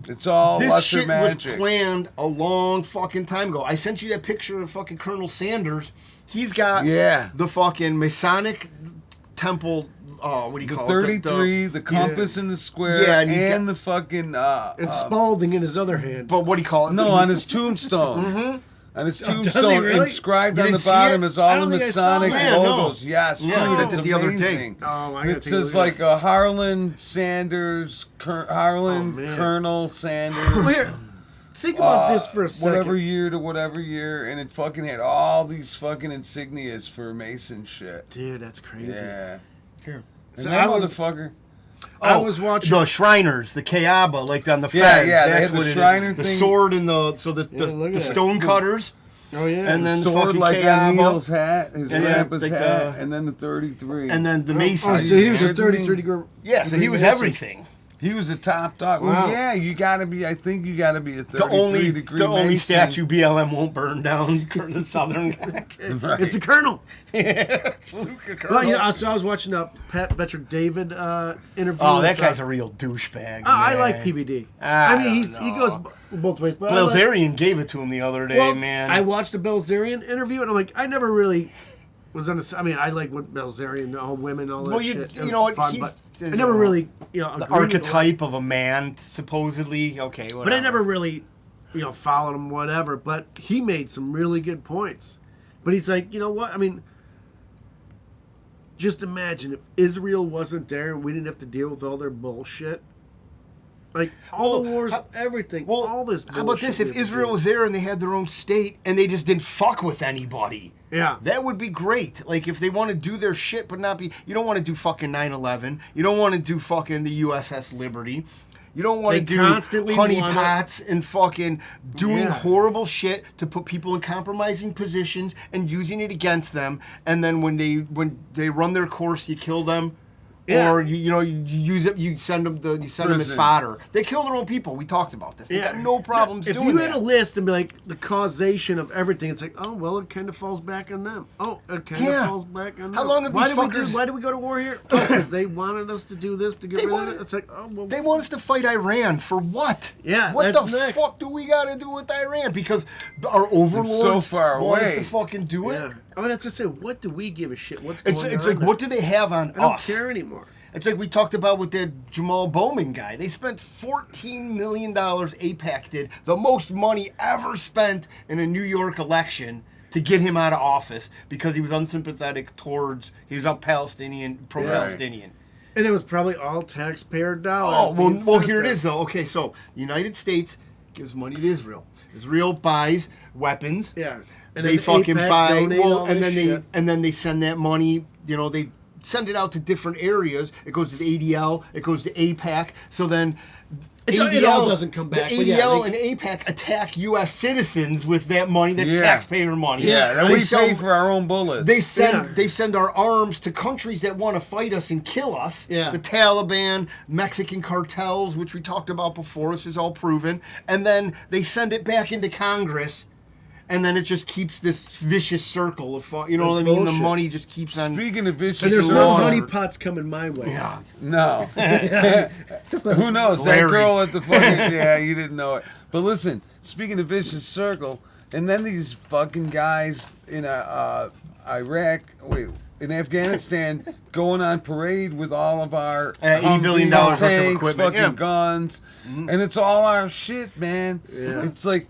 [SPEAKER 1] it's all
[SPEAKER 2] this
[SPEAKER 1] lesser
[SPEAKER 2] shit
[SPEAKER 1] magic.
[SPEAKER 2] was planned a long fucking time ago. I sent you that picture of fucking Colonel Sanders. He's got
[SPEAKER 1] Yeah.
[SPEAKER 2] the fucking Masonic temple. What do you
[SPEAKER 1] The
[SPEAKER 2] call
[SPEAKER 1] 33,
[SPEAKER 2] it?
[SPEAKER 1] the compass in the square,
[SPEAKER 2] Yeah, and he's
[SPEAKER 1] and
[SPEAKER 2] got-
[SPEAKER 1] the fucking
[SPEAKER 3] And Spalding in his other hand.
[SPEAKER 2] But what do you call it?
[SPEAKER 1] no, on his tombstone. On his
[SPEAKER 3] does he
[SPEAKER 1] tombstone,
[SPEAKER 3] really?
[SPEAKER 1] inscribed
[SPEAKER 2] You
[SPEAKER 1] on the
[SPEAKER 2] didn't see
[SPEAKER 1] bottom
[SPEAKER 2] it?
[SPEAKER 1] is
[SPEAKER 3] I
[SPEAKER 1] all
[SPEAKER 3] don't
[SPEAKER 1] the
[SPEAKER 3] think I saw
[SPEAKER 1] Masonic
[SPEAKER 3] that.
[SPEAKER 2] Yeah, no.
[SPEAKER 1] logos. Yes,
[SPEAKER 2] Yeah, I
[SPEAKER 1] dude,
[SPEAKER 2] sent
[SPEAKER 1] it's
[SPEAKER 2] it the other day.
[SPEAKER 1] amazing.
[SPEAKER 3] Oh, I gotta
[SPEAKER 1] It
[SPEAKER 3] take a
[SPEAKER 1] says
[SPEAKER 3] look at
[SPEAKER 1] like Harlan Sanders, Harlan
[SPEAKER 3] Oh, man.
[SPEAKER 1] Colonel
[SPEAKER 3] Well,
[SPEAKER 1] Sanders.
[SPEAKER 3] here, think about this for a second.
[SPEAKER 1] Whatever year to whatever year, and it fucking had all these fucking insignias for Mason shit.
[SPEAKER 3] Dude, that's crazy.
[SPEAKER 1] Yeah.
[SPEAKER 2] Here.
[SPEAKER 1] And
[SPEAKER 3] So
[SPEAKER 1] that
[SPEAKER 3] I was-
[SPEAKER 1] motherfucker.
[SPEAKER 3] I was watching.
[SPEAKER 2] the Shriners, the Kaaba, like on the
[SPEAKER 1] Yeah,
[SPEAKER 2] feds.
[SPEAKER 1] yeah, they
[SPEAKER 2] That's
[SPEAKER 1] had the
[SPEAKER 2] what it is.
[SPEAKER 1] Shriner
[SPEAKER 2] the
[SPEAKER 1] thing.
[SPEAKER 2] sword and the
[SPEAKER 3] Yeah, look
[SPEAKER 2] the
[SPEAKER 3] at that.
[SPEAKER 2] stone cutters,
[SPEAKER 3] Oh yeah.
[SPEAKER 2] and then
[SPEAKER 1] Sword
[SPEAKER 2] fucking
[SPEAKER 1] like
[SPEAKER 2] Kaaba,
[SPEAKER 1] on Neil's hat, his
[SPEAKER 2] And yeah,
[SPEAKER 1] grandpa's
[SPEAKER 2] like
[SPEAKER 1] hat,
[SPEAKER 2] the-
[SPEAKER 1] and then the 33.
[SPEAKER 2] and then the
[SPEAKER 3] Oh,
[SPEAKER 2] Masons.
[SPEAKER 3] so he was a
[SPEAKER 1] kidding me?
[SPEAKER 3] 33 degree.
[SPEAKER 2] Yeah, so he was
[SPEAKER 3] Mason.
[SPEAKER 2] everything.
[SPEAKER 1] He was a top dog.
[SPEAKER 3] Wow.
[SPEAKER 1] Well, yeah, you gotta be. I think you gotta be a 33 degree.
[SPEAKER 2] The only
[SPEAKER 1] Mason.
[SPEAKER 2] statue BLM won't burn down the southern guy.
[SPEAKER 1] Right.
[SPEAKER 3] It's the Colonel.
[SPEAKER 2] Luca
[SPEAKER 3] Well,
[SPEAKER 2] Colonel.
[SPEAKER 3] you know, so I was watching a Pat Betrick David interview.
[SPEAKER 2] Oh, that
[SPEAKER 3] with,
[SPEAKER 2] guy's a real douchebag.
[SPEAKER 3] I
[SPEAKER 2] man.
[SPEAKER 3] like PBD.
[SPEAKER 2] I
[SPEAKER 3] I mean, he
[SPEAKER 2] don't
[SPEAKER 3] goes
[SPEAKER 2] know.
[SPEAKER 3] both ways. But I like-
[SPEAKER 2] Bilzerian gave it to him the other day,
[SPEAKER 3] well,
[SPEAKER 2] man.
[SPEAKER 3] I watched the Bilzerian interview, and I'm like, I never really was on the. I mean, I like what Bilzerian, all women, all that
[SPEAKER 2] Well, you-
[SPEAKER 3] shit.
[SPEAKER 2] you
[SPEAKER 3] It
[SPEAKER 2] know
[SPEAKER 3] was
[SPEAKER 2] what,
[SPEAKER 3] fun,
[SPEAKER 2] he's-
[SPEAKER 3] but I never really,
[SPEAKER 2] the
[SPEAKER 3] agreed with-
[SPEAKER 2] archetype of a man, supposedly. Okay, whatever.
[SPEAKER 3] But I never really, followed him, whatever. But he made some really good points. But he's like, you know what? I mean, just imagine if Israel wasn't there and we didn't have to deal with all their bullshit. Like, all the
[SPEAKER 2] Well,
[SPEAKER 3] wars,
[SPEAKER 2] how-
[SPEAKER 3] everything,
[SPEAKER 2] Well,
[SPEAKER 3] all this bullshit.
[SPEAKER 2] how about this?
[SPEAKER 3] we
[SPEAKER 2] If
[SPEAKER 3] have to
[SPEAKER 2] Israel
[SPEAKER 3] do.
[SPEAKER 2] was there and they had their own state and they just didn't fuck with anybody.
[SPEAKER 3] Yeah.
[SPEAKER 2] That would be great. Like, if they want to do their shit but not be... You don't want to do fucking 9/11. You don't want to do fucking the USS Liberty. You don't want to
[SPEAKER 3] They
[SPEAKER 2] do
[SPEAKER 3] constantly wanna-
[SPEAKER 2] honeypots and fucking doing
[SPEAKER 3] Yeah.
[SPEAKER 2] horrible shit to put people in compromising positions and using it against them. And then when they run their course, you kill them.
[SPEAKER 3] Yeah.
[SPEAKER 2] Or you use it, you send them as
[SPEAKER 1] Prison.
[SPEAKER 2] fodder. They kill their own people. We talked about this. They got no problems
[SPEAKER 3] If
[SPEAKER 2] doing
[SPEAKER 3] you had
[SPEAKER 2] that.
[SPEAKER 3] a list and be like the causation of everything, it's like, oh well, it kind of falls back on them. Oh, it kind of
[SPEAKER 2] Yeah.
[SPEAKER 3] falls back on them.
[SPEAKER 2] How long have
[SPEAKER 3] why
[SPEAKER 2] these
[SPEAKER 3] did we do?
[SPEAKER 2] fuckers-
[SPEAKER 3] Why did we go to war here? Because they wanted us to do this to get
[SPEAKER 2] They
[SPEAKER 3] rid
[SPEAKER 2] wanted-
[SPEAKER 3] of it. It's like, oh well.
[SPEAKER 2] They want us to fight Iran for what?
[SPEAKER 3] Yeah,
[SPEAKER 2] What
[SPEAKER 3] that's
[SPEAKER 2] the
[SPEAKER 3] next.
[SPEAKER 2] fuck do we got to do with Iran? Because our overlords
[SPEAKER 1] so far
[SPEAKER 2] want us
[SPEAKER 1] away.
[SPEAKER 2] to fucking do it.
[SPEAKER 3] yeah. I mean, that's to say, what do we give a shit? What's going
[SPEAKER 2] It's
[SPEAKER 3] on?
[SPEAKER 2] like, what do they have on
[SPEAKER 3] I don't
[SPEAKER 2] us?
[SPEAKER 3] care anymore.
[SPEAKER 2] It's like we talked about with that Jamal Bowman guy. They spent $14 million. AIPAC did the most money ever spent in a New York election to get him out of office because he was unsympathetic he was pro-Palestinian.
[SPEAKER 3] And it was probably all taxpayer dollars.
[SPEAKER 2] Oh, well,
[SPEAKER 3] being sent
[SPEAKER 2] here it
[SPEAKER 3] there.
[SPEAKER 2] is, though. Okay, so the United States gives money to Israel. Israel buys weapons.
[SPEAKER 3] Yeah. And
[SPEAKER 2] They
[SPEAKER 3] then
[SPEAKER 2] fucking
[SPEAKER 3] AIPAC
[SPEAKER 2] buy,
[SPEAKER 3] donate all
[SPEAKER 2] and
[SPEAKER 3] this shit.
[SPEAKER 2] then they send that money, they send it out to different areas. It goes to the ADL, it goes to AIPAC. So then
[SPEAKER 3] It all doesn't come back,
[SPEAKER 2] The
[SPEAKER 3] but
[SPEAKER 2] ADL
[SPEAKER 3] yeah,
[SPEAKER 2] and AIPAC attack U.S. citizens with that money. That's
[SPEAKER 1] Yeah.
[SPEAKER 2] taxpayer money.
[SPEAKER 1] Yeah, that
[SPEAKER 2] They
[SPEAKER 1] we
[SPEAKER 2] sell-
[SPEAKER 1] pay for our own bullets.
[SPEAKER 3] Yeah.
[SPEAKER 2] They send our arms to countries that want to fight us and kill us.
[SPEAKER 3] Yeah.
[SPEAKER 2] The Taliban, Mexican cartels, which we talked about before. This is all proven. And then they send it back into Congress. And then it just keeps this vicious circle of, you know
[SPEAKER 3] That's
[SPEAKER 2] what I mean?
[SPEAKER 3] bullshit.
[SPEAKER 2] The money just keeps on.
[SPEAKER 1] Speaking of vicious,
[SPEAKER 3] And there's
[SPEAKER 2] Law.
[SPEAKER 3] no honeypots coming my way.
[SPEAKER 2] Yeah.
[SPEAKER 1] No. Who knows? That
[SPEAKER 2] Larry.
[SPEAKER 1] girl at the fucking... Yeah, you didn't know it. But listen, speaking of vicious circle, and then these fucking guys in in Afghanistan going on parade with all of our
[SPEAKER 2] $80 billion
[SPEAKER 1] Humvees,
[SPEAKER 2] worth of
[SPEAKER 1] tanks,
[SPEAKER 2] equipment,
[SPEAKER 1] fucking
[SPEAKER 2] yeah.
[SPEAKER 1] guns, and it's all our shit, man.
[SPEAKER 3] Yeah.
[SPEAKER 1] It's like...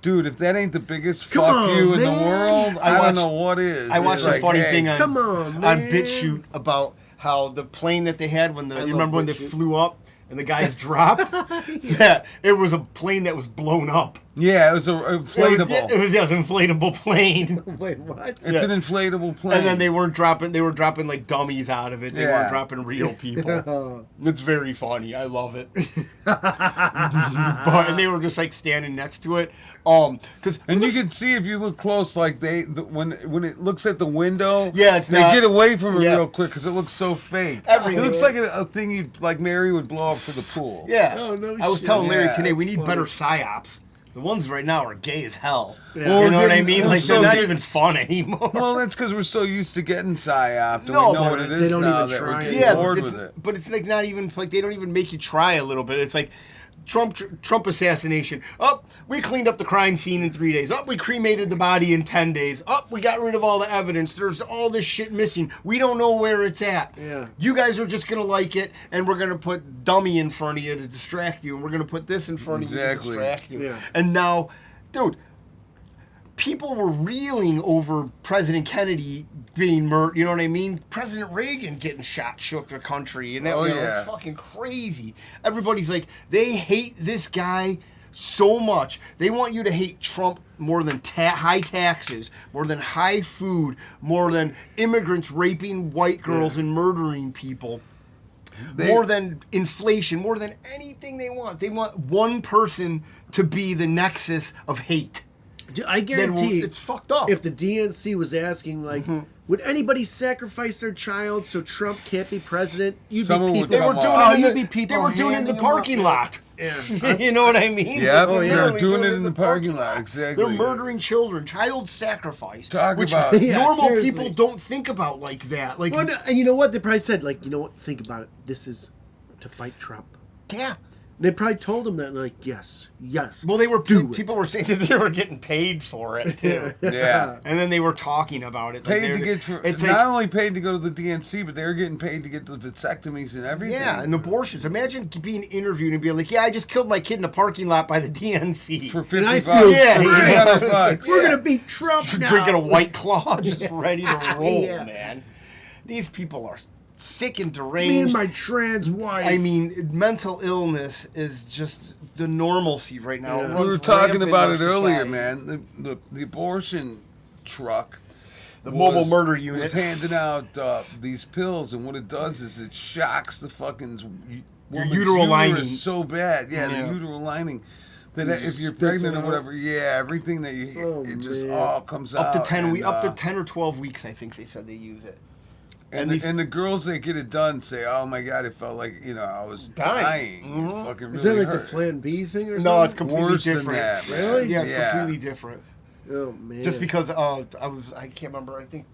[SPEAKER 1] Dude, if that ain't the biggest
[SPEAKER 3] Come
[SPEAKER 1] fuck
[SPEAKER 3] on,
[SPEAKER 1] you in the
[SPEAKER 3] man.
[SPEAKER 1] world,
[SPEAKER 2] I
[SPEAKER 1] I don't
[SPEAKER 2] watched-
[SPEAKER 1] know what is.
[SPEAKER 2] I watched
[SPEAKER 1] It's
[SPEAKER 2] a
[SPEAKER 1] like,
[SPEAKER 2] funny
[SPEAKER 1] hey,
[SPEAKER 2] thing on
[SPEAKER 3] Come on, man.
[SPEAKER 2] BitChute about how the plane that they had you
[SPEAKER 3] love
[SPEAKER 2] remember when they
[SPEAKER 3] BitChute.
[SPEAKER 2] flew up and the guys dropped? Yeah, it was a plane that was blown up.
[SPEAKER 1] Yeah, it was an inflatable.
[SPEAKER 2] It was an inflatable plane.
[SPEAKER 3] Wait, what?
[SPEAKER 1] It's
[SPEAKER 2] Yeah.
[SPEAKER 1] an inflatable plane.
[SPEAKER 2] And then they were dropping like dummies out of it. They
[SPEAKER 1] Yeah.
[SPEAKER 2] weren't dropping real people. It's very funny. I love it. And they were just like standing next to it. Cause
[SPEAKER 1] And you can see if you look close, like when it looks at the window,
[SPEAKER 2] Yeah, it's
[SPEAKER 1] they
[SPEAKER 2] not-
[SPEAKER 1] get away from it
[SPEAKER 2] yeah.
[SPEAKER 1] real quick because it looks so fake.
[SPEAKER 2] Everything.
[SPEAKER 1] It looks like a thing Mary would blow up for the pool.
[SPEAKER 2] yeah,
[SPEAKER 3] Oh, no
[SPEAKER 2] I was
[SPEAKER 3] shit.
[SPEAKER 2] telling Larry
[SPEAKER 1] Yeah,
[SPEAKER 2] today we
[SPEAKER 3] it's
[SPEAKER 2] need
[SPEAKER 3] funny.
[SPEAKER 2] better psyops. The ones right now are gay as hell.
[SPEAKER 3] Yeah.
[SPEAKER 2] You know what I
[SPEAKER 1] Well,
[SPEAKER 2] mean?
[SPEAKER 1] we're
[SPEAKER 2] Like
[SPEAKER 1] so
[SPEAKER 2] they're not
[SPEAKER 1] good-
[SPEAKER 2] even fun anymore.
[SPEAKER 1] Well, that's because we're so used to getting psyoped, and
[SPEAKER 2] No,
[SPEAKER 1] we know
[SPEAKER 2] but
[SPEAKER 1] what it
[SPEAKER 3] they
[SPEAKER 1] is
[SPEAKER 3] don't
[SPEAKER 1] now
[SPEAKER 3] even
[SPEAKER 1] that
[SPEAKER 3] try
[SPEAKER 1] we're
[SPEAKER 3] it.
[SPEAKER 1] getting
[SPEAKER 2] Yeah,
[SPEAKER 1] bored
[SPEAKER 2] it's-
[SPEAKER 1] with it.
[SPEAKER 2] but it's like not even like they don't even make you try a little bit. It's like Trump assassination. Oh, we cleaned up the crime scene in 3 days. Oh, we cremated the body in 10 days. Oh, we got rid of all the evidence. There's all this shit missing. We don't know where it's at.
[SPEAKER 3] Yeah.
[SPEAKER 2] You guys are just gonna like it, and we're gonna put dummy in front of you to distract you, and we're gonna put this in front of you to
[SPEAKER 1] Exactly.
[SPEAKER 2] distract you.
[SPEAKER 3] Yeah.
[SPEAKER 2] And now, dude, people were reeling over President Kennedy being murdered. You know what I mean? President Reagan getting shot shook the country, and that
[SPEAKER 1] Oh,
[SPEAKER 2] was
[SPEAKER 1] yeah.
[SPEAKER 2] fucking crazy. Everybody's like, they hate this guy so much. They want you to hate Trump more than high taxes, more than high food, more than immigrants raping white girls and murdering people. More than inflation, more than anything they want. They want one person to be the nexus of hate.
[SPEAKER 3] I guarantee
[SPEAKER 2] it's fucked up.
[SPEAKER 3] If the DNC was asking, like, would anybody sacrifice their child so Trump can't be president? You'd
[SPEAKER 1] Someone
[SPEAKER 3] be
[SPEAKER 1] would
[SPEAKER 3] people.
[SPEAKER 2] They were
[SPEAKER 1] come
[SPEAKER 2] doing
[SPEAKER 1] on.
[SPEAKER 2] it in
[SPEAKER 3] you'd
[SPEAKER 2] the,
[SPEAKER 3] be people
[SPEAKER 2] they were doing it in the
[SPEAKER 3] handing them up.
[SPEAKER 2] parking lot.
[SPEAKER 3] Yeah.
[SPEAKER 2] You know what I mean?
[SPEAKER 1] Yeah,
[SPEAKER 2] They're
[SPEAKER 1] they're
[SPEAKER 2] literally
[SPEAKER 1] doing it in the parking lot.
[SPEAKER 2] lot.
[SPEAKER 1] Exactly.
[SPEAKER 2] They're murdering children, child sacrifice.
[SPEAKER 1] Talk
[SPEAKER 2] which
[SPEAKER 1] about-
[SPEAKER 3] Yeah,
[SPEAKER 2] normal
[SPEAKER 3] seriously.
[SPEAKER 2] people don't think about like that. Like,
[SPEAKER 3] Well, no, and you know what? They probably said, like, you know what? Think about it. This is to fight Trump.
[SPEAKER 2] yeah.
[SPEAKER 3] They probably told him that, like, yes.
[SPEAKER 2] Well, they were
[SPEAKER 3] Do it.
[SPEAKER 2] people were saying that they were getting paid for it too.
[SPEAKER 1] Yeah.
[SPEAKER 2] And then they were talking about it. Like
[SPEAKER 1] Paid to
[SPEAKER 2] they're-
[SPEAKER 1] get for,
[SPEAKER 2] it's
[SPEAKER 1] not
[SPEAKER 2] like,
[SPEAKER 1] only paid to go to the DNC, but they were getting paid to get the vasectomies and everything.
[SPEAKER 2] yeah, and abortions. Imagine being interviewed and being like, "Yeah, I just killed my kid in a parking lot by the DNC."
[SPEAKER 1] for
[SPEAKER 3] And I
[SPEAKER 1] 50
[SPEAKER 3] feel
[SPEAKER 1] bucks.
[SPEAKER 2] Yeah,
[SPEAKER 1] For
[SPEAKER 2] yeah.
[SPEAKER 1] 300 bucks.
[SPEAKER 3] We're going to beat Trump now.
[SPEAKER 2] Drinking a White Claw, just ready to roll,
[SPEAKER 3] Yeah.
[SPEAKER 2] man. These people are sick and
[SPEAKER 3] Me
[SPEAKER 2] deranged.
[SPEAKER 3] and my trans wife.
[SPEAKER 2] I mean, mental illness is just the normalcy right now. It
[SPEAKER 3] Yeah.
[SPEAKER 1] We
[SPEAKER 2] runs
[SPEAKER 1] were talking
[SPEAKER 2] rampant in
[SPEAKER 1] about
[SPEAKER 2] our
[SPEAKER 1] it earlier,
[SPEAKER 2] society.
[SPEAKER 1] man. The abortion truck.
[SPEAKER 2] The mobile
[SPEAKER 1] was-
[SPEAKER 2] murder
[SPEAKER 1] was
[SPEAKER 2] unit.
[SPEAKER 1] handing out these pills, and what it does is it shocks the fucking woman's
[SPEAKER 2] uteral
[SPEAKER 1] uterus
[SPEAKER 2] lining.
[SPEAKER 1] so bad. Yeah,
[SPEAKER 2] Yeah.
[SPEAKER 1] the uteral lining. That if you're
[SPEAKER 3] spits
[SPEAKER 1] pregnant
[SPEAKER 3] it
[SPEAKER 1] or
[SPEAKER 3] out.
[SPEAKER 1] whatever, yeah, everything that you
[SPEAKER 3] Oh,
[SPEAKER 1] it just
[SPEAKER 3] man.
[SPEAKER 1] all comes
[SPEAKER 2] Up
[SPEAKER 1] out.
[SPEAKER 2] to 10
[SPEAKER 1] and,
[SPEAKER 2] up to 10 or 12 weeks, I think they said they use it.
[SPEAKER 1] And,
[SPEAKER 2] these-
[SPEAKER 1] the girls that get it done say, "Oh my god, it felt like I was dying."
[SPEAKER 2] Dying.
[SPEAKER 1] It fucking
[SPEAKER 3] is that
[SPEAKER 1] really
[SPEAKER 3] like the
[SPEAKER 1] hurt.
[SPEAKER 3] Plan B thing or
[SPEAKER 2] No,
[SPEAKER 3] something?
[SPEAKER 2] it's completely
[SPEAKER 1] Worse than
[SPEAKER 2] different.
[SPEAKER 1] that, man.
[SPEAKER 3] Really?
[SPEAKER 2] Yeah, it's
[SPEAKER 1] Yeah.
[SPEAKER 2] completely different.
[SPEAKER 3] Oh, man.
[SPEAKER 2] Just because I can't remember. I think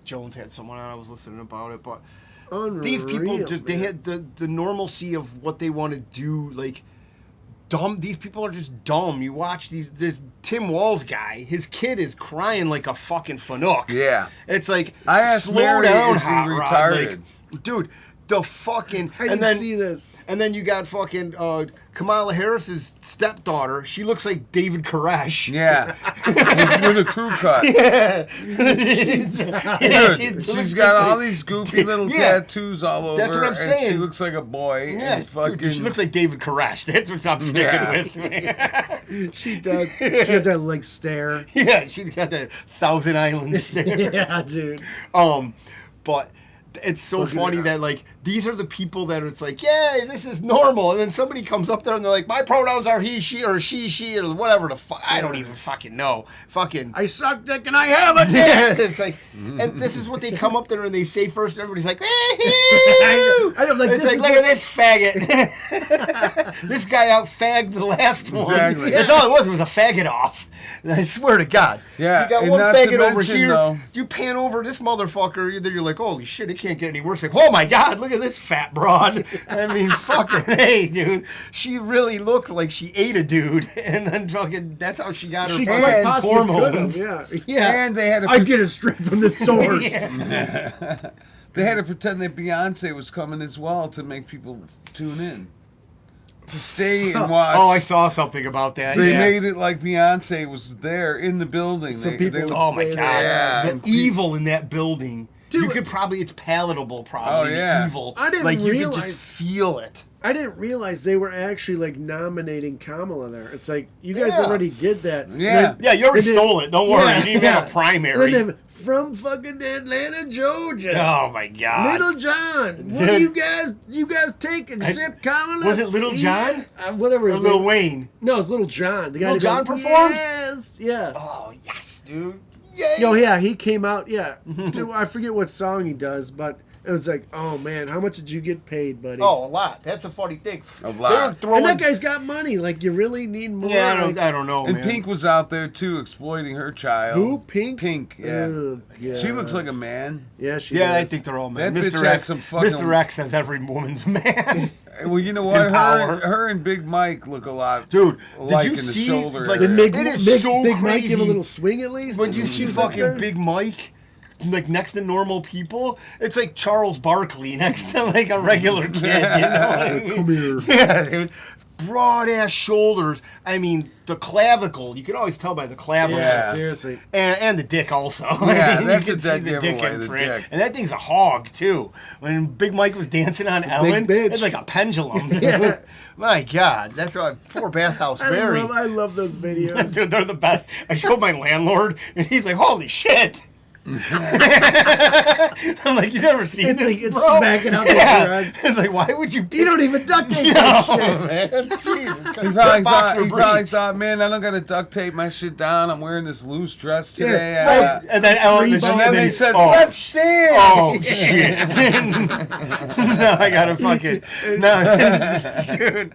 [SPEAKER 2] Jones had someone on. I was listening about it, but
[SPEAKER 3] Unreal,
[SPEAKER 2] these people just they
[SPEAKER 3] man.
[SPEAKER 2] had the normalcy of what they want to do. Like dumb. These people are just dumb. You watch this Tim Walz guy. His kid is crying like a fucking fanook.
[SPEAKER 1] Yeah.
[SPEAKER 2] It's like
[SPEAKER 1] I asked
[SPEAKER 2] slow
[SPEAKER 1] Mary,
[SPEAKER 2] down,
[SPEAKER 1] is he
[SPEAKER 2] hot rod.
[SPEAKER 1] retarded?
[SPEAKER 2] Like, dude, the fucking
[SPEAKER 3] I didn't see this.
[SPEAKER 2] And then you got fucking Kamala Harris's stepdaughter. She looks like David Koresh.
[SPEAKER 1] Yeah. With a crew cut. Dude, she's got all these goofy little tattoos all over.
[SPEAKER 2] That's what I'm
[SPEAKER 1] and
[SPEAKER 2] saying.
[SPEAKER 1] She looks like a boy.
[SPEAKER 2] Yeah,
[SPEAKER 1] and fucking,
[SPEAKER 2] dude, she looks like David Koresh. That's what I'm sticking with.
[SPEAKER 3] She does. She got that like stare.
[SPEAKER 2] Yeah, she's got that Thousand Island stare.
[SPEAKER 3] Yeah, dude.
[SPEAKER 2] But it's so funny that like these are the people that it's like, yeah, this is normal, and then somebody comes up there and they're like, my pronouns are he, she, or she, or whatever the fuck. I don't even fucking know. Fucking.
[SPEAKER 3] I suck dick and I have a dick.
[SPEAKER 2] Yeah, it's like, and this is what they come up there and they say first, and everybody's like,
[SPEAKER 3] I don't like
[SPEAKER 2] it's
[SPEAKER 3] this.
[SPEAKER 2] like, look at this faggot. This guy out fagged the last one.
[SPEAKER 1] Exactly.
[SPEAKER 2] That's all it was. It was a faggot off. I swear to God.
[SPEAKER 1] Yeah,
[SPEAKER 2] You got
[SPEAKER 1] and
[SPEAKER 2] one
[SPEAKER 1] not to
[SPEAKER 2] faggot over
[SPEAKER 1] mention,
[SPEAKER 2] here.
[SPEAKER 1] though-
[SPEAKER 2] You pan over this motherfucker. Then you're like, holy shit, it can't get any worse. Like, oh my God, look at this fat broad. I mean, fucking, hey, dude. She really looked like she ate a dude. And then fucking, that's how she got her
[SPEAKER 3] She
[SPEAKER 2] fucking
[SPEAKER 3] quite possibly could
[SPEAKER 2] hormones.
[SPEAKER 3] have. Yeah, yeah.
[SPEAKER 1] And they had to
[SPEAKER 3] I get it straight from the source.
[SPEAKER 2] Yeah.
[SPEAKER 1] They had to pretend that Beyonce was coming as well to make people tune in. To stay and watch.
[SPEAKER 2] Oh, I saw something about that.
[SPEAKER 1] They
[SPEAKER 2] yeah.
[SPEAKER 1] made it like Beyonce was there in the building.
[SPEAKER 3] So
[SPEAKER 1] They-
[SPEAKER 3] people
[SPEAKER 1] they-
[SPEAKER 3] would
[SPEAKER 2] Oh my
[SPEAKER 3] stay
[SPEAKER 2] God!
[SPEAKER 3] there.
[SPEAKER 1] Yeah,
[SPEAKER 2] The
[SPEAKER 1] and
[SPEAKER 2] evil in that building.
[SPEAKER 3] Dude,
[SPEAKER 2] you could probably, it's palatable. Probably
[SPEAKER 1] Oh, yeah.
[SPEAKER 2] the evil.
[SPEAKER 3] I didn't
[SPEAKER 2] like you could
[SPEAKER 3] realize-
[SPEAKER 2] just feel it.
[SPEAKER 3] I didn't realize they were actually like nominating Kamala there. It's like you guys
[SPEAKER 2] Yeah.
[SPEAKER 3] already did that.
[SPEAKER 1] Yeah.
[SPEAKER 3] Then-
[SPEAKER 2] Yeah, you already
[SPEAKER 3] then-
[SPEAKER 2] stole it. Don't worry, you didn't even have a primary.
[SPEAKER 3] Then they- from fucking Atlanta, Georgia.
[SPEAKER 2] Oh my God!
[SPEAKER 3] Little John, what
[SPEAKER 2] Dude.
[SPEAKER 3] do you guys take except Kamala?
[SPEAKER 2] Was it Little John?
[SPEAKER 3] Whatever.
[SPEAKER 2] Or
[SPEAKER 3] his
[SPEAKER 2] Lil
[SPEAKER 3] name-
[SPEAKER 2] Wayne.
[SPEAKER 3] No, it's Little John. The guy
[SPEAKER 2] Lil
[SPEAKER 3] that
[SPEAKER 2] Jon
[SPEAKER 3] goes,
[SPEAKER 2] performed?
[SPEAKER 3] Yes, yeah.
[SPEAKER 2] Oh yes, dude. Yay!
[SPEAKER 3] Yo, yeah, he came out. Yeah, Dude, I forget what song he does, but it was like, oh man, how much did you get paid, buddy?
[SPEAKER 2] Oh, a lot. That's a funny thing.
[SPEAKER 1] A lot.
[SPEAKER 2] They're
[SPEAKER 3] and
[SPEAKER 2] throwing.
[SPEAKER 3] that guy's got money. Like, you really need more.
[SPEAKER 2] Yeah,
[SPEAKER 3] like,
[SPEAKER 2] I don't know,
[SPEAKER 1] And
[SPEAKER 2] man.
[SPEAKER 1] Pink was out there too, exploiting her child.
[SPEAKER 3] Who? Pink?
[SPEAKER 1] Pink, yeah.
[SPEAKER 3] Ugh, yeah.
[SPEAKER 1] She looks like a man.
[SPEAKER 3] Yeah, she.
[SPEAKER 2] Yeah, I
[SPEAKER 3] does.
[SPEAKER 2] think they're all men.
[SPEAKER 1] That bitch
[SPEAKER 2] Mr.
[SPEAKER 1] has
[SPEAKER 2] X.
[SPEAKER 1] some fucking-
[SPEAKER 2] Mr. X says every woman's a man.
[SPEAKER 1] Well, you know what?
[SPEAKER 2] Power.
[SPEAKER 1] Her and Big Mike look a lot,
[SPEAKER 2] Dude, did
[SPEAKER 1] alike
[SPEAKER 2] you
[SPEAKER 1] in the
[SPEAKER 2] see,
[SPEAKER 1] shoulder
[SPEAKER 2] like,
[SPEAKER 1] area.
[SPEAKER 3] Did Big,
[SPEAKER 2] It is
[SPEAKER 3] Big,
[SPEAKER 2] so
[SPEAKER 3] Big Mike give a
[SPEAKER 2] crazy.
[SPEAKER 3] little swing at least?
[SPEAKER 2] when you see
[SPEAKER 3] Is that there?
[SPEAKER 2] fucking Big Mike, like next to normal people, it's like Charles Barkley next to like a regular kid. You know what I mean?
[SPEAKER 3] Come here.
[SPEAKER 2] Yeah, dude. Broad ass shoulders. I mean, the clavicle. You can always tell by the clavicle.
[SPEAKER 1] Yeah.
[SPEAKER 3] Seriously.
[SPEAKER 2] And the dick also.
[SPEAKER 1] Yeah,
[SPEAKER 2] You
[SPEAKER 1] that's
[SPEAKER 2] can
[SPEAKER 1] a dead
[SPEAKER 2] see the dick
[SPEAKER 1] giveaway, the
[SPEAKER 2] imprint.
[SPEAKER 1] dick.
[SPEAKER 2] And that thing's a hog too. When Big Mike was dancing on Ellen,
[SPEAKER 3] bitch.
[SPEAKER 2] it's like a pendulum.
[SPEAKER 3] Yeah.
[SPEAKER 2] My God, that's why poor Bathhouse Barry.
[SPEAKER 3] I love those videos.
[SPEAKER 2] Dude, they're the best. I showed my landlord, and he's like, "Holy shit!" I'm like, "You never seen
[SPEAKER 3] It's
[SPEAKER 2] this,
[SPEAKER 3] like it's
[SPEAKER 2] bro?"
[SPEAKER 3] smacking out the
[SPEAKER 2] Yeah.
[SPEAKER 3] grass.
[SPEAKER 2] It's like, why would you?
[SPEAKER 3] You don't even duct tape
[SPEAKER 2] No,
[SPEAKER 3] that shit.
[SPEAKER 2] man. Jesus Christ.
[SPEAKER 1] He probably,
[SPEAKER 2] Boxer
[SPEAKER 1] he probably
[SPEAKER 2] briefs.
[SPEAKER 1] thought, man, I don't got to duct tape my shit down. I'm wearing this loose dress today.
[SPEAKER 3] Yeah, right.
[SPEAKER 2] And then Ellen,
[SPEAKER 3] And
[SPEAKER 1] And then they said,
[SPEAKER 2] oh,
[SPEAKER 1] let's dance.
[SPEAKER 2] Oh shit! No, I gotta fucking no, dude.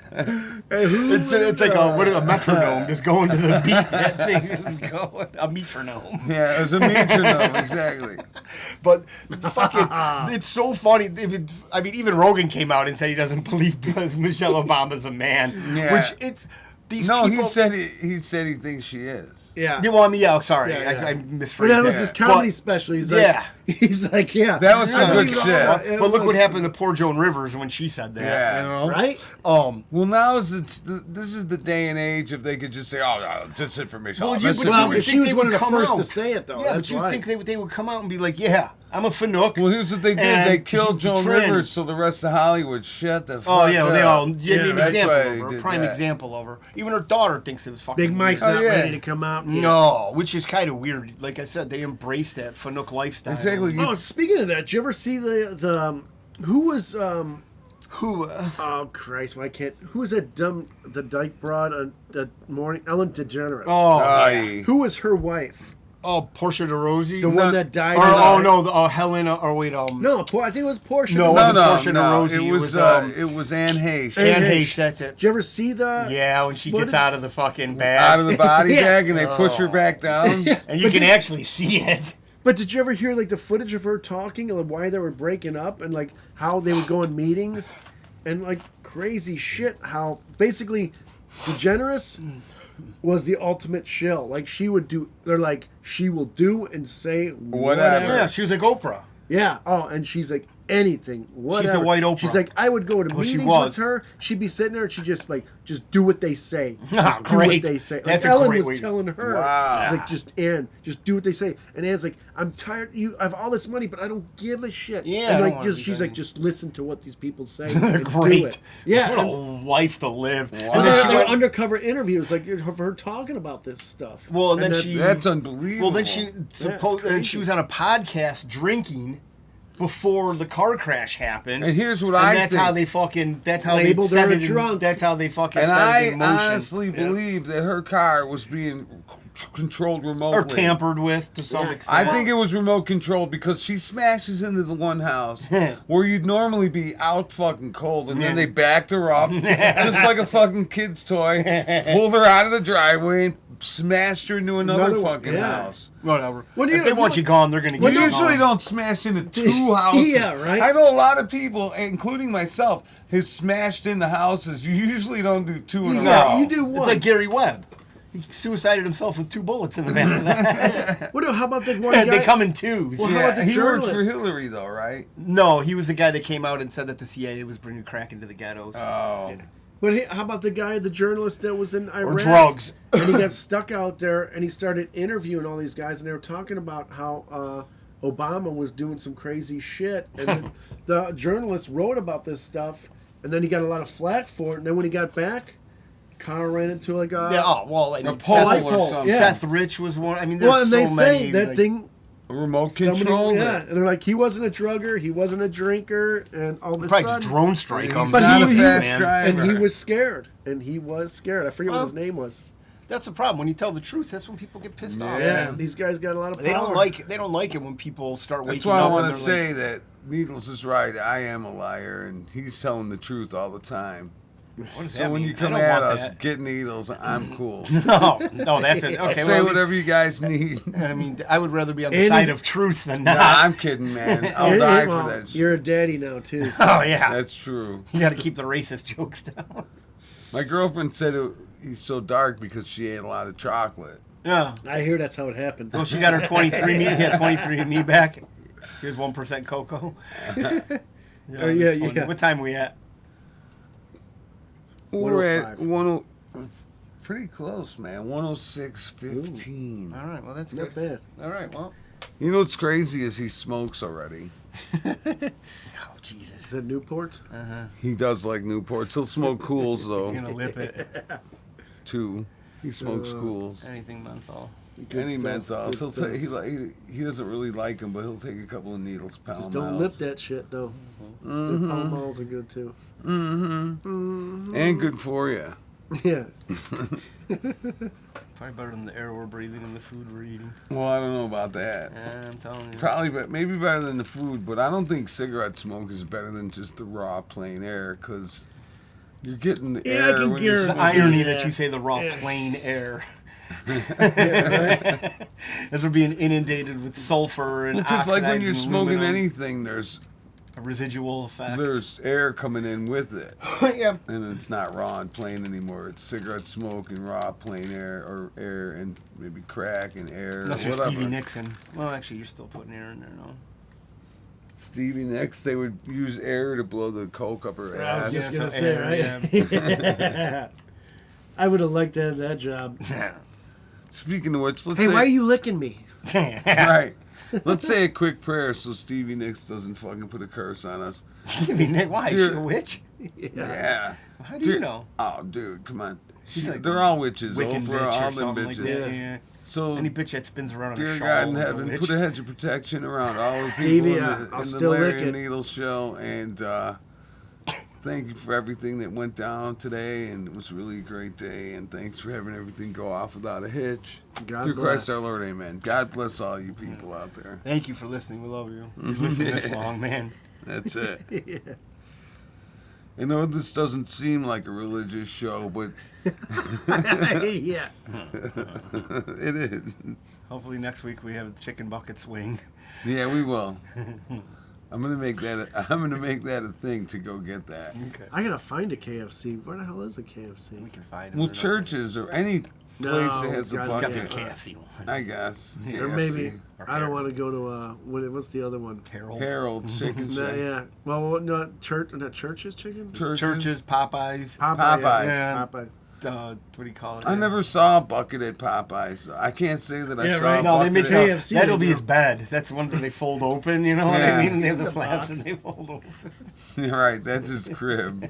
[SPEAKER 2] It's like a metronome just going to the beat. That thing is going a metronome.
[SPEAKER 1] Yeah, it was a metronome, exactly.
[SPEAKER 2] But fucking, it's so funny. I mean, even Rogan came out and said he doesn't believe Michelle Obama's a man.
[SPEAKER 1] Yeah.
[SPEAKER 2] Which it's these
[SPEAKER 1] No,
[SPEAKER 2] people.
[SPEAKER 1] he said he thinks she is.
[SPEAKER 3] Yeah.
[SPEAKER 2] Yeah, well, I mean, yeah. Sorry,
[SPEAKER 3] Yeah, yeah.
[SPEAKER 2] I
[SPEAKER 3] When
[SPEAKER 2] misphrased
[SPEAKER 3] that was
[SPEAKER 2] that.
[SPEAKER 3] his comedy
[SPEAKER 2] But-
[SPEAKER 3] special, he's
[SPEAKER 2] Yeah.
[SPEAKER 3] like, he's like, yeah.
[SPEAKER 1] That was some
[SPEAKER 3] I
[SPEAKER 1] good
[SPEAKER 3] think
[SPEAKER 1] shit.
[SPEAKER 3] all-
[SPEAKER 2] But look what happened to poor Joan Rivers when she said that.
[SPEAKER 1] Yeah.
[SPEAKER 2] You know?
[SPEAKER 3] Right?
[SPEAKER 1] Well, now this is the day and age if they could just say, "Oh, no, disinformation."
[SPEAKER 2] Well,
[SPEAKER 1] Oh,
[SPEAKER 2] you-
[SPEAKER 1] this
[SPEAKER 2] but
[SPEAKER 1] is
[SPEAKER 2] you
[SPEAKER 3] Well,
[SPEAKER 2] would
[SPEAKER 3] but
[SPEAKER 2] think
[SPEAKER 3] she was
[SPEAKER 2] they
[SPEAKER 3] one
[SPEAKER 2] would
[SPEAKER 3] of the
[SPEAKER 2] come
[SPEAKER 3] first
[SPEAKER 2] out.
[SPEAKER 3] to say it, though.
[SPEAKER 2] Yeah,
[SPEAKER 3] That's
[SPEAKER 2] but you
[SPEAKER 3] why.
[SPEAKER 2] think they would come out and be like, "Yeah, I'm a Fanook."
[SPEAKER 1] Well, here's what they did.
[SPEAKER 2] And
[SPEAKER 1] They killed Joan
[SPEAKER 2] trend.
[SPEAKER 1] Rivers, so the rest of Hollywood shut the fuck
[SPEAKER 2] Oh yeah, well, they
[SPEAKER 1] up.
[SPEAKER 2] all gave me an
[SPEAKER 1] that's
[SPEAKER 2] example
[SPEAKER 1] why
[SPEAKER 2] of
[SPEAKER 1] they
[SPEAKER 2] her, a
[SPEAKER 1] did
[SPEAKER 2] prime
[SPEAKER 1] that.
[SPEAKER 2] example of her. Even her daughter thinks it was fucking.
[SPEAKER 3] Big Mike's
[SPEAKER 2] weird.
[SPEAKER 3] not
[SPEAKER 1] yeah.
[SPEAKER 3] ready to come out. yet.
[SPEAKER 2] No, which is kind of weird. Like I said, they embrace that Fanook lifestyle.
[SPEAKER 1] Exactly.
[SPEAKER 3] Oh, speaking of that, did you ever see the who was
[SPEAKER 2] Who?
[SPEAKER 3] oh Christ, why can't who was that the dyke broad on the morning Ellen DeGeneres?
[SPEAKER 2] Oh,
[SPEAKER 1] Aye.
[SPEAKER 3] Who was her wife?
[SPEAKER 2] oh, Portia de Rossi.
[SPEAKER 3] The one that died.
[SPEAKER 2] Or,
[SPEAKER 3] in
[SPEAKER 2] oh
[SPEAKER 3] the-
[SPEAKER 2] no, Helena. Or wait,
[SPEAKER 3] No, I think it was Portia.
[SPEAKER 2] No, it
[SPEAKER 1] No,
[SPEAKER 2] wasn't
[SPEAKER 1] no,
[SPEAKER 2] Portia de
[SPEAKER 1] no.
[SPEAKER 2] Rossi,
[SPEAKER 1] It
[SPEAKER 2] it
[SPEAKER 1] was
[SPEAKER 2] was,
[SPEAKER 1] it was Anne Heche.
[SPEAKER 2] Anne
[SPEAKER 3] Heche.
[SPEAKER 2] Heche. That's it.
[SPEAKER 3] Did you ever see the?
[SPEAKER 2] Yeah, when she
[SPEAKER 3] What
[SPEAKER 2] gets
[SPEAKER 3] is-
[SPEAKER 2] out of the fucking bag,
[SPEAKER 1] Out of the body
[SPEAKER 3] Yeah.
[SPEAKER 1] bag, and they push her back down.
[SPEAKER 2] and you can actually see it.
[SPEAKER 3] But did you ever hear like the footage of her talking and why they were breaking up and like how they would go in meetings and like crazy shit? How basically DeGeneres was the ultimate shill. Like she would do. They're like she will do and say
[SPEAKER 1] Whatever.
[SPEAKER 2] Yeah, she was like Oprah.
[SPEAKER 3] Yeah. Oh, and she's like anything, whatever.
[SPEAKER 2] White Oprah.
[SPEAKER 3] She's like, I would go to
[SPEAKER 2] she
[SPEAKER 3] meetings
[SPEAKER 2] was.
[SPEAKER 3] with her. She'd be sitting there and she'd just do what they say.
[SPEAKER 2] Ah,
[SPEAKER 3] Just do
[SPEAKER 2] great.
[SPEAKER 3] what they say.
[SPEAKER 2] That's a
[SPEAKER 3] Ellen
[SPEAKER 2] great
[SPEAKER 3] was
[SPEAKER 2] way-
[SPEAKER 3] telling her.
[SPEAKER 1] Wow.
[SPEAKER 3] She's like, just do what they say. And Anne's like, I'm tired. I have all this money, but I don't give a shit.
[SPEAKER 2] Yeah, I
[SPEAKER 3] And
[SPEAKER 2] don't
[SPEAKER 3] like,
[SPEAKER 2] wanna do
[SPEAKER 3] she's
[SPEAKER 2] that.
[SPEAKER 3] like, just listen to what these people say. and do
[SPEAKER 2] Great.
[SPEAKER 3] it. Yeah.
[SPEAKER 2] What a
[SPEAKER 3] And,
[SPEAKER 2] life to live.
[SPEAKER 1] Wow.
[SPEAKER 2] And
[SPEAKER 3] and
[SPEAKER 2] then
[SPEAKER 3] there
[SPEAKER 2] she
[SPEAKER 3] are
[SPEAKER 2] went.
[SPEAKER 3] undercover interviews like of her talking about this stuff.
[SPEAKER 2] Well, and then
[SPEAKER 3] that's-
[SPEAKER 2] she-
[SPEAKER 1] That's unbelievable.
[SPEAKER 2] Well, then she supposed and she was on a podcast drinking before the car crash happened.
[SPEAKER 1] And here's what
[SPEAKER 2] and
[SPEAKER 1] I
[SPEAKER 2] that's
[SPEAKER 1] think.
[SPEAKER 2] how they fucking. That's how
[SPEAKER 3] Labeled
[SPEAKER 2] they set
[SPEAKER 3] her a
[SPEAKER 2] it.
[SPEAKER 3] drunk.
[SPEAKER 2] That's how they fucking
[SPEAKER 1] And
[SPEAKER 2] set it
[SPEAKER 1] I
[SPEAKER 2] in motion.
[SPEAKER 1] honestly believe that her car was being controlled remotely.
[SPEAKER 2] or tampered with to some
[SPEAKER 3] Yeah.
[SPEAKER 2] extent.
[SPEAKER 1] I think it was remote controlled because she smashes into the one house where you'd normally be out fucking cold, and then they backed her up just like a fucking kid's toy, pulled her out of the driveway, and smashed her into another
[SPEAKER 3] Another one,
[SPEAKER 1] fucking
[SPEAKER 3] yeah.
[SPEAKER 1] house.
[SPEAKER 2] Whatever.
[SPEAKER 3] When
[SPEAKER 2] If
[SPEAKER 3] you-
[SPEAKER 2] they want you gone, they're gonna
[SPEAKER 1] We
[SPEAKER 2] get you
[SPEAKER 1] usually
[SPEAKER 2] gone.
[SPEAKER 1] don't smash into two houses.
[SPEAKER 3] Yeah, right.
[SPEAKER 1] I know a lot of people, including myself, who smashed into houses. You usually don't do two in a
[SPEAKER 3] Yeah,
[SPEAKER 1] row.
[SPEAKER 3] you do
[SPEAKER 2] It's
[SPEAKER 3] one.
[SPEAKER 2] like Gary Webb. He suicided himself with 2 bullets in the back.
[SPEAKER 3] What? How about the one guy?
[SPEAKER 2] They come in twos.
[SPEAKER 3] Well, how
[SPEAKER 1] Yeah,
[SPEAKER 3] about the
[SPEAKER 1] he worked for
[SPEAKER 3] journalist?
[SPEAKER 1] Hillary, though, right?
[SPEAKER 2] No, he was the guy that came out and said that the CIA was bringing crack into the ghettos.
[SPEAKER 1] Oh.
[SPEAKER 3] But hey, how about the guy, the journalist that was in Iraq?
[SPEAKER 2] or drugs.
[SPEAKER 3] And he got stuck out there, and he started interviewing all these guys, and they were talking about how Obama was doing some crazy shit, and then the journalist wrote about this stuff, and then he got a lot of flack for it. And then when he got back, car ran into like a
[SPEAKER 2] Yeah, oh, well, I
[SPEAKER 1] A
[SPEAKER 2] mean,
[SPEAKER 1] pole
[SPEAKER 3] light
[SPEAKER 1] or
[SPEAKER 3] pole,
[SPEAKER 1] something.
[SPEAKER 3] yeah.
[SPEAKER 2] Seth Rich was one. I mean, there's
[SPEAKER 3] well, and they
[SPEAKER 2] so
[SPEAKER 3] say
[SPEAKER 2] many.
[SPEAKER 3] that
[SPEAKER 2] like-
[SPEAKER 3] thing.
[SPEAKER 1] Remote
[SPEAKER 3] Somebody,
[SPEAKER 1] control.
[SPEAKER 3] yeah, and they're like, he wasn't a drugger, he wasn't a drinker, and all of a
[SPEAKER 2] Probably
[SPEAKER 3] sudden,
[SPEAKER 2] just drone strike him.
[SPEAKER 3] But
[SPEAKER 1] not
[SPEAKER 3] he-
[SPEAKER 1] a fast
[SPEAKER 2] man.
[SPEAKER 1] driver.
[SPEAKER 3] and he was scared, and he was scared. I forget what his name was.
[SPEAKER 2] That's the problem. When you tell the truth, that's when people get pissed off.
[SPEAKER 1] Yeah.
[SPEAKER 3] Yeah, these guys got a lot of power.
[SPEAKER 2] They don't like. They don't like it when people start waking
[SPEAKER 1] That's why I
[SPEAKER 2] up.
[SPEAKER 1] want
[SPEAKER 2] and
[SPEAKER 1] to
[SPEAKER 2] they're
[SPEAKER 1] say that Needles is right. I am a liar, and he's telling the truth all the time.
[SPEAKER 2] like, what does
[SPEAKER 1] So
[SPEAKER 2] that
[SPEAKER 1] when
[SPEAKER 2] mean?
[SPEAKER 1] you come
[SPEAKER 2] I don't
[SPEAKER 1] at
[SPEAKER 2] want
[SPEAKER 1] us,
[SPEAKER 2] that.
[SPEAKER 1] get Needles. I'm cool.
[SPEAKER 2] no, that's it. Okay,
[SPEAKER 1] Say
[SPEAKER 2] well, at least-
[SPEAKER 1] whatever you guys need.
[SPEAKER 2] I mean, I would rather be on the
[SPEAKER 3] And
[SPEAKER 2] side
[SPEAKER 3] is-
[SPEAKER 2] of truth than
[SPEAKER 1] Nah,
[SPEAKER 2] not.
[SPEAKER 1] I'm kidding, man. I'll
[SPEAKER 3] And-
[SPEAKER 1] die
[SPEAKER 3] well,
[SPEAKER 1] for that shit.
[SPEAKER 3] You're a daddy now too. So.
[SPEAKER 2] Oh yeah,
[SPEAKER 1] That's true.
[SPEAKER 2] you got to keep the racist jokes down.
[SPEAKER 1] My girlfriend said he's so dark because she ate a lot of chocolate.
[SPEAKER 2] Yeah.
[SPEAKER 3] I hear that's how it happens.
[SPEAKER 2] Well, she got her 23 me. Yeah, 23 me back. Here's 1% cocoa.
[SPEAKER 3] yeah,
[SPEAKER 2] that's funny.
[SPEAKER 3] yeah.
[SPEAKER 2] What time are we at?
[SPEAKER 1] We're at
[SPEAKER 3] 105.
[SPEAKER 1] pretty close, man. 106.15.
[SPEAKER 2] All right. Well, that's
[SPEAKER 3] Not
[SPEAKER 2] good.
[SPEAKER 3] bad.
[SPEAKER 2] All right. Well.
[SPEAKER 1] You know what's crazy is he smokes already.
[SPEAKER 2] Oh Jesus.
[SPEAKER 3] Is that Newport?
[SPEAKER 1] He does like Newports. He'll smoke Cools though
[SPEAKER 2] You're gonna lip it.
[SPEAKER 1] too. He smokes Cools.
[SPEAKER 2] Anything menthol.
[SPEAKER 3] Good
[SPEAKER 1] Any
[SPEAKER 3] stuff,
[SPEAKER 1] menthols.
[SPEAKER 3] good
[SPEAKER 1] He'll
[SPEAKER 3] stuff.
[SPEAKER 1] take. He doesn't really like them, but he'll take a couple of needles. Pound
[SPEAKER 3] Just don't lip that shit though. The Pall Malls are good too.
[SPEAKER 1] and good for you.
[SPEAKER 3] Yeah.
[SPEAKER 2] Probably better than the air we're breathing and the food we're eating.
[SPEAKER 1] Well, I don't know about that.
[SPEAKER 2] Yeah, I'm telling you.
[SPEAKER 1] Probably, but maybe better than the food. But I don't think cigarette smoke is better than just the raw, plain air, because you're getting the
[SPEAKER 3] Yeah,
[SPEAKER 1] air.
[SPEAKER 3] I can
[SPEAKER 1] when you're
[SPEAKER 2] The
[SPEAKER 3] guarantee-
[SPEAKER 1] smoking.
[SPEAKER 2] irony
[SPEAKER 3] Yeah.
[SPEAKER 2] that you say the raw,
[SPEAKER 3] Yeah.
[SPEAKER 2] plain air.
[SPEAKER 3] Yeah, right?
[SPEAKER 2] As we're being inundated with sulfur and
[SPEAKER 1] Because like when you're
[SPEAKER 2] oxides and
[SPEAKER 1] smoking
[SPEAKER 2] aluminum,
[SPEAKER 1] anything, there's
[SPEAKER 2] a residual effect.
[SPEAKER 1] air coming in with it,
[SPEAKER 2] yeah.
[SPEAKER 1] and it's not raw and plain anymore. It's cigarette smoke and raw, plain air, or air and maybe crack and air.
[SPEAKER 2] Unless
[SPEAKER 1] or
[SPEAKER 2] you're
[SPEAKER 1] whatever.
[SPEAKER 2] Stevie Nicks. Well, actually, you're still putting air in there, no?
[SPEAKER 1] Stevie Nicks, they would use air to blow the coke up her
[SPEAKER 3] I was
[SPEAKER 1] ass.
[SPEAKER 3] just
[SPEAKER 2] Yeah,
[SPEAKER 3] gonna
[SPEAKER 2] so
[SPEAKER 3] say,
[SPEAKER 2] air,
[SPEAKER 3] right? I would have liked to have that job.
[SPEAKER 1] Speaking of which, let's
[SPEAKER 3] Hey,
[SPEAKER 1] say
[SPEAKER 3] why are you licking me?
[SPEAKER 1] right. Let's say a quick prayer so Stevie Nicks doesn't fucking put a curse on us.
[SPEAKER 2] Stevie Nicks? Why? Is she
[SPEAKER 1] Dear-
[SPEAKER 2] a witch?
[SPEAKER 1] Yeah.
[SPEAKER 2] How do you
[SPEAKER 1] Dear-
[SPEAKER 2] know?
[SPEAKER 1] Oh, dude, come on.
[SPEAKER 2] She's like
[SPEAKER 1] They're all witches.
[SPEAKER 2] Wiccan
[SPEAKER 1] Oprah,
[SPEAKER 2] bitch
[SPEAKER 1] all
[SPEAKER 2] or
[SPEAKER 1] them
[SPEAKER 2] something like
[SPEAKER 1] bitches.
[SPEAKER 2] that. Yeah.
[SPEAKER 1] So,
[SPEAKER 2] Any bitch that spins around on a
[SPEAKER 1] dear
[SPEAKER 2] shawl
[SPEAKER 1] God in
[SPEAKER 2] is a
[SPEAKER 1] heaven,
[SPEAKER 2] witch.
[SPEAKER 1] put a hedge of protection around all the
[SPEAKER 3] Stevie,
[SPEAKER 1] people
[SPEAKER 3] I'll
[SPEAKER 1] in the
[SPEAKER 3] still
[SPEAKER 1] Larry
[SPEAKER 3] lick
[SPEAKER 1] and
[SPEAKER 3] it.
[SPEAKER 1] Needles show. And thank you for everything that went down today. And it was really a great day. And thanks for having everything go off without a hitch.
[SPEAKER 3] God
[SPEAKER 1] Through
[SPEAKER 3] bless.
[SPEAKER 1] Christ our Lord, amen. God bless all you people out there.
[SPEAKER 2] Thank you for listening. We love you. You've listened this long, man.
[SPEAKER 1] That's it. I know this doesn't seem like a religious show, but
[SPEAKER 3] Yeah.
[SPEAKER 1] it is.
[SPEAKER 2] Hopefully next week we have a chicken bucket swing.
[SPEAKER 1] Yeah, we will. I'm gonna make that a thing to go get that.
[SPEAKER 2] Okay.
[SPEAKER 3] I gotta find a KFC. Where the hell is a KFC?
[SPEAKER 2] We can find
[SPEAKER 1] Well,
[SPEAKER 2] them.
[SPEAKER 1] churches or any place that has a
[SPEAKER 3] God,
[SPEAKER 2] Got to be a
[SPEAKER 1] bucket,
[SPEAKER 2] KFC one.
[SPEAKER 1] I guess.
[SPEAKER 3] Or maybe
[SPEAKER 1] KFC.
[SPEAKER 3] I don't want to go to what's the other one?
[SPEAKER 2] Harold's.
[SPEAKER 1] Harold Chicken
[SPEAKER 3] No,
[SPEAKER 1] Shack.
[SPEAKER 3] yeah. Well, not church. Not church's chicken.
[SPEAKER 2] Churches, Popeyes.
[SPEAKER 1] Popeyes.
[SPEAKER 2] Yeah.
[SPEAKER 3] Popeyes.
[SPEAKER 2] What do you call it?
[SPEAKER 1] I never saw a bucket at Popeyes. So I can't say that I
[SPEAKER 3] Yeah,
[SPEAKER 1] saw
[SPEAKER 3] right.
[SPEAKER 1] a
[SPEAKER 2] No, they
[SPEAKER 1] bucket
[SPEAKER 2] make
[SPEAKER 1] at
[SPEAKER 3] KFC,
[SPEAKER 2] that'll
[SPEAKER 3] they
[SPEAKER 2] be
[SPEAKER 3] do.
[SPEAKER 2] his bed. That's one that they fold open. You know what
[SPEAKER 1] Yeah.
[SPEAKER 2] I mean? They have the
[SPEAKER 3] The
[SPEAKER 2] flaps
[SPEAKER 3] box.
[SPEAKER 2] and they fold over.
[SPEAKER 1] You're right, that's his crib.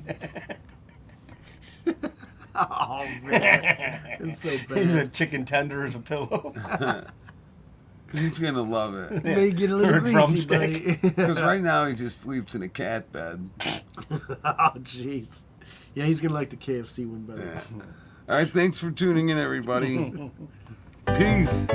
[SPEAKER 3] Oh man, it's so
[SPEAKER 2] Use
[SPEAKER 3] bad.
[SPEAKER 2] a chicken tender as a pillow.
[SPEAKER 1] He's gonna love it.
[SPEAKER 3] May get a
[SPEAKER 2] Or
[SPEAKER 3] little
[SPEAKER 2] a
[SPEAKER 3] greasy,
[SPEAKER 2] drumstick.
[SPEAKER 3] buddy.
[SPEAKER 1] Because right now he just sleeps in a cat bed.
[SPEAKER 3] Oh jeez. Yeah, he's gonna like the KFC one better.
[SPEAKER 1] Yeah. All right, thanks for tuning in, everybody. Peace.